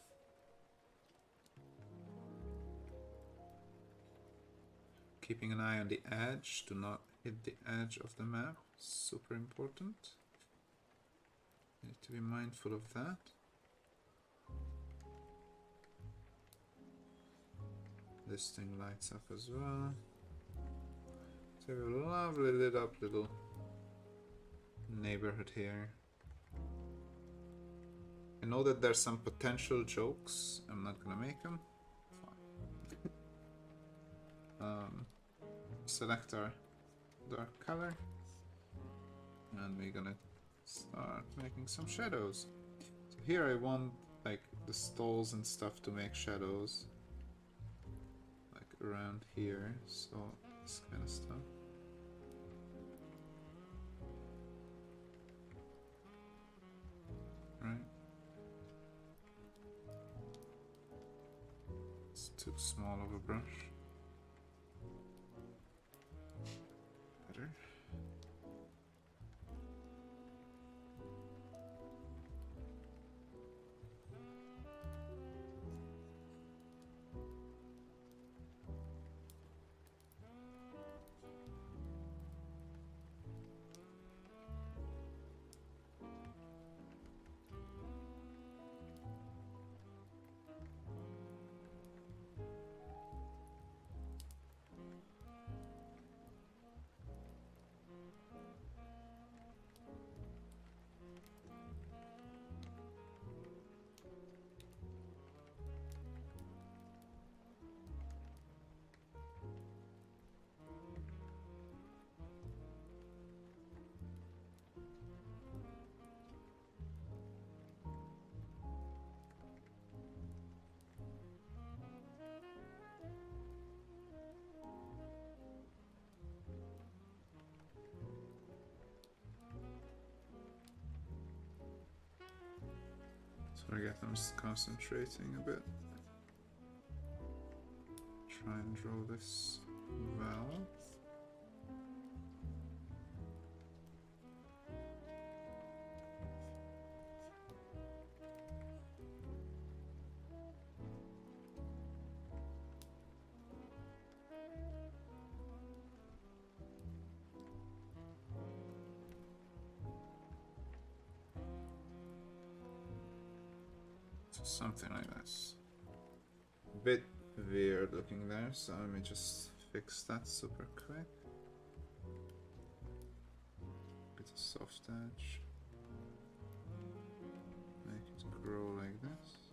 Keeping an eye on the edge, do not hit the edge of the map, super important. You need to be mindful of that. This thing lights up as well. So we have a lovely lit up little neighborhood here. I know that there's some potential jokes, I'm not gonna make them. Select our dark color and we're gonna start making some shadows. So here I want like the stalls and stuff to make shadows like around here, so this kind of stuff. Right, it's too small of a brush. Better. Sorry, I'm just concentrating a bit. Try and draw this valve. Something like this. Bit weird looking there, so let me just fix that super quick. Get a soft edge. Make it grow like this.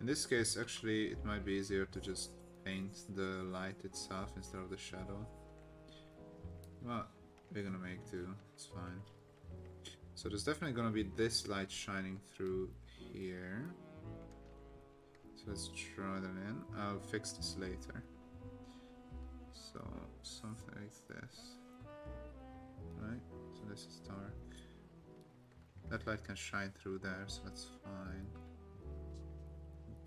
In this case, actually, it might be easier to just paint the light itself instead of the shadow. Well, we're gonna make do, it's fine. So there's definitely gonna be this light shining through here. So let's draw that in. I'll fix this later. So something like this, right? That light can shine through there, so that's fine.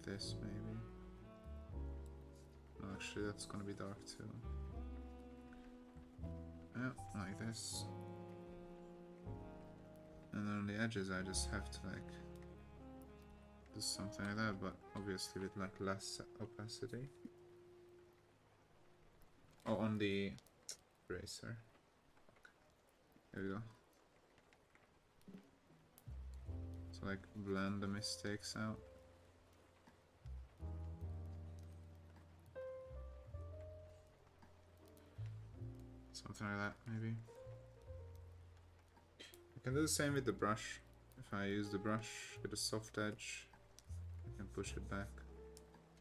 This maybe. No, actually that's gonna be dark too. Yeah, like this. And on the edges I just have to like do something like that, but obviously with like less opacity. Oh, on the eraser. There we go. So like blend the mistakes out. Something like that, maybe. I can do the same with the brush. If I use the brush, get a soft edge, I can push it back.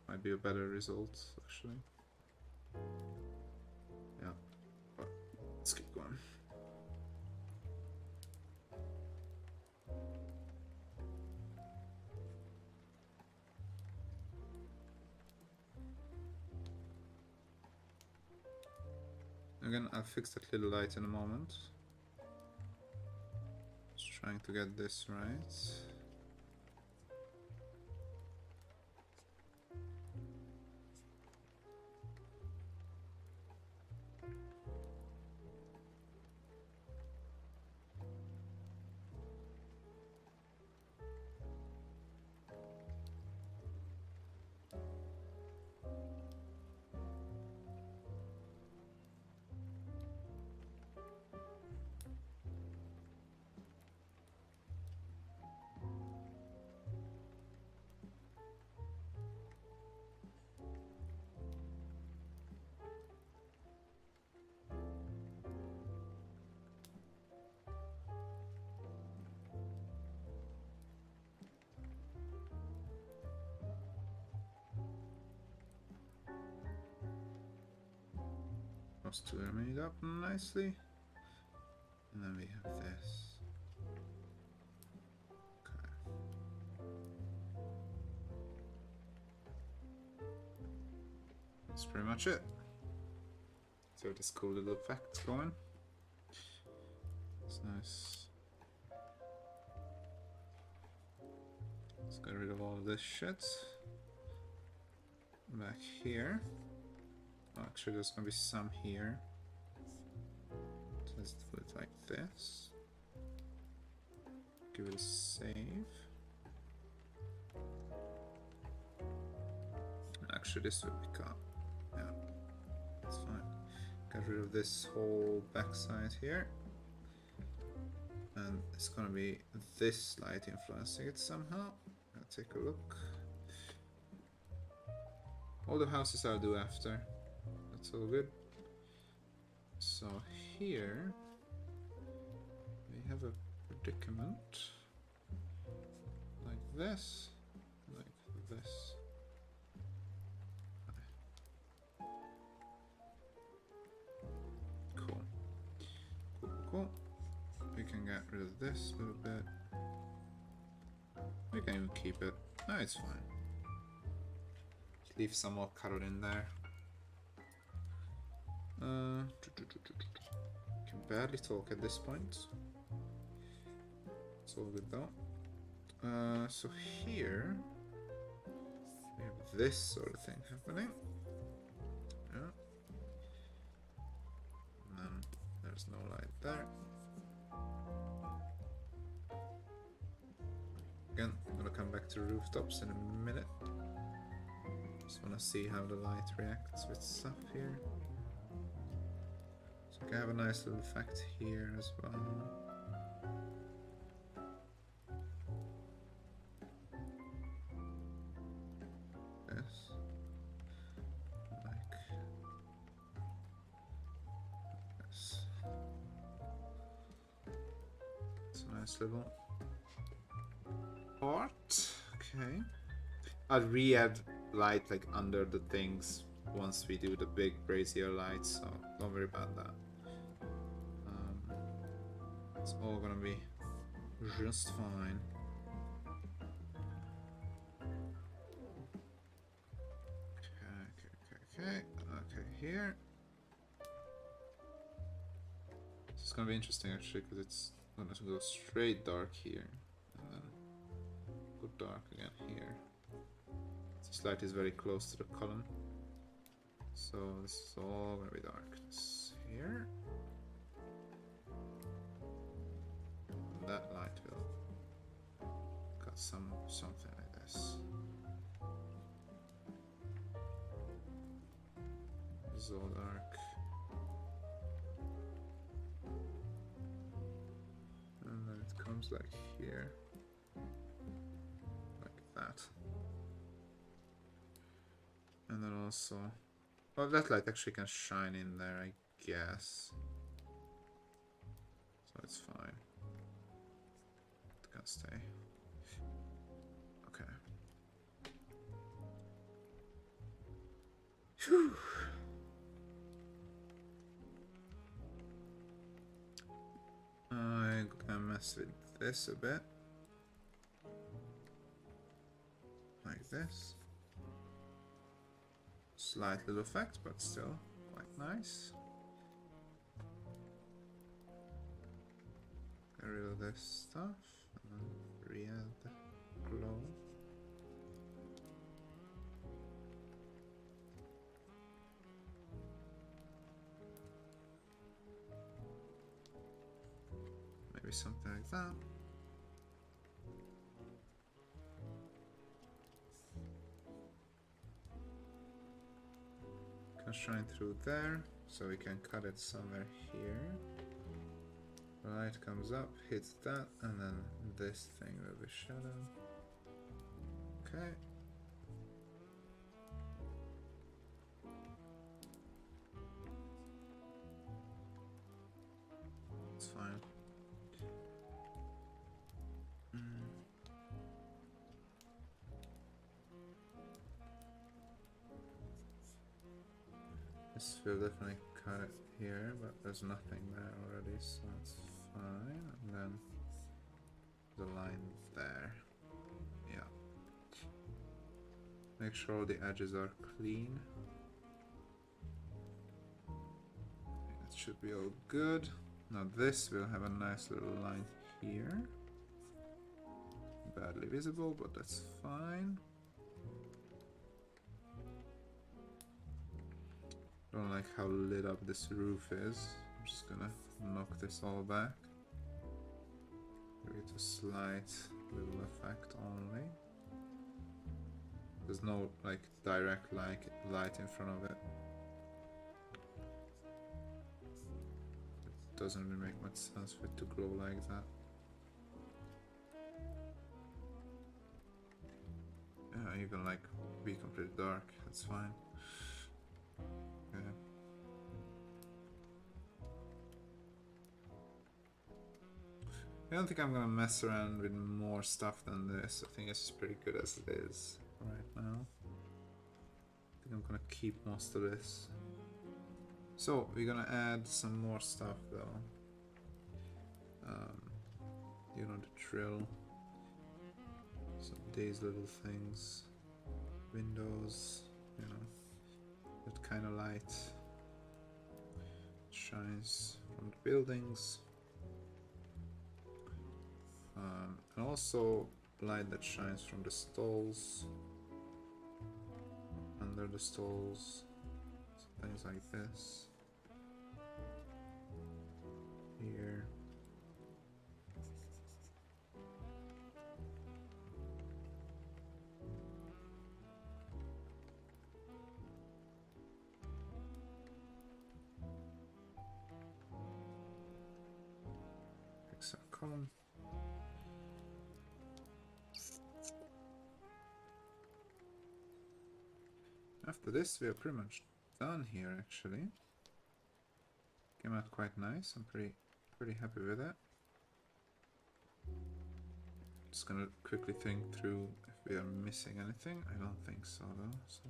Might be a better result, actually. Yeah, but let's keep going. Again, I'll fix that little light in a moment. Just trying to get this right. Those two are made up nicely. And then we have this. Okay. That's pretty much it. So this cool little effect going. It's nice. Let's get rid of all of this shit. Back here. Oh, actually, there's gonna be some here. So let's do it like this. Give it a save. Actually, this would be cut. Yeah, that's fine. Get rid of this whole backside here. And it's gonna be this light influencing it somehow. I'll take a look. All the houses I'll do after. That's all good. So here we have a predicament. Like this. Like this. Cool. Cool, cool. We can get rid of this a little bit. We can even keep it. No, it's fine. Leave some more color in there. Can barely talk at this point. It's all good though. So here we have this sort of thing happening. Yeah. And then there's no light there. Again, I'm gonna come back to rooftops in a minute. Just wanna see how the light reacts with stuff here. So I can have a nice little effect here as well. This. Like this. It's a nice little art. Okay. I'll re-add light like under the things once we do the big brazier lights, so don't worry about that. It's all gonna be just fine. Okay, here. This is gonna be interesting actually, because it's I'm gonna go straight dark here, and then go dark again here. This light is very close to the column, so this is all gonna be darkness here. And that light will cut something like this. This is all dark. And then it comes like here. Like that. And then also... well, that light actually can shine in there, I guess. So it's fine. It can stay. Okay. Whew. I'm gonna mess with this a bit. Like this. Slight little effect, but still quite nice. Get rid of this stuff and then re-add the glow. Maybe something like that. Can shine through there, so we can cut it somewhere here. Light comes up, hits that, and then this thing will be shadow. Okay. It's fine. This will definitely cut it here, but there's nothing there already, so it's fine. And then the line there. Yeah. Make sure all the edges are clean. It should be all good. Now this will have a nice little line here. Badly visible, but that's fine. Don't like how lit up this roof is. I'm just gonna knock this all back. Give it a slight little effect only. There's no like direct light in front of it. It doesn't really make much sense for it to glow like that. Yeah, even like be completely dark, that's fine. Okay. I don't think I'm gonna mess around with more stuff than this. I think it's pretty good as it is right now. I think I'm gonna keep most of this. So we're gonna add some more stuff though. You know the drill. Some these little things, windows, you know, that kind of light shines from the buildings. And also light that shines from the stalls, under the stalls, things like this. Here. Fix our column. After this, we are pretty much done here, actually. Came out quite nice. I'm pretty happy with it. Just gonna quickly think through if we are missing anything. I don't think so, though. So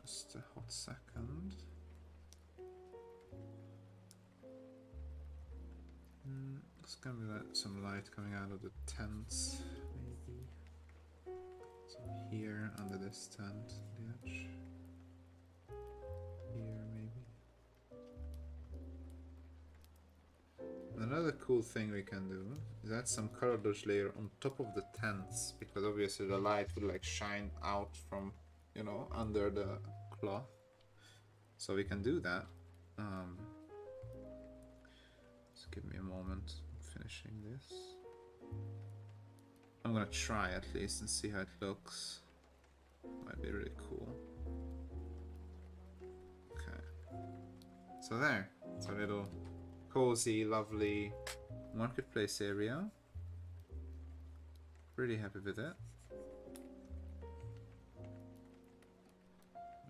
just a hot second. There's gonna be some light coming out of the tents, maybe. Here under this tent, the edge. Here maybe. And then Another cool thing we can do is add some color dodge layer on top of the tents, because obviously the light will like shine out from, you know, under the cloth. So we can do that. Just give me a moment. I'm finishing this. I'm gonna try at least and see how it looks. Might be really cool. Okay. So there. It's a little cozy, lovely marketplace area. Pretty happy with it.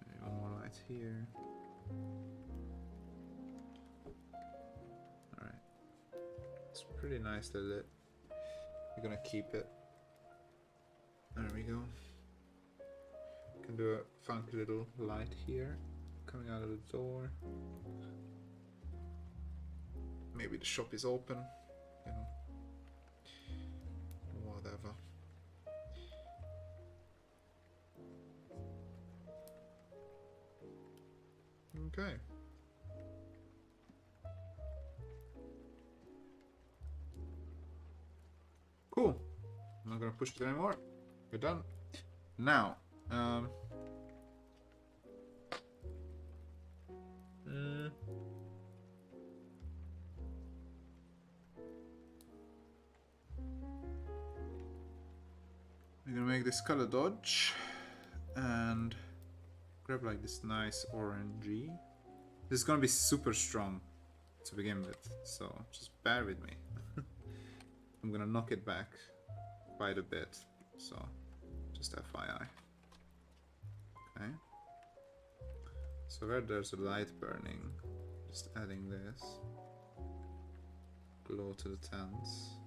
Maybe one more light here. Alright. It's pretty nicely lit. We're gonna keep it. There we go. Can do a funky little light here coming out of the door. Maybe the shop is open, you know. Whatever. Okay. Cool. I'm not gonna push it anymore. We're done. Now, we're gonna make this color dodge and grab like this nice orangey. This is gonna be super strong to begin with, so just bear with me. I'm gonna knock it back quite a bit, so just FYI. Okay. So where there's a light burning, just adding this glow to the tents.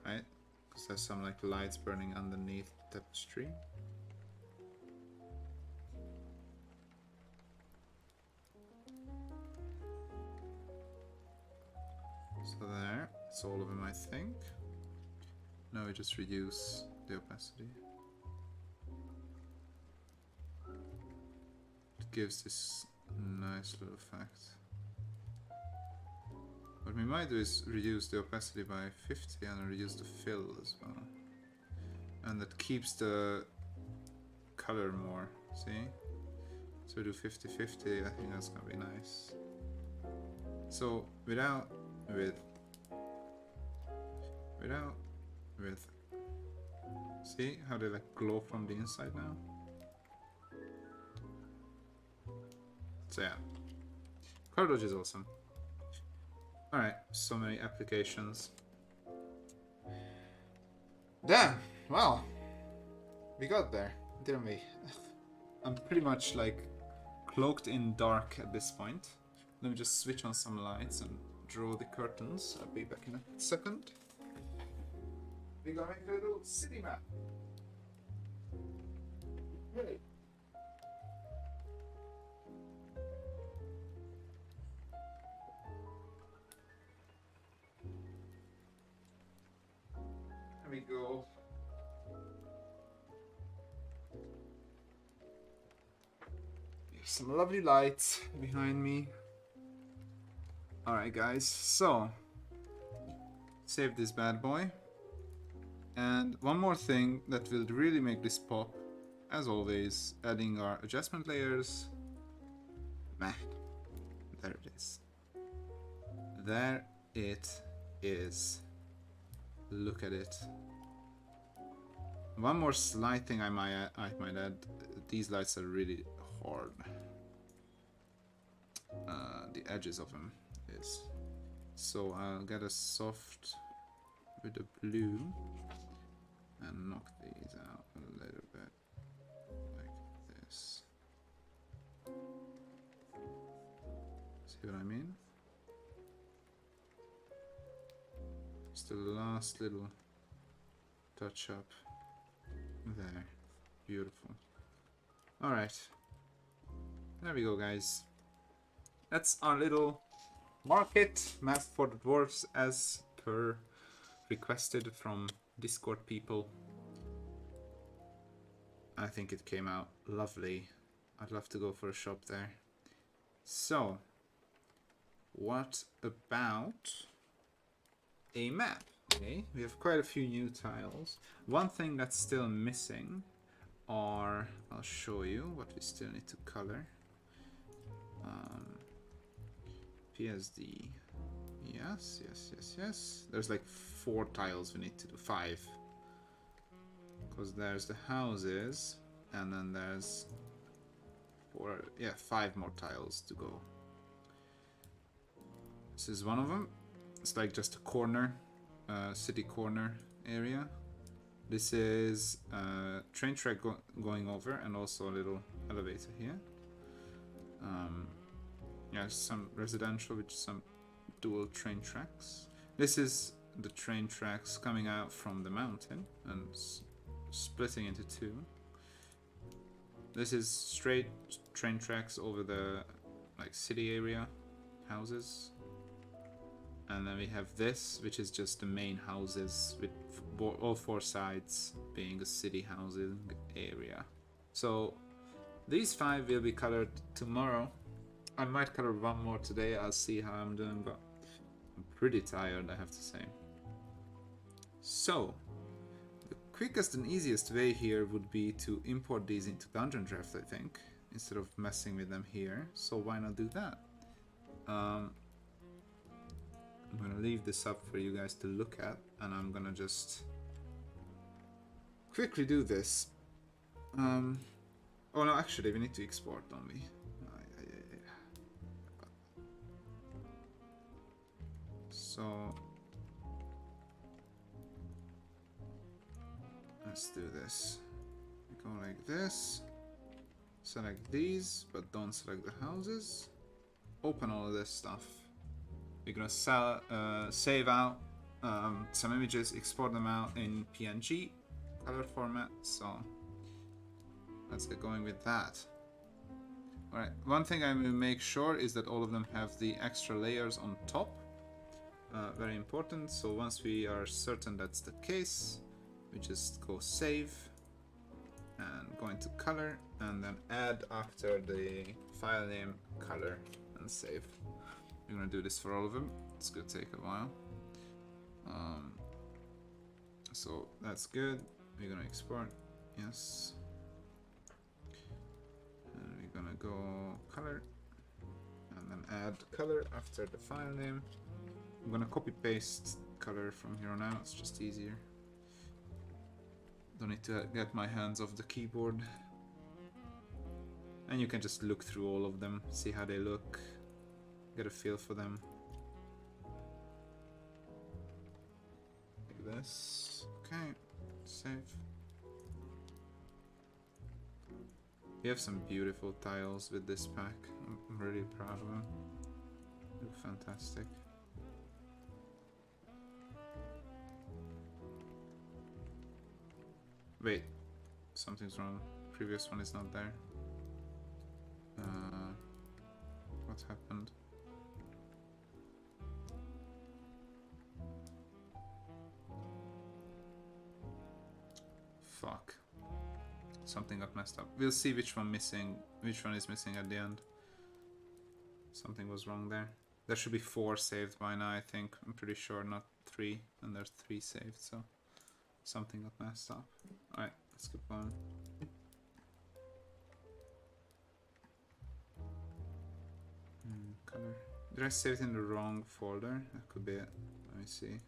Right? Because there's some like lights burning underneath the tapestry. So there, it's all of them, I think. Now we just reduce the opacity. It gives this nice little effect. What we might do is reduce the opacity by 50 and reduce the fill as well. And that keeps the color more, see? So we do 50-50, I think that's gonna be nice. So without, see how they like glow from the inside now? So yeah, color dodge is awesome. Alright, so many applications. Damn, well, we got there, didn't we? I'm pretty much like cloaked in dark at this point. Let me just switch on some lights and draw the curtains. I'll be back in a second. We're gonna make a little city map. Hey. There we go. Some lovely lights behind me. Alright guys, so save this bad boy. And one more thing that will really make this pop, as always, adding our adjustment layers. Man, there it is. There it is. Look at it. One more slight thing I might add. These lights are really hard. The edges of them is. So I'll get a soft with the blue and knock these out a little bit like this. See what I mean? Just the last little touch up there. Beautiful. Alright. There we go, guys. That's our little market map for the dwarves as per requested from Discord people. I think it came out lovely. I'd love to go for a shop there. So, what about a map? Okay, we have quite a few new tiles. One thing that's still missing are, I'll show you what we still need to color. PSD. Yes, yes, yes, yes. There's like 4 tiles we need to do. 5. Because there's the houses, and then there's 5 more tiles to go. This is one of them. It's like just a corner, city corner area. This is a train track going over, and also a little elevator here. Yeah, some residential with some dual train tracks. This is the train tracks coming out from the mountain and splitting into 2. This is straight train tracks over the like city area houses. And then we have this, which is just the main houses with all 4 sides being a city housing area. So these 5 will be colored tomorrow. I might color 1 more today, I'll see how I'm doing, but I'm pretty tired, I have to say. So, the quickest and easiest way here would be to import these into Dungeon Draft, I think, instead of messing with them here. So why not do that? I'm gonna leave this up for you guys to look at, and I'm gonna just quickly do this. Oh no, actually we need to export, don't we? So let's do this. We go like this. Select these, but don't select the houses. Open all of this stuff. We're gonna save out some images, export them out in PNG color format. So let's get going with that. Alright, one thing I will make sure is that all of them have the extra layers on top. Very important. So once we are certain that's the case, we just go save and go into color and then add after the file name color and save. We're gonna do this for all of them. It's gonna take a while. So that's good. We're gonna export. Yes. And we're gonna go color and then add color after the file name. I'm gonna copy paste color from here on out, it's just easier. Don't need to get my hands off the keyboard. And you can just look through all of them, see how they look, get a feel for them. Like this. Okay, save. We have some beautiful tiles with this pack. I'm really proud of them. They look fantastic. Wait, something's wrong. Previous one is not there. What happened? Fuck. Something got messed up. We'll see which one is missing at the end. Something was wrong there. There should be 4 saved by now, I think. I'm pretty sure, not 3. And there's 3 saved, so something got messed up. Alright, let's keep going. Color. Did I save it in the wrong folder? That could be it. Let me see.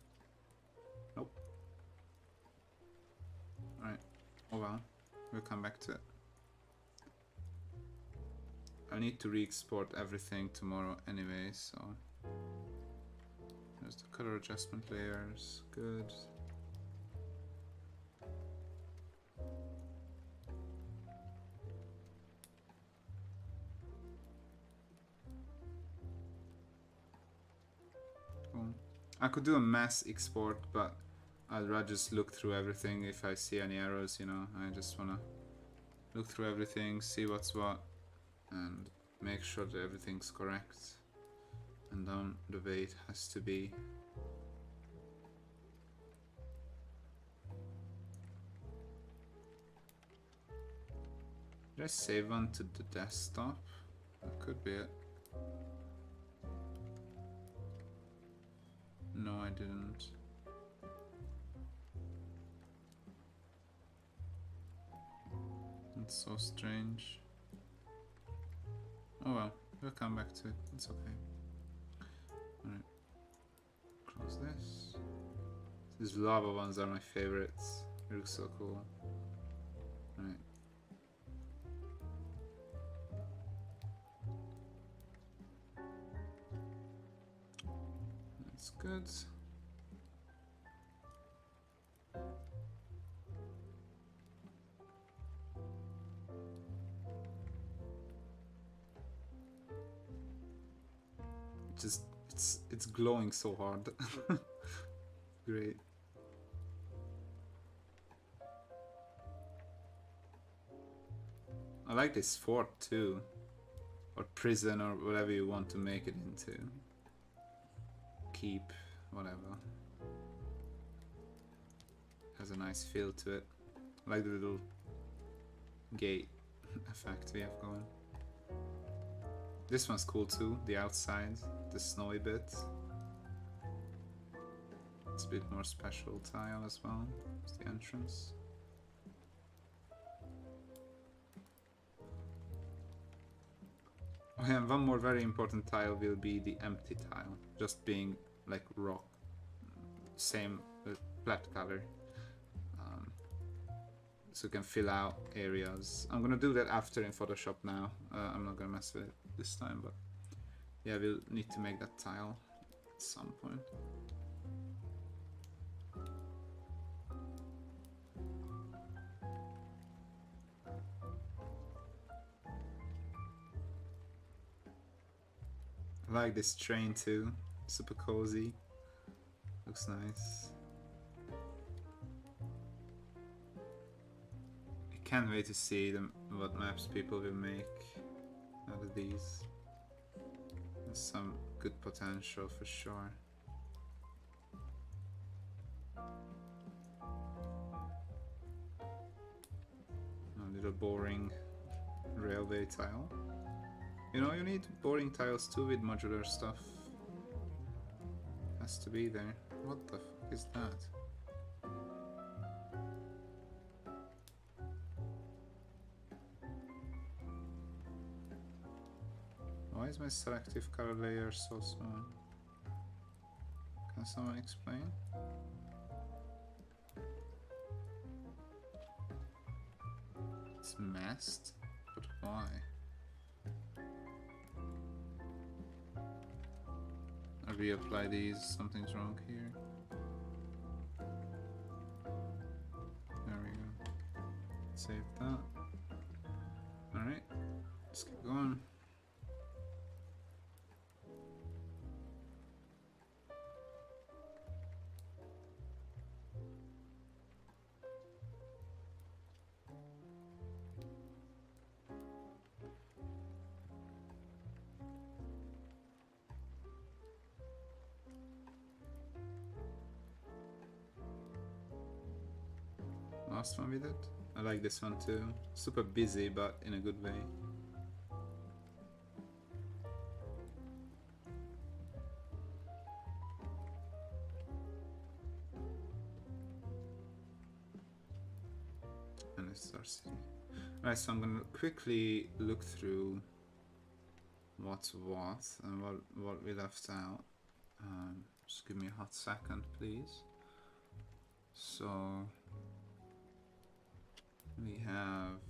Nope. Alright. Oh well. We'll come back to it. I need to re-export everything tomorrow anyway, so... There's the color adjustment layers. Good. I could do a mass export, but I'd rather just look through everything if I see any errors, you know. I just wanna look through everything, see what's what, and make sure that everything's correct and done the way it has to be. Did I save one to the desktop? That could be it. No, I didn't. It's so strange. Oh well, we'll come back to it. It's okay. Alright. Close this. These lava ones are my favorites. They look so cool. Alright. That's good. Just it's glowing so hard. Great. I like this fort too, or prison, or whatever you want to make it into. Keep, whatever. Has a nice feel to it. I like the little gate effect we have going. This one's cool too, the outside, the snowy bit. It's a bit more special tile as well. It's the entrance. Oh yeah, and one more very important tile will be the empty tile. Just being like rock. Same flat color. So you can fill out areas. I'm gonna do that after in Photoshop now. I'm not gonna mess with it this time, but yeah, we'll need to make that tile at some point. I like this train too, super cozy, looks nice. I can't wait to see what maps people will make out of these. There's some good potential for sure. A little boring railway tile. You know, you need boring tiles too with modular stuff. Has to be there. What the fuck is that? Why is my selective color layer so small? Can someone explain? It's masked? But why? I reapply these, something's wrong here. There we go. Save that. Alright, let's keep going. Last one we did. I like this one too. Super busy, but in a good way. And it starts. Alright, so I'm gonna quickly look through what's what and what we left out. Just give me a hot second, please. So we have,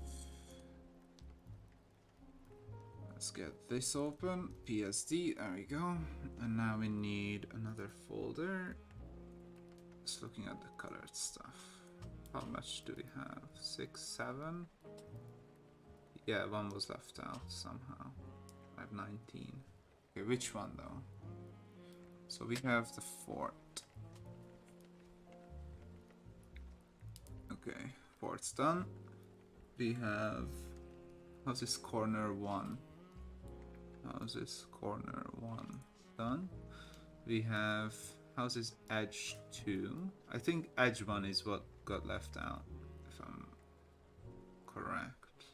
let's get this open, PSD, there we go. And now we need another folder. Just looking at the colored stuff. How much do we have? 6, 7? Yeah, one was left out somehow. I have 19. Okay, which one though? So we have the fort. Okay, fort's done. We have houses corner 1. Houses corner 1 done. We have houses edge 2. I think edge 1 is what got left out, if I'm correct.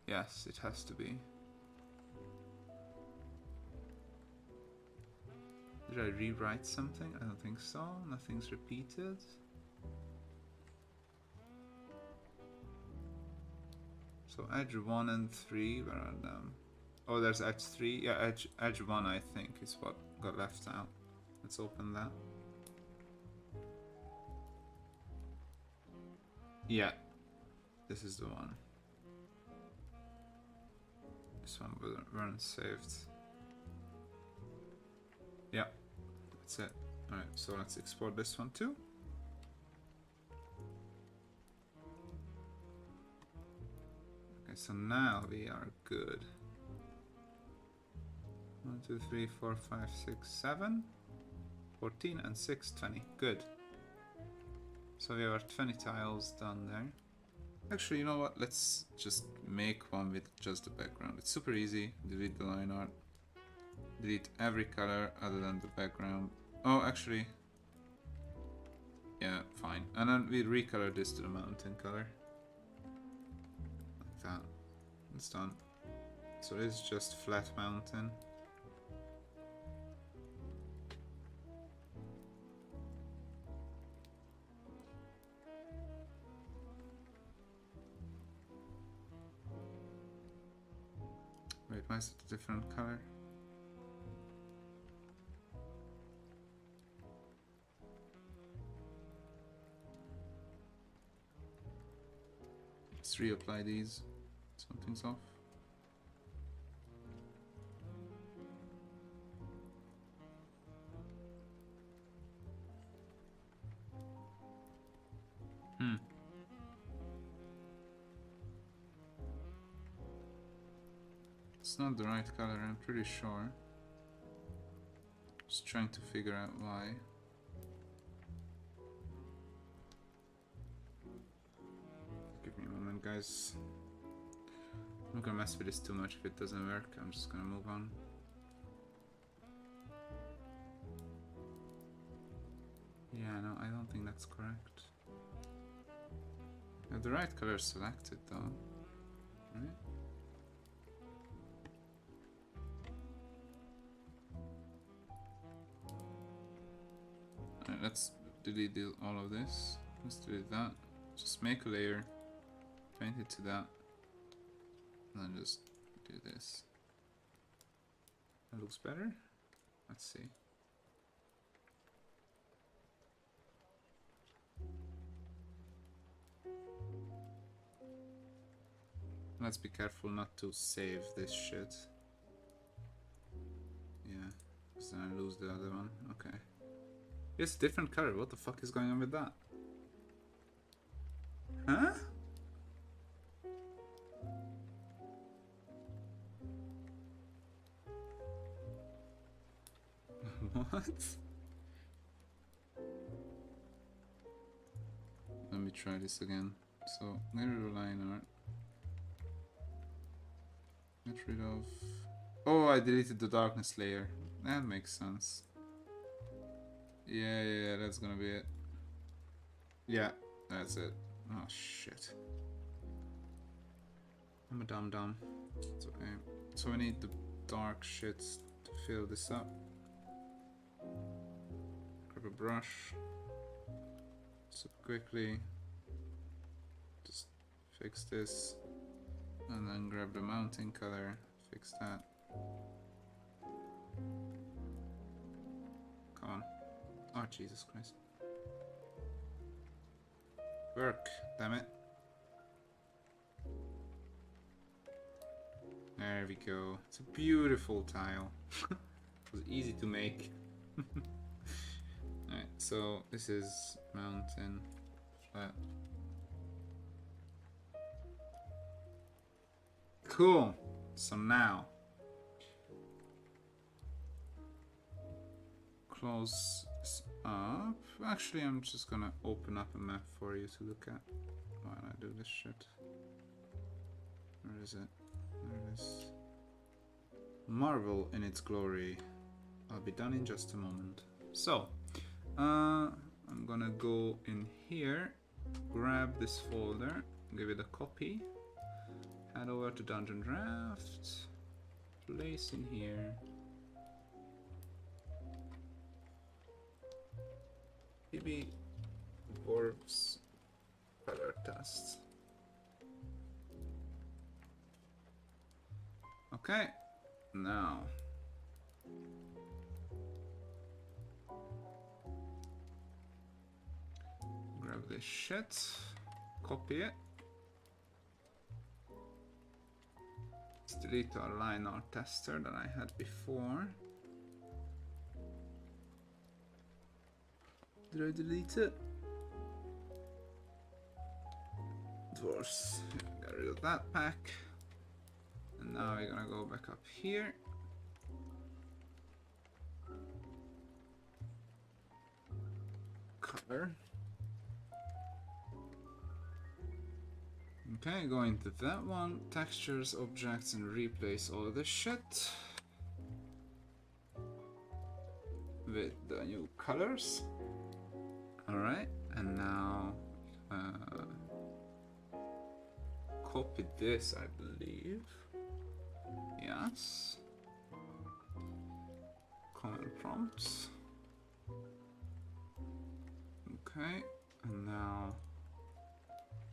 Yes, it has to be. Did I rewrite something? I don't think so. Nothing's repeated. So edge 1 and 3, where are them? Oh, there's edge 3. Yeah, edge 1 I think is what got left out. Let's open that. Yeah, this is the one. This one weren't saved. Yeah, that's it. Alright, so let's export this one too. Okay, so now we are good. 1, 2, 3, 4, 5, 6, 7, 14 and 6, 20. Good. So we have our 20 tiles done there. Actually, you know what? Let's just make one with just the background. It's super easy. Delete the line art. Delete every color other than the background. Oh, actually. Yeah, fine. And then we recolor this to the mountain color. Like that. It's done. So it's just flat mountain. Wait, why is it a different color? Let's reapply these. Something's off. It's not the right color, I'm pretty sure. Just trying to figure out why. Give me a moment, guys. I'm not gonna mess with this too much if it doesn't work. I'm just gonna move on. Yeah, no, I don't think that's correct. I have the right color selected though, right? Alright, let's delete all of this. Let's delete that. Just make a layer, paint it to that, and then just do this. That looks better. Let's see. Let's be careful not to save this shit. Yeah, because then I lose the other one. Okay. It's a different color. What the fuck is going on with that? Huh? What? Let me try this again. So, get rid of line art. Get rid of... Oh, I deleted the darkness layer. That makes sense. Yeah, that's gonna be it. Yeah, that's it. Oh, shit. I'm a dum-dum. It's okay. So we need the dark shit to fill this up. Grab a brush. So quickly. Just fix this. And then grab the mountain color. Fix that. Come on. Oh, Jesus Christ. Work, damn it. There we go. It's a beautiful tile. It was easy to make. Alright, so this is mountain, flat. Cool. So now close this up. Actually, I'm just gonna open up a map for you to look at while I do this shit. Where is it? There it is. Marvel in its glory. I'll be done in just a moment. So, I'm gonna go in here, grab this folder, give it a copy, head over to Dungeon Draft, place in here. PB Dwarves color test. Okay, now grab this shit, copy it. Let's delete our line art tester that I had before. Did I delete it? Dwarves. Got rid of that pack. And now we're gonna go back up here. Color. Okay, go into that one. Textures, objects, and replace all of this shit with the new colors. Alright, and now copy this, I believe. Yes. Command prompts. Okay, and now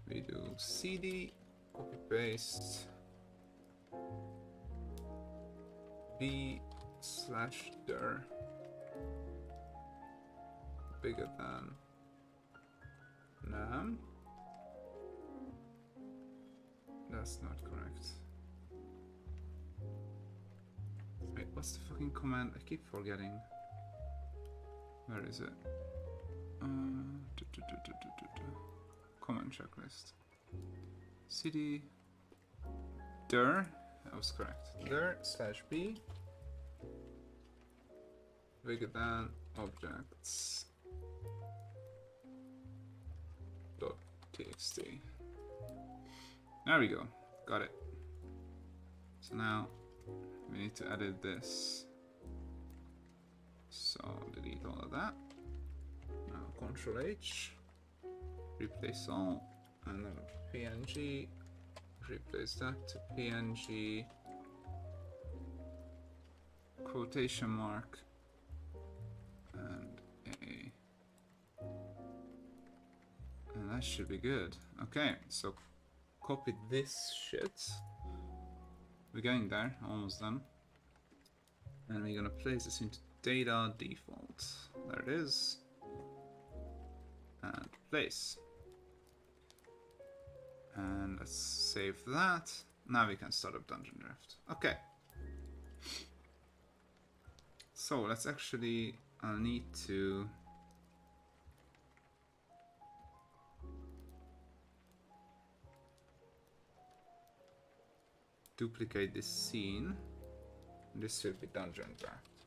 we do cd, copy paste, b/dir bigger than nam. That's not correct. Wait, what's the fucking command? I keep forgetting. Where is it? Command checklist. Cd dir. That was correct. dir/b bigger than objects .txt. There we go. Got it. So now we need to edit this. So delete all of that. Now Ctrl H. Replace all. And then PNG. Replace that to PNG. Quotation mark. And a. And that should be good. Okay, so copy this shit. We're getting there, almost done. And we're gonna place this into data default. There it is. And place. And let's save that. Now we can start up Dungeon Draft. Okay. So let's actually, I'll need to duplicate this scene. This will be Dungeon Draft.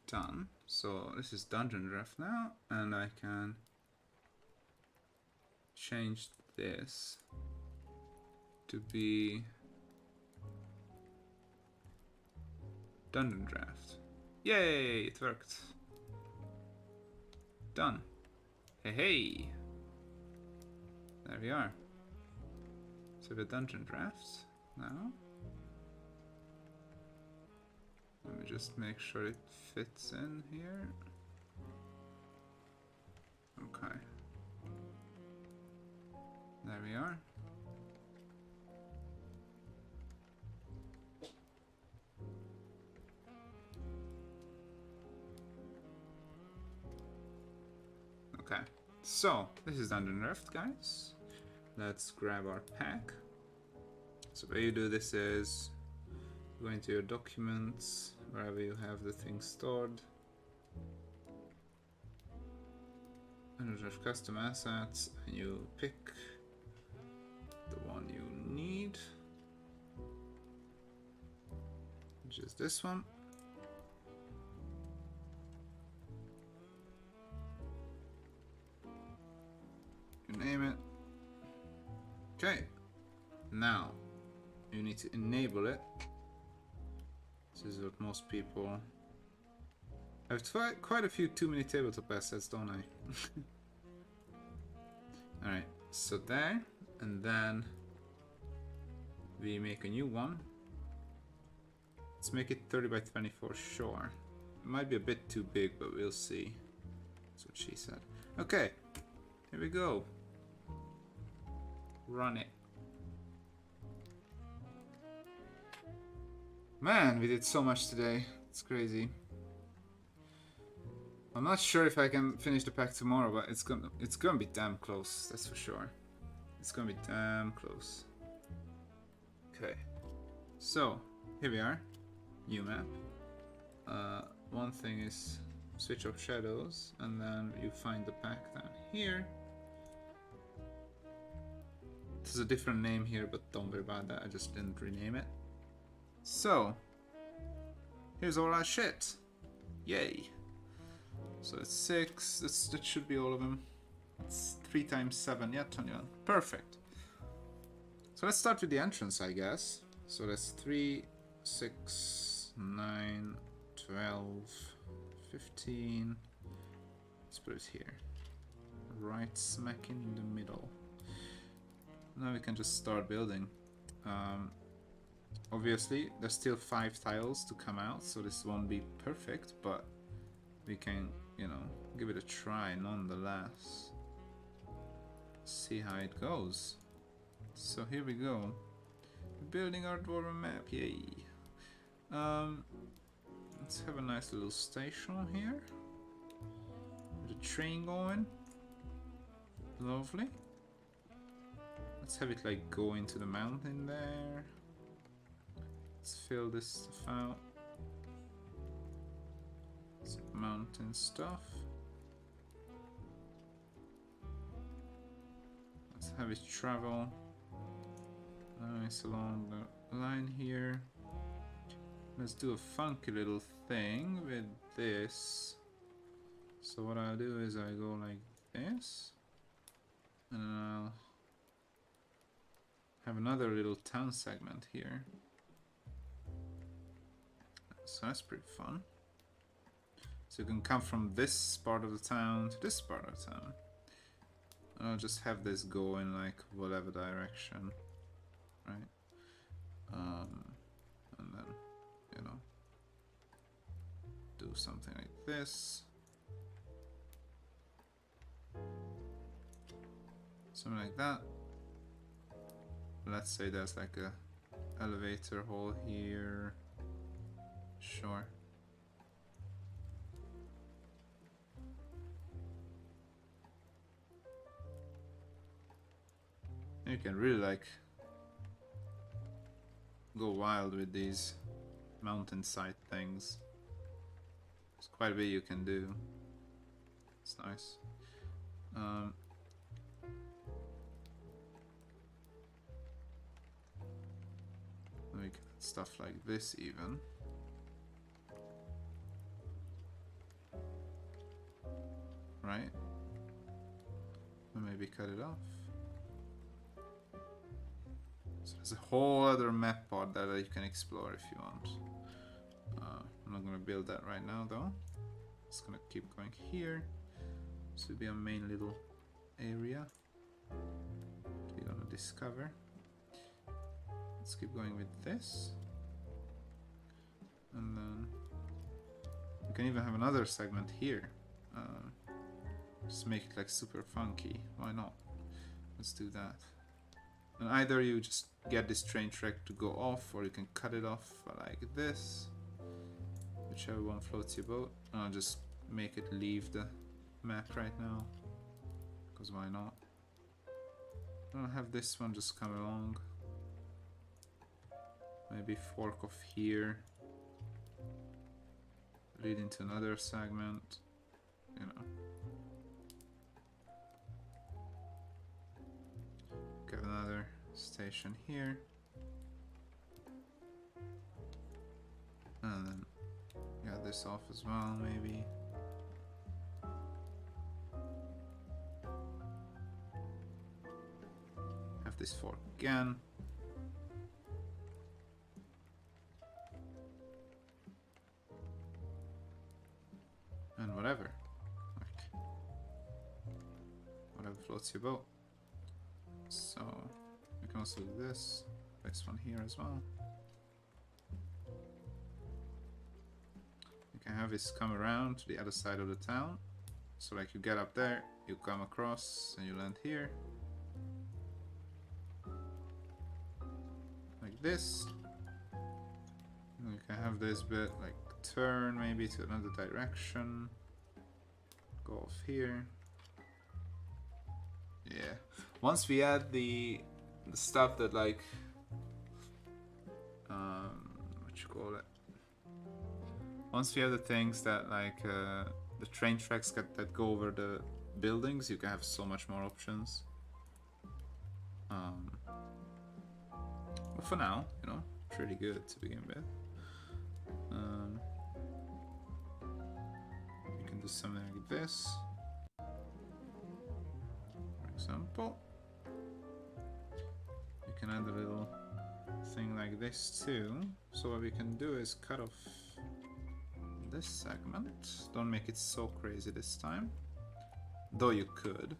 Done. So this is Dungeon Draft now, and I can change this to be Dungeon Draft. Yay, it worked. Done. Hey, hey. There we are. So the Dungeon Draft now. Let me just make sure it fits in here. Okay. There we are. Okay, so this is Dungeon Draft, guys. Let's grab our pack. So the way you do this is go into your documents, wherever you have the thing stored. And you have custom assets, and you pick the one you need, which is this one. You name it. Okay, now you need to enable it. This is what most people... I have tried quite a few too many tabletop assets, don't I? Alright, so there, and then we make a new one. Let's make it 30 by 24, sure. It might be a bit too big, but we'll see. That's what she said. Okay, here we go. Run it. Man, we did so much today. It's crazy. I'm not sure if I can finish the pack tomorrow, but it's gonna be damn close, that's for sure. It's gonna be damn close. Okay. So, here we are. New map. One thing is switch off shadows, and then you find the pack down here. There's a different name here, but don't worry about that, I just didn't rename it. So, here's all our shit. Yay. So it's 6, that should be all of them. It's 3 times 7, yeah, 21. Perfect. So let's start with the entrance, I guess. So that's 3, 6, 9, 12, 15. Let's put it here. Right smack in the middle. Now we can just start building. Obviously, there's still 5 tiles to come out, so this won't be perfect, but we can, you know, give it a try nonetheless. See how it goes. So here we go. Building our Dwarven map, yay. Let's have a nice little station here. With a train going. Lovely. Let's have it like go into the mountain there. Let's fill this stuff out. Some mountain stuff. Let's have it travel nice along the line here. Let's do a funky little thing with this. So what I'll do is I go like this, and then I'll have another little town segment here. So that's pretty fun. So you can come from this part of the town to this part of the town. And I'll just have this go in like whatever direction, right? And then, you know, do something like this. Something like that. Let's say there's like a elevator hole here. Sure. You can really like go wild with these mountainside things. There's quite a bit you can do. It's nice. We can stuff like this even. Right? And maybe cut it off. So there's a whole other map part that you can explore if you want. I'm not gonna build that right now though. Just gonna keep going here. This will be a main little area we're gonna discover. Let's keep going with this. And then you can even have another segment here. Just make it like super funky. Why not? Let's do that. And either you just get this train track to go off, or you can cut it off like this. Whichever one floats your boat. I'll just make it leave the map right now. Because why not? I'll have this one just come along. Maybe fork off here. Lead into another segment. You know. Get another station here. And then get this off as well, maybe. Have this fork again. And whatever. Like, whatever floats your boat. So we can also do this one here as well. You can have this come around to the other side of the town. So like you get up there, you come across, and you land here. Like this. And you can have this bit like turn maybe to another direction. Go off here. Yeah. Once we add the stuff that like what you call it? Once we have the things that like the train tracks that go over the buildings, you can have so much more options. But for now, you know, pretty good to begin with. You can do something like this, for example. You can add a little thing like this too. So what we can do is cut off this segment. Don't make it so crazy this time, though you could.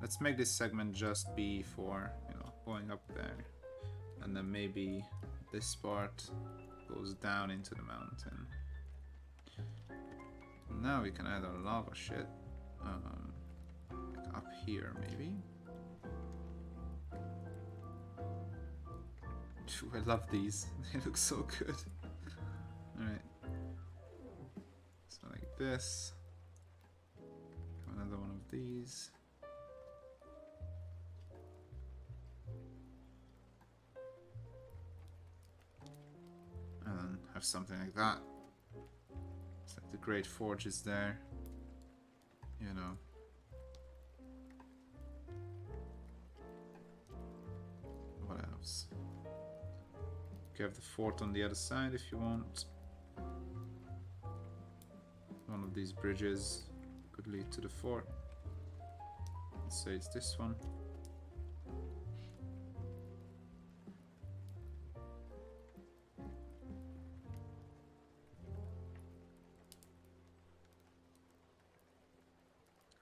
Let's make this segment just be for, you know, going up there, and then maybe this part goes down into the mountain. Now we can add our lava shit like up here maybe. I love these. They look so good. Alright. So like this. Another one of these. And then have something like that. It's like the Great Forge is there. You know. What else? You have the fort on the other side if you want. One of these bridges could lead to the fort. Let's say it's this one.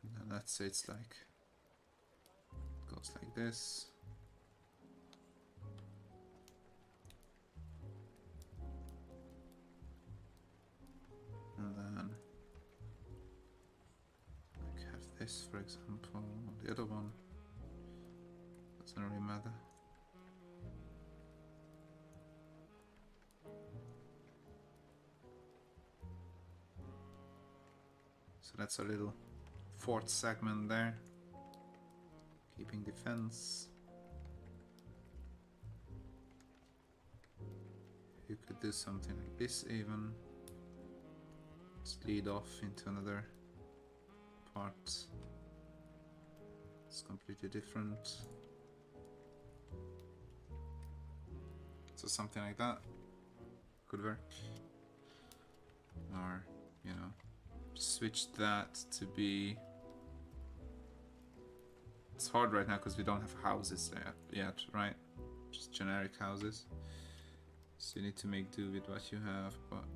And then let's say it's like, it goes like this. And then like have this, for example, the other one doesn't really matter. So that's a little fort segment there, keeping defense. You could do something like this even. Just lead off into another part. It's completely different. So something like that could work. Or, you know, switch that to be... It's hard right now because we don't have houses there yet, right? Just generic houses. So you need to make do with what you have, but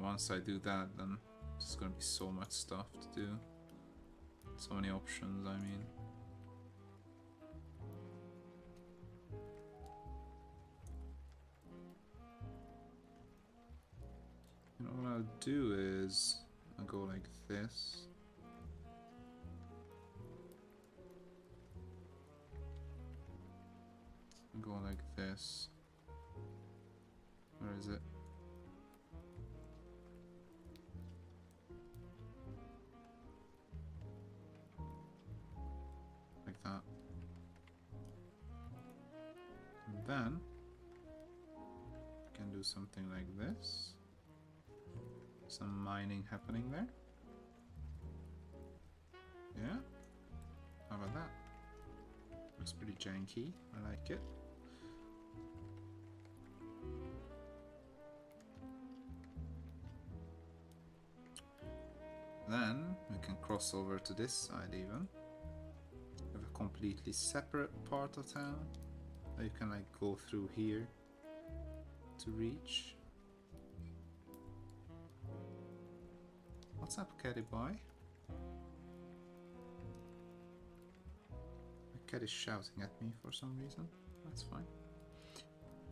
once I do that, then there's gonna be so much stuff to do. So many options, I mean. You know what I'll do is I'll go like this. I'll go like this. Where is it? Like that. And then I can do something like this. Some mining happening there. Yeah? How about that? Looks pretty janky. I like it. Then we can cross over to this side even. Have a completely separate part of town that you can like go through here to reach. What's up, catty boy? My cat is shouting at me for some reason. That's fine.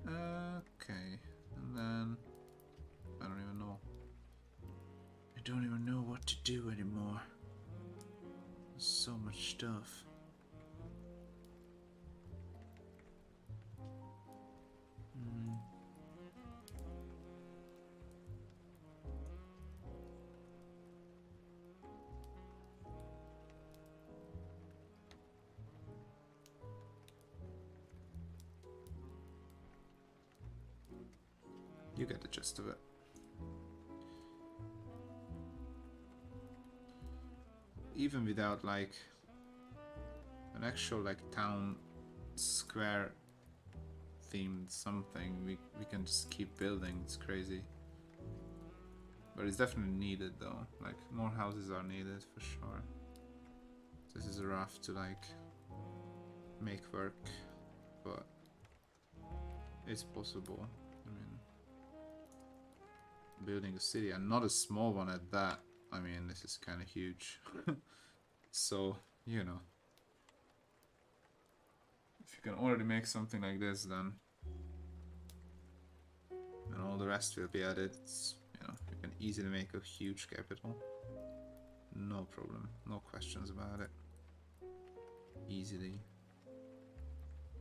Okay, and then I don't even know. I don't even know what to do anymore. There's so much stuff. You get the gist of it. Even without like an actual like town square themed something, we can just keep building. It's crazy. But it's definitely needed though. Like more houses are needed for sure. This is rough to like make work, but it's possible. I mean, building a city, and not a small one at that. I mean, this is kind of huge. So, you know, if you can already make something like this, then and all the rest will be added. It's, you know, you can easily make a huge capital. No problem, no questions about it. Easily.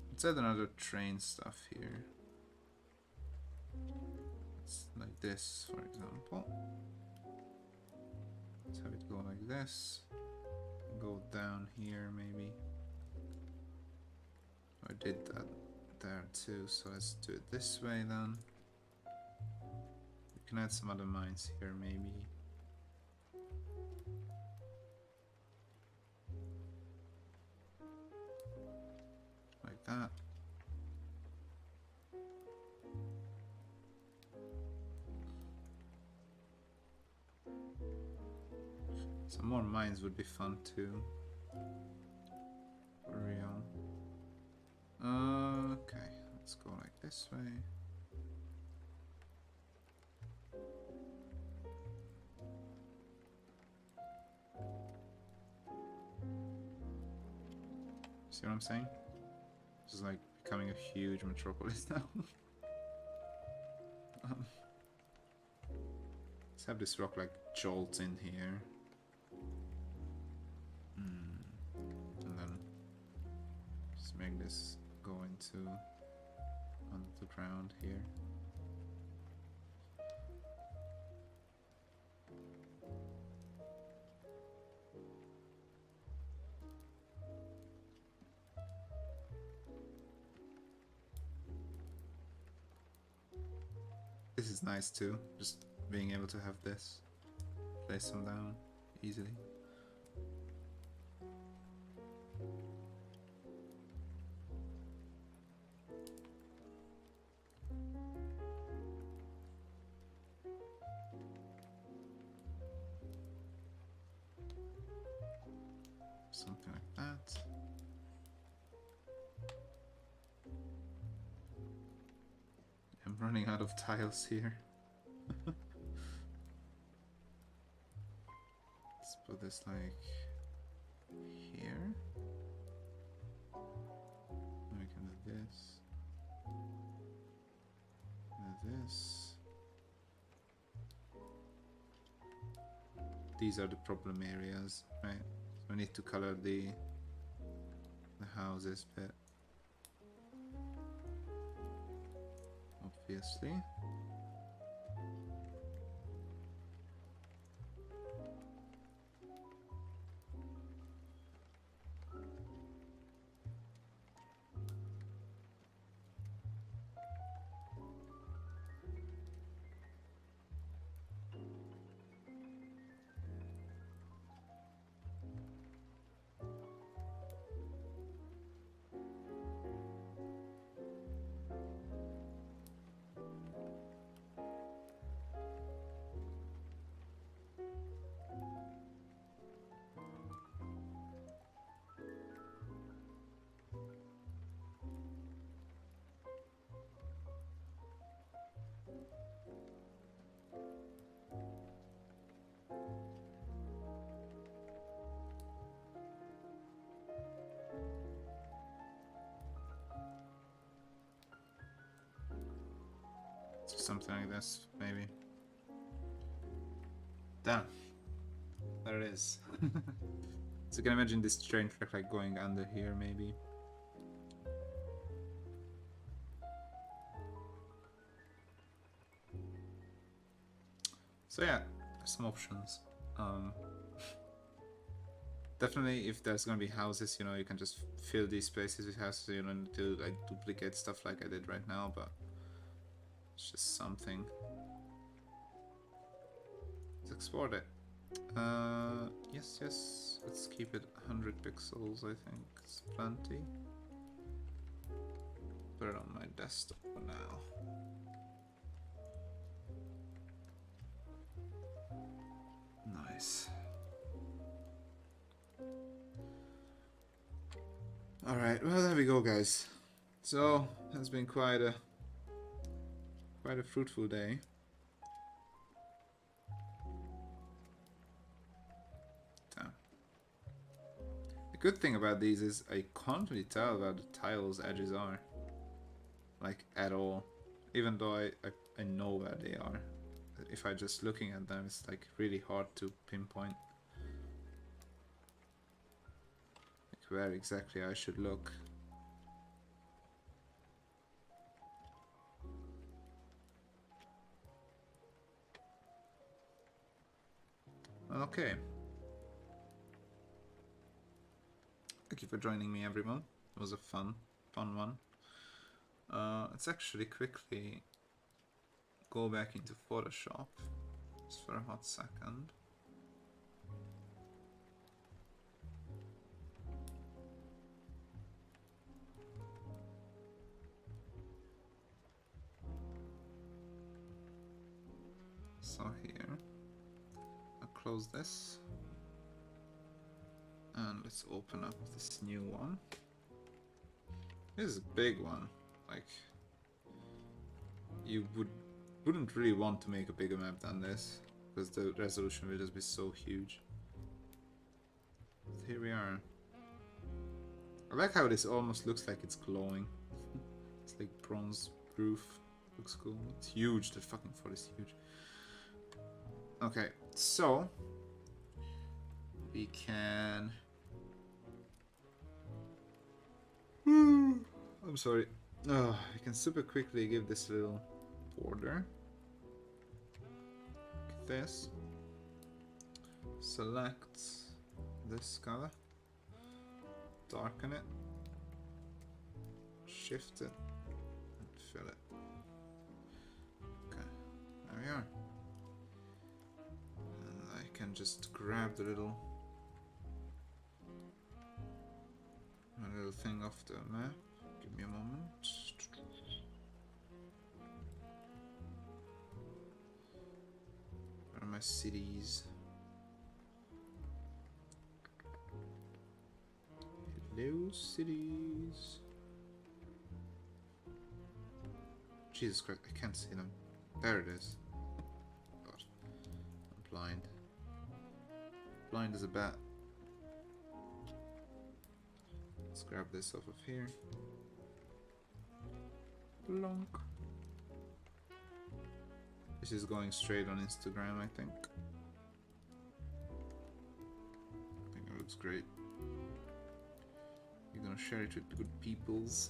Let's add another train stuff here. It's like this, for example. Let's have it go like this. Go down here, maybe. I did that there too, so let's do it this way then. We can add some other mines here, maybe. Like that. Some more mines would be fun too. For real. Okay, let's go like this way. See what I'm saying? This is like becoming a huge metropolis now. Let's have this rock like jolt in here. And then just make this go into underground here. This is nice too, just being able to have this. Place them down easily. Something like that. I'm running out of tiles here. Let's put this like here. Then we can do this. Do this. These are the problem areas, right? So we need to color the houses bit. Obviously. Something like this, maybe. Damn. there it is. So you can imagine this train track like going under here maybe. So yeah, there's some options. Definitely if there's gonna be houses, you know, you can just fill these spaces with houses, you don't need to like duplicate stuff like I did right now, but it's just something. Let's export it. Yes, let's keep it 100 pixels, I think it's plenty. Put it on my desktop for now. Nice. Alright, well there we go guys. So, it's been quite a fruitful day. The good thing about these is I can't really tell where the tiles edges are. Like, at all. Even though I know where they are. If I just looking at them, it's like really hard to pinpoint. Like where exactly I should look. Okay. Thank you for joining me, everyone. It was a fun one. Let's actually quickly go back into Photoshop just for a hot second. So here, I'll close this. And let's open up this new one. This is a big one. Like, you wouldn't really want to make a bigger map than this, because the resolution will just be so huge. But here we are. I like how this almost looks like it's glowing. It's like bronze roof. Looks cool. It's huge. The fucking fort is huge. Okay, so we can. I'm sorry. Oh, we can super quickly give this little border. Like this. Select this color. Darken it. Shift it. And fill it. Okay, there we are. And I can just grab the little thing off the map. Give me a moment. Where are my cities? Hello, cities. Jesus Christ, I can't see them. There it is. God, I'm blind. Blind as a bat. Let's grab this off of here. Blonk. This is going straight on Instagram, I think. I think it looks great. You're gonna share it with good peoples.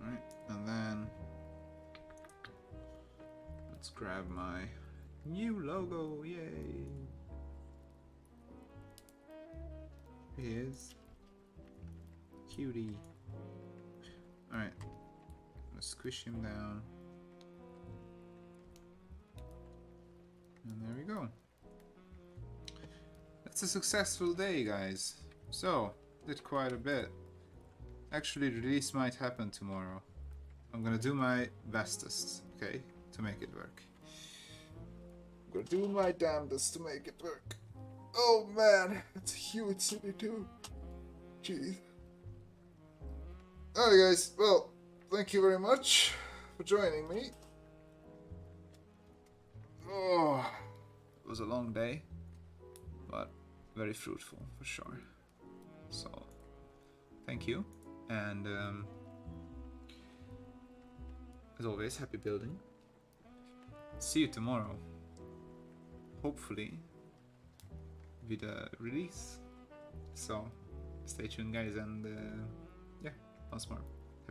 Alright, and then let's grab my new logo, yay! Here he is. Cutie. Alright. Let's squish him down. And there we go. That's a successful day, guys. So, did quite a bit. Actually, release might happen tomorrow. I'm gonna do my bestest, okay, to make it work. I'm gonna do my damnedest to make it work. Oh man, it's a huge city too. Jeez. Alright guys, well, thank you very much for joining me. Oh, it was a long day, but very fruitful for sure. So, thank you, and as always, happy building. See you tomorrow. Hopefully, with a release. So stay tuned, guys, and yeah, once more.